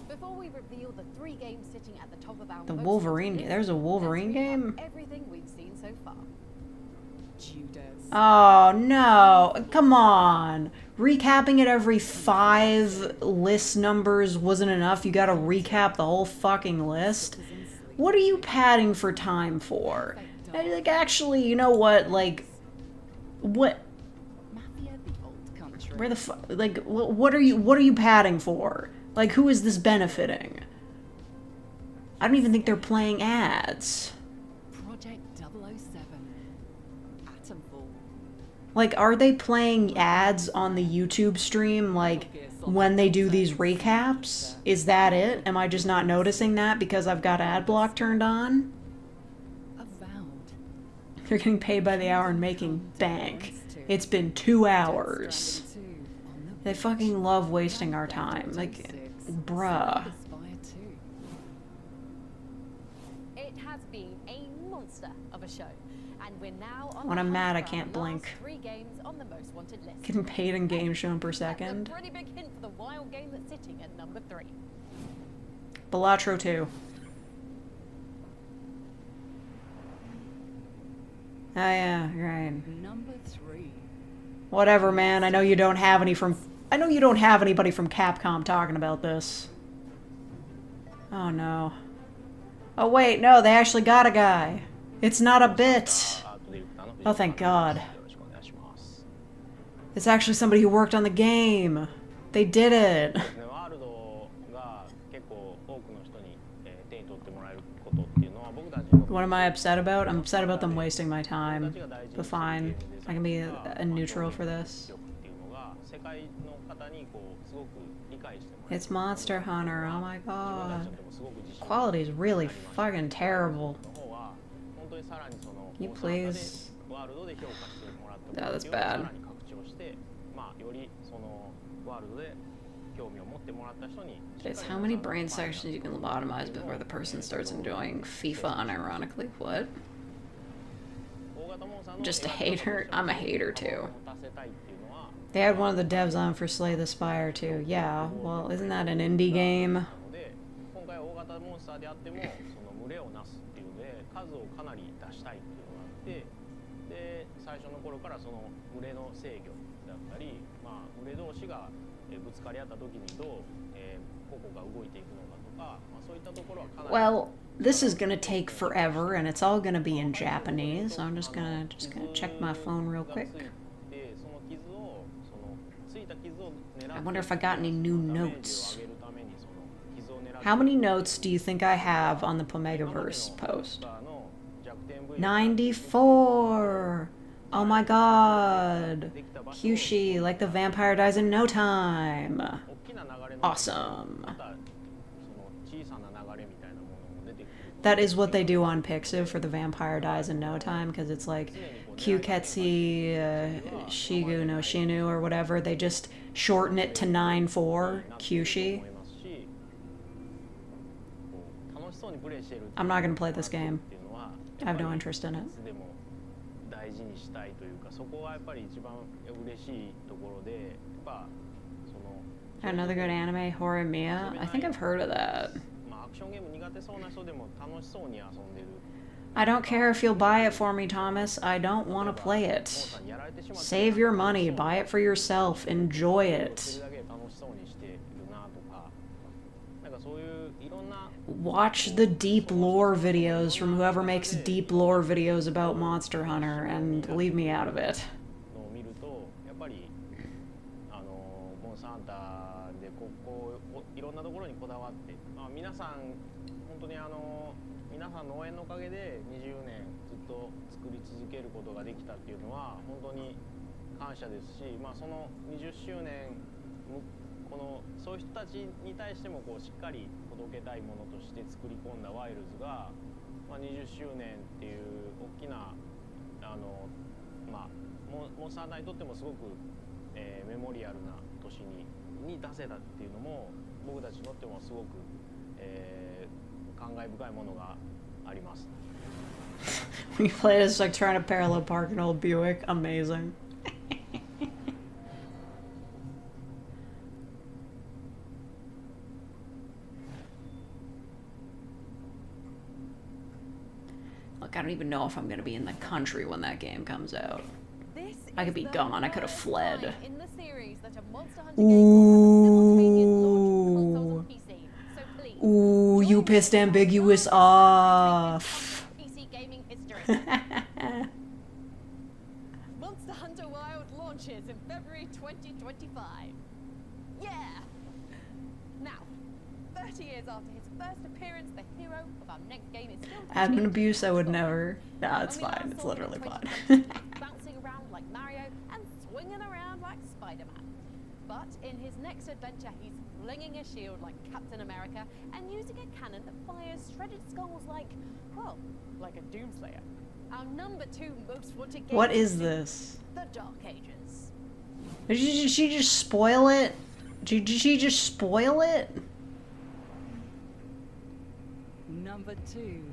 Before we reveal the 3 games sitting at the top of our The Wolverine. There's a Wolverine game? everything we've seen so far. Oh, no. Come on. Recapping it every 5 list numbers wasn't enough. You gotta recap the whole fucking list. What are you padding for time for? Like, actually, you know what? Like, what? Where the fuck? Like, what are you padding for? Like, who is this benefiting? I don't even think they're playing ads. Project 007. Atomfall. Like, are they playing ads on the YouTube stream, like, when they do these recaps? Is that it? Am I just not noticing that because I've got ad block turned on? They're getting paid by the hour and making bank. It's been 2 hours. They fucking love wasting our time. Like, bruh. monster of a show. And we're now on When the I'm hunt mad, I for our can't last blink. 3 games on the most wanted list. Getting paid in games shown per That's second. a pretty big hint for the wild game that's sitting at number 3. Balatro 2. Oh yeah, right. Number 3. Whatever, man. I know you don't have any from. I know you don't have anybody from Capcom talking about this. Oh no. Oh wait, no, they actually got a guy. It's not a bit. Oh, thank God. It's actually somebody who worked on the game. They did it. What am I upset about? I'm upset about them wasting my time. But fine. I can be a neutral for this. It's Monster Hunter. Oh my god. Quality is really fucking terrible. Can you please? No, that's bad. It's how many brain sections you can lobotomize before the person starts enjoying FIFA unironically. What? Just a hater? I'm a hater too. They had one of the devs on for Slay the Spire too. Yeah, well, isn't that an indie game? Well, this is gonna take forever, and it's all gonna be in Japanese. So I'm just gonna check my phone real quick. I wonder if I got any new notes. How many notes do you think I have on the Pomegaverse post? 94! Oh my god! Kyushi, like the vampire dies in no time! Awesome. That is what they do on Pixiv for the vampire dies in no time, because it's like Kyuketsi, Shigu no Shinu, or whatever. They just shorten it to 9-4, Kyushi. I'm not gonna play this game. I have no interest in it. Another good anime, Horimiya? I think I've heard of that. I don't care if you'll buy it for me, Thomas. I don't want to play it. Save your money. Buy it for yourself. Enjoy it. Watch the deep lore videos from whoever makes deep lore videos about Monster Hunter and leave me out of it. We played as like trying to parallel park an old Buick. Amazing. Look, I don't even know if I'm gonna be in the country when that game comes out. I could be gone. I could have fled. Ooh. Ooh, you pissed ambiguous off. Monster Hunter Wild launches in February 2025. Yeah! Now, 30 years after his first appearance, the hero of our next game is still Admin abuse, I would never. Nah, it's fine. It's literally fine. Bouncing around like Mario and swinging around like Spider-Man. But in his next adventure, he's flinging a shield like Captain America and using a cannon that fires shredded skulls like, well, like a Doomslayer. Our number 2 most wanted game. What is this? The Dark Ages. Did she just spoil it? Did she just spoil it? Number 2,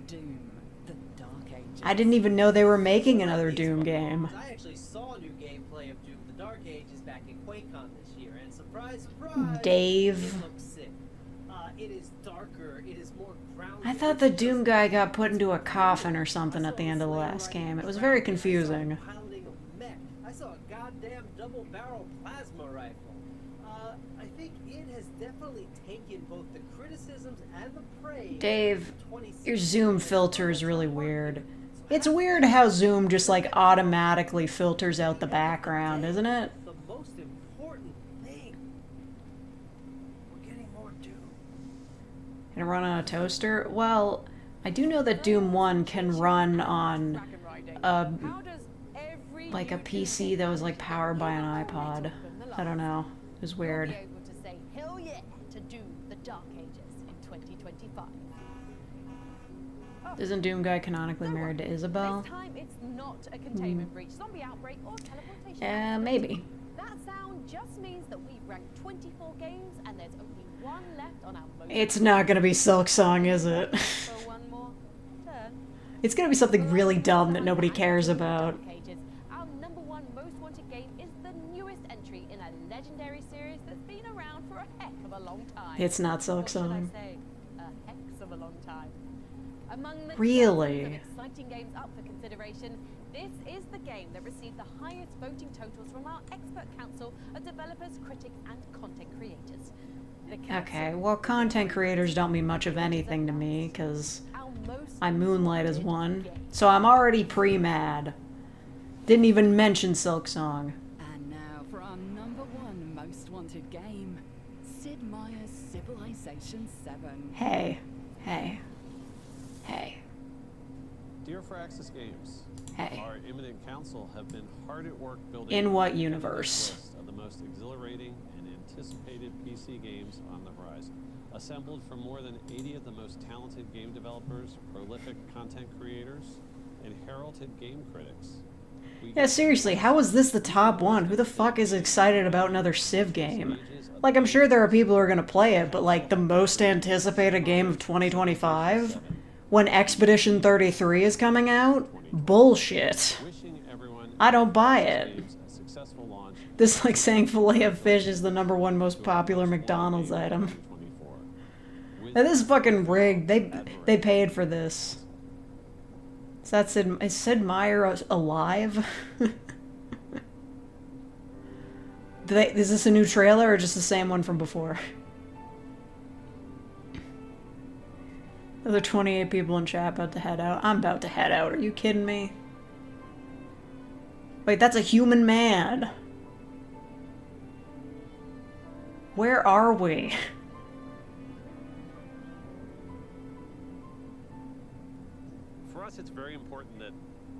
Doom, the Dark I didn't even know they were making another Doom game. I actually saw new gameplay of Doom the Dark Ages back at QuakeCon this year, and surprise, surprise, Dave. it looks sick. It is darker, it is more grounded. I thought the Doom guy got put into a coffin or something at the end of the last game. It was very confusing. Piloting a mech. I saw a goddamn double-barrel plasma rifle. I think it has definitely taken both the criticisms and the praise. Dave, your zoom filter is really weird. It's weird how zoom just like automatically filters out the background, isn't it? The most important thing. We're getting more Doom. Can it run on a toaster? Well, I do know that Doom 1 can run on like a PC that was like powered by an iPod. I don't know. It was weird. Be able to say hell yeah to Doom the Dark Ages in 2025. Isn't Doom guy canonically married to Isabel? This time it's not a containment breach, zombie outbreak, or teleportation. Maybe. That sound just means that we've ranked 24 games and there's only one left on our most. It's not gonna be Silk Song, is it? For one more turn. It's gonna be something really dumb that nobody cares about. Our #1 most wanted game is the newest entry in a legendary series that's been around for a heck of a long time. It's not Silk Or should I Song. say, a heck of a long time. Among the Really? dozens of exciting games up for consideration, this is the game that received the highest voting totals from our expert council of developers, critics, and content creators. The Okay, well, content creators don't mean much of anything to me, because I Moonlight as one. So I'm already pre-mad. Didn't even mention Silk Song. And now for our #1 most wanted game, Sid Meier's Civilization 7. Hey. Hey. Hey. Dear Firaxis Games, Hey. our imminent council have been hard at work building In what a universe? list of the most exhilarating and anticipated PC games on the horizon. Assembled from more than 80 of the most talented game developers, prolific content creators, and heralded game critics. Yeah, seriously, how is this the top one? Who the fuck is excited about another Civ game? Like, I'm sure there are people who are gonna play it, but like, the most anticipated game of 2025? When Expedition 33 is coming out? Bullshit. I don't buy it. This is like saying filet of fish is the #1 most popular McDonald's item. Now, this is fucking rigged. They paid for this. Is Sid Meier alive? Is this a new trailer or just the same one from before? Another 28 people in chat about to head out. I'm about to head out. Are you kidding me? Wait, that's a human man. Where are we? For us, it's very important that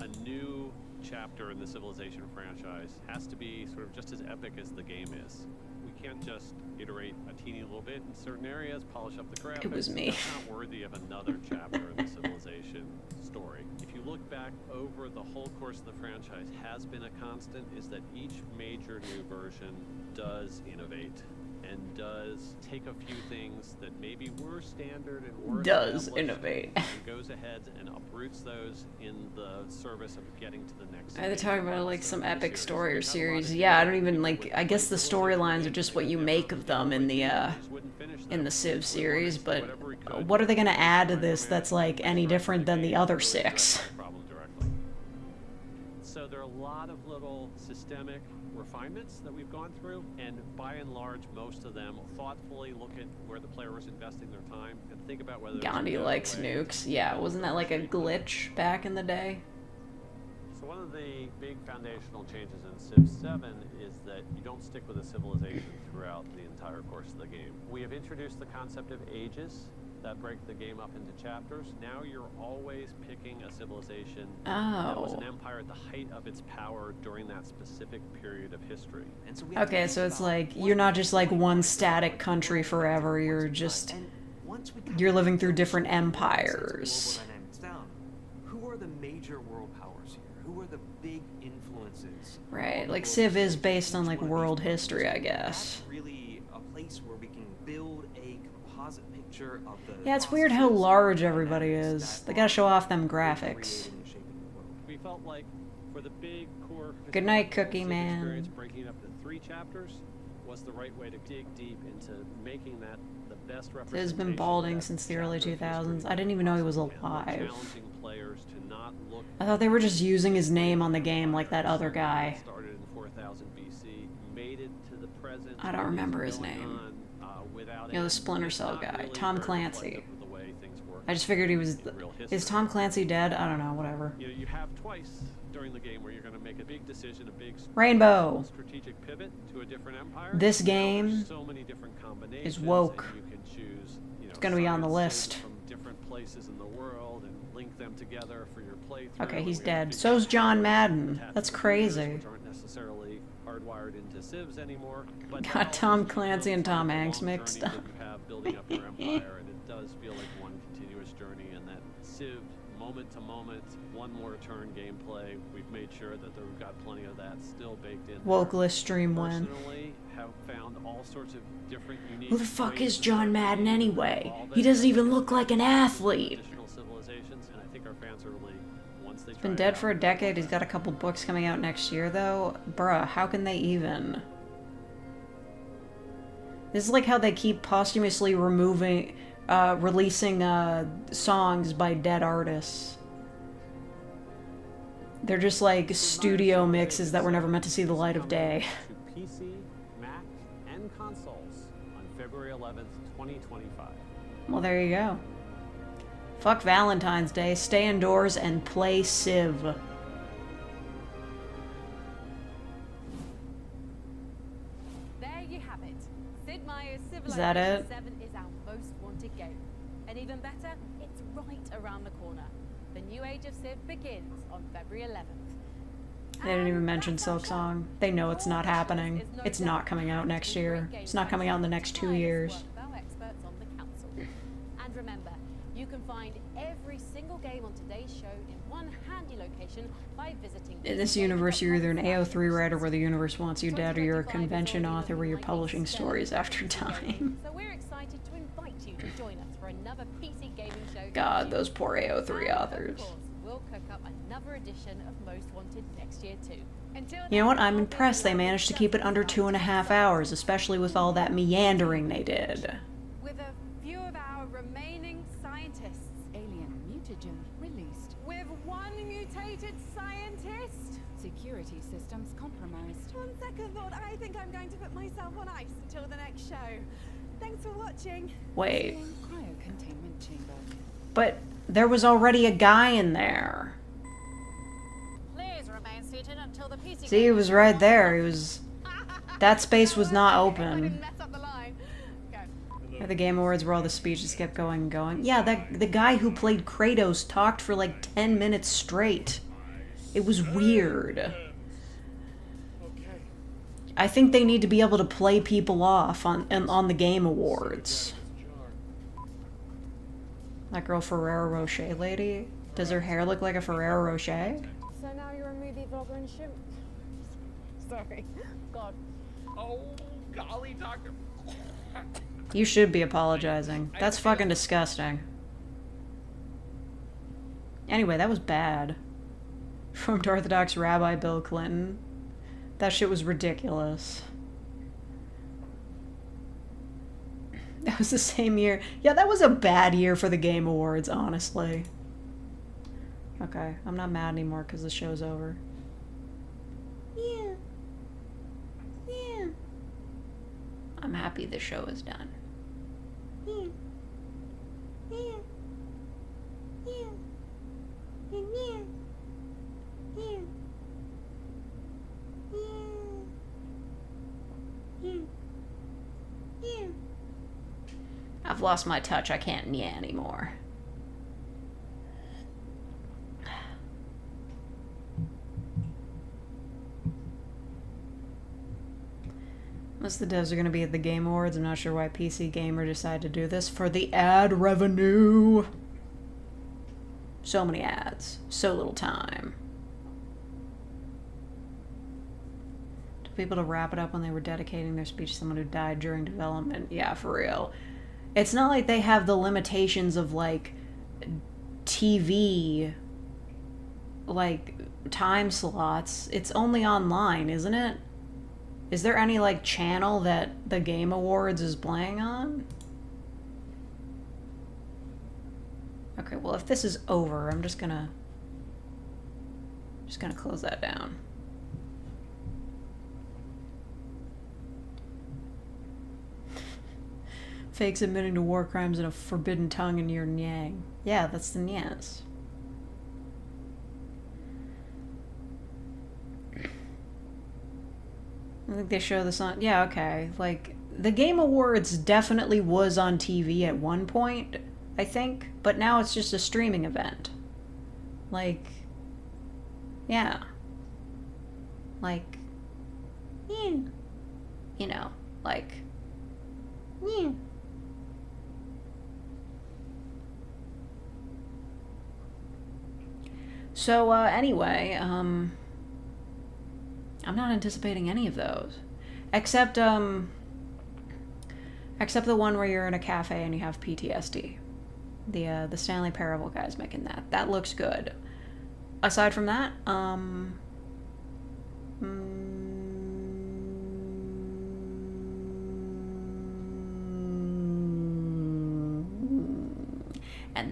a new chapter in the Civilization franchise has to be sort of just as epic as the game is. We can't just iterate a teeny little bit in certain areas, polish up the graphics. It was me. That's not worthy of another chapter in the Civilization story. If you look back over the whole course of the franchise, has been a constant is that each major new version does innovate and does take a few things that maybe were standard and were Does established innovate. and goes ahead and uproots those in the service of getting to the next. They're talking about like some epic story or series. Yeah, I don't even like. I guess the storylines are just what you make of them in the Civ series. But what are they gonna add to this that's like any different than the other 6? So there are a lot of little systemic refinements that we've gone through, and by and large, most of them thoughtfully look at where the player was investing their time and think about whether Gandhi likes nukes. Yeah, wasn't that like a glitch back in the day? So one of the big foundational changes in Civ 7 is that you don't stick with a civilization throughout the entire course of the game. We have introduced the concept of ages that break the game up into chapters. Now you're always picking a civilization that was an empire at the height of its power during that specific period of history. And so Okay, so it's like you're not just like one static country forever. You're living through different empires. Who are the major world powers here? Who are the big influences? Right, like Civ is based on like world history, I guess. That's really a place where we can build a composite picture of the. Yeah, it's weird how large everybody is. They gotta show off them graphics. felt like for the big core Good night, historical Cookie Civ Man. experience, breaking it up into 3 chapters was the right way to dig deep into making that the best representation. He's been balding since the early 2000s. I didn't even know he was alive. Challenging players to not look. I thought they were just using his name on the game like that other guy. Started in 4000 BC, made it to the present. I don't remember his name. You know, the Splinter Cell guy, Tom Clancy. I just figured he was. Is Tom Clancy dead? I don't know. Whatever. You know, you have twice during the game where you're going to make a big decision, a big Rainbow. strategic pivot to a different empire. This game so many different combinations is woke. You can choose, you know, It's going to be on the science list. from different places in the world and link them together for your playthrough. Okay, he's We have dead. big So's John Madden. tasks That's and crazy. features which aren't necessarily hardwired into civs anymore. But Got Tom Clancy and Tom Hanks mixed up. you have building up your empire, and it does feel like one continuous journey, and that civ moment to moment, one more turn gameplay. We've made sure that we've got plenty of that still baked in. Wokeless stream win. Personally, have found all sorts of different unique. Who the fuck ways is to John start Madden games anyway? all He that doesn't even look like an athlete. additional civilizations, and I think our fans are really, once they Been dead for a decade. He's got a couple books coming out next year, though. Bruh, how can they even? This is like how they keep posthumously releasing songs by dead artists. They're just like studio mixes that were never meant to see the light of day. to PC, Mac, and consoles on February 11th, 2025. Well, there you go. Fuck Valentine's Day. Stay indoors and play Civ. There you have it. Sid Meier's Is that Civilization it? 7 is our most wanted game. And even better, it's right around the corner. The new age of Civ begins on February 11th. They didn't even mention Silk Song. They know it's not happening. It's not coming out next year. It's not coming out in the next 2 years. Work of our experts on the council. And remember, you can find every single game on today's show in one handy location by visiting. In this universe, you're either an AO3 writer where the universe wants you dead, or you're a convention author where you're publishing stories after time. So we're excited to invite you to join us for another PC gaming show. God, those poor AO3 authors. Of course, we'll cook up another edition of Most Wanted next year too. Until You know what? I'm impressed they managed to keep it under 2.5 hours, especially with all that meandering they did. with a few of our remaining scientists. Alien mutagen released. With one mutated scientist. Security systems compromised. On second thought, I think I'm going to put myself on ice until the next show. Thanks for watching. Wait. Cryocontainment chamber. But there was already a guy in there. Please remain seated until the PC. See, he was right there. He was... That space was not open. Mess up the line. At the Game Awards where all the speeches kept going and going. Yeah, the guy who played Kratos talked for like 10 minutes straight. It was weird. I think they need to be able to play people off on the Game Awards. That girl Ferrero Rocher lady? Does her hair look like a Ferrero Rocher? So now you're a movie vlogger and shrimp. Sorry. God. Oh, golly, Doctor. You should be apologizing. That's fucking disgusting. Anyway, that was bad. From Orthodox Rabbi Bill Clinton. That shit was ridiculous. That was the same year. Yeah, that was a bad year for the Game Awards, honestly. Okay, I'm not mad anymore because the show's over. Yeah. Yeah. I'm happy the show is done. Yeah. Yeah. Yeah. Yeah. Yeah. Yeah. Yeah. Yeah. I've lost my touch. I can't yeah anymore. Most of the devs are going to be at the Game Awards. I'm not sure why PC Gamer decided to do this. For the ad revenue. So many ads. So little time. To people to wrap it up when they were dedicating their speech to someone who died during development. Yeah, for real. It's not like they have the limitations of, like, TV, like, time slots. It's only online, isn't it? Is there any, like, channel that the Game Awards is playing on? Okay, well, if this is over, I'm just gonna close that down. Fakes admitting to war crimes in a forbidden tongue in your Nyang. Yeah, that's the Nyas. I think they show this on... Yeah, okay. Like, the Game Awards definitely was on TV at one point, I think. But now it's just a streaming event. Like... Yeah. Like... Yeah. You know, like... Yeah. So, anyway, I'm not anticipating any of those. Except the one where you're in a cafe and you have PTSD. The Stanley Parable guy's making that. That looks good. Aside from that, and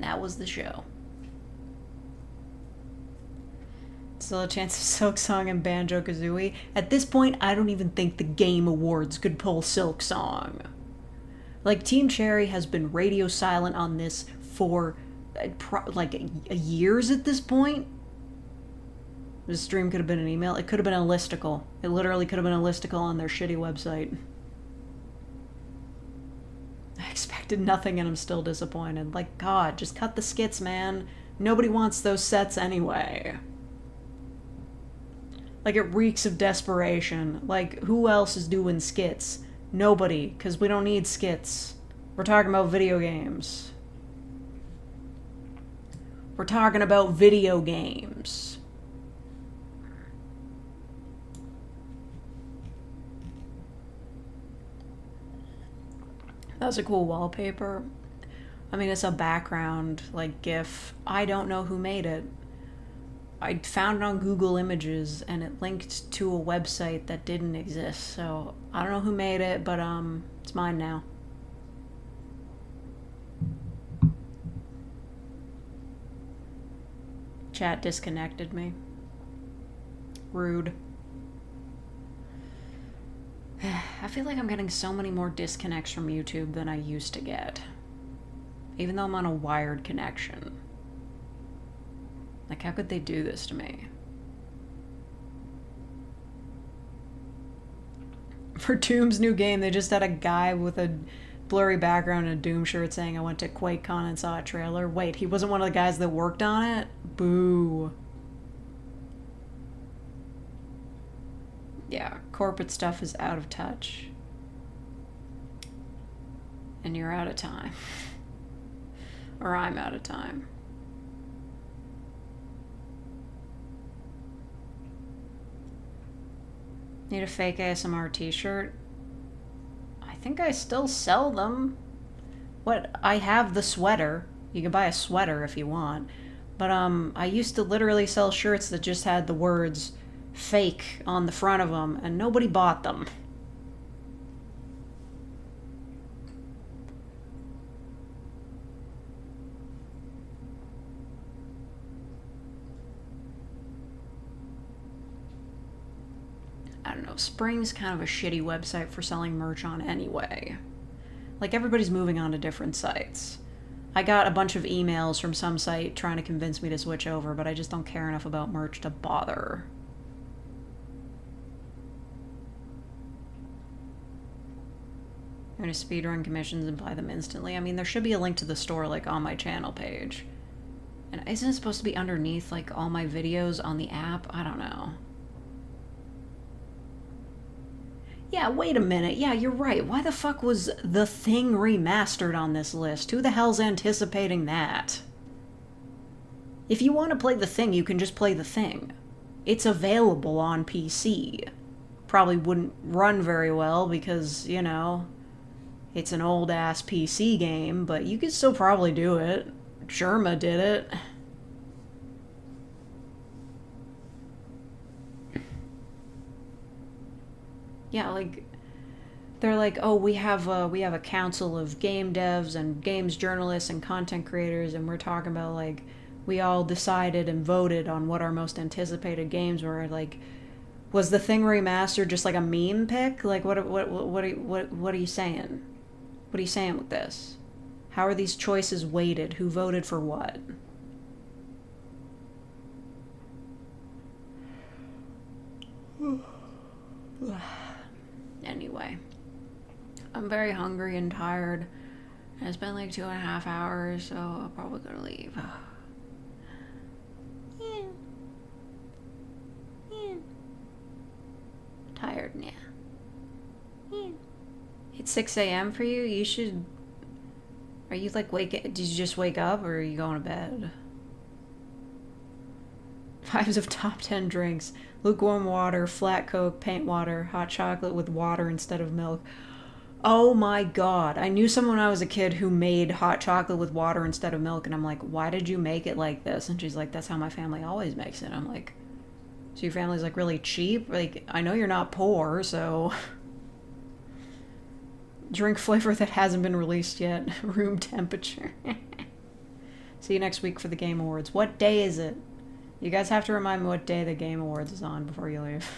that was the show. Still a chance of Silk Song and Banjo-Kazooie. At this point, I don't even think the Game Awards could pull Silk Song. Like, Team Cherry has been radio silent on this for, years at this point. This stream could have been an email. It could have been a listicle. It literally could have been a listicle on their shitty website. I expected nothing and I'm still disappointed. Like, God, just cut the skits, man. Nobody wants those sets anyway. Like, it reeks of desperation. Like, who else is doing skits? Nobody, because we don't need skits. We're talking about video games. We're talking about video games. That's a cool wallpaper. I mean, it's a background, like, GIF. I don't know who made it. I found it on Google Images, and it linked to a website that didn't exist, so I don't know who made it, but, it's mine now. Chat disconnected me. Rude. I feel like I'm getting so many more disconnects from YouTube than I used to get. Even though I'm on a wired connection. Like, how could they do this to me? For Doom's new game, they just had a guy with a blurry background and a Doom shirt saying, I went to QuakeCon and saw a trailer. Wait, he wasn't one of the guys that worked on it? Boo. Yeah, corporate stuff is out of touch. And you're out of time. Or I'm out of time. Need a fake ASMR t-shirt? I think I still sell them. What? I have the sweater. You can buy a sweater if you want. But, I used to literally sell shirts that just had the words fake on the front of them, and nobody bought them. I don't know, Spring's kind of a shitty website for selling merch on anyway. Like, everybody's moving on to different sites. I got a bunch of emails from some site trying to convince me to switch over, but I just don't care enough about merch to bother. I'm gonna speedrun commissions and buy them instantly. I mean, there should be a link to the store, like, on my channel page. And isn't it supposed to be underneath, like, all my videos on the app? I don't know. Yeah, wait a minute. Yeah, you're right. Why the fuck was The Thing remastered on this list? Who the hell's anticipating that? If you want to play The Thing, you can just play The Thing. It's available on PC. Probably wouldn't run very well because, you know, it's an old-ass PC game, but you could still probably do it. Sherma did it. Yeah, like, they're like, oh, we have a council of game devs and games journalists and content creators, and we're talking about, like, we all decided and voted on what our most anticipated games were. Like, was the thing remastered just like a meme pick? Like, what are you saying? What are you saying with this? How are these choices weighted? Who voted for what? Anyway, I'm very hungry and tired. It's been like 2.5 hours, so I'm probably gonna leave. Tired, yeah. It's 6 a.m. for you? You should... Are you like did you just wake up or are you going to bed? Vibes of top 10 drinks. Lukewarm water, flat Coke, paint water, hot chocolate with water instead of milk. Oh my god. I knew someone when I was a kid who made hot chocolate with water instead of milk, and I'm like, why did you make it like this? And she's like, that's how my family always makes it. I'm like, so your family's like really cheap? Like, I know you're not poor, so... Drink flavor that hasn't been released yet. Room temperature. See you next week for the Game Awards. What day is it? You guys have to remind me what day the Game Awards is on before you leave.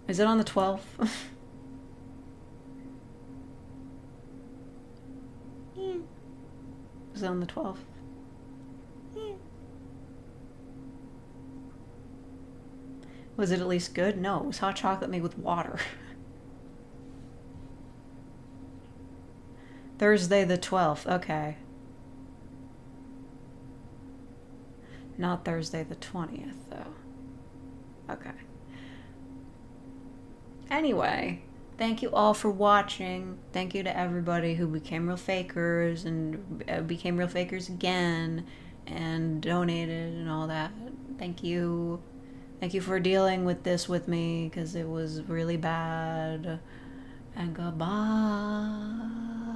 Is it on the 12th? Is it on the 12th? Was it at least good? No, it was hot chocolate made with water. Thursday the 12th, okay. Not Thursday the 20th, though. Okay. Anyway, thank you all for watching. Thank you to everybody who became real fakers and became real fakers again and donated and all that. Thank you. Thank you for dealing with this with me because it was really bad. And goodbye.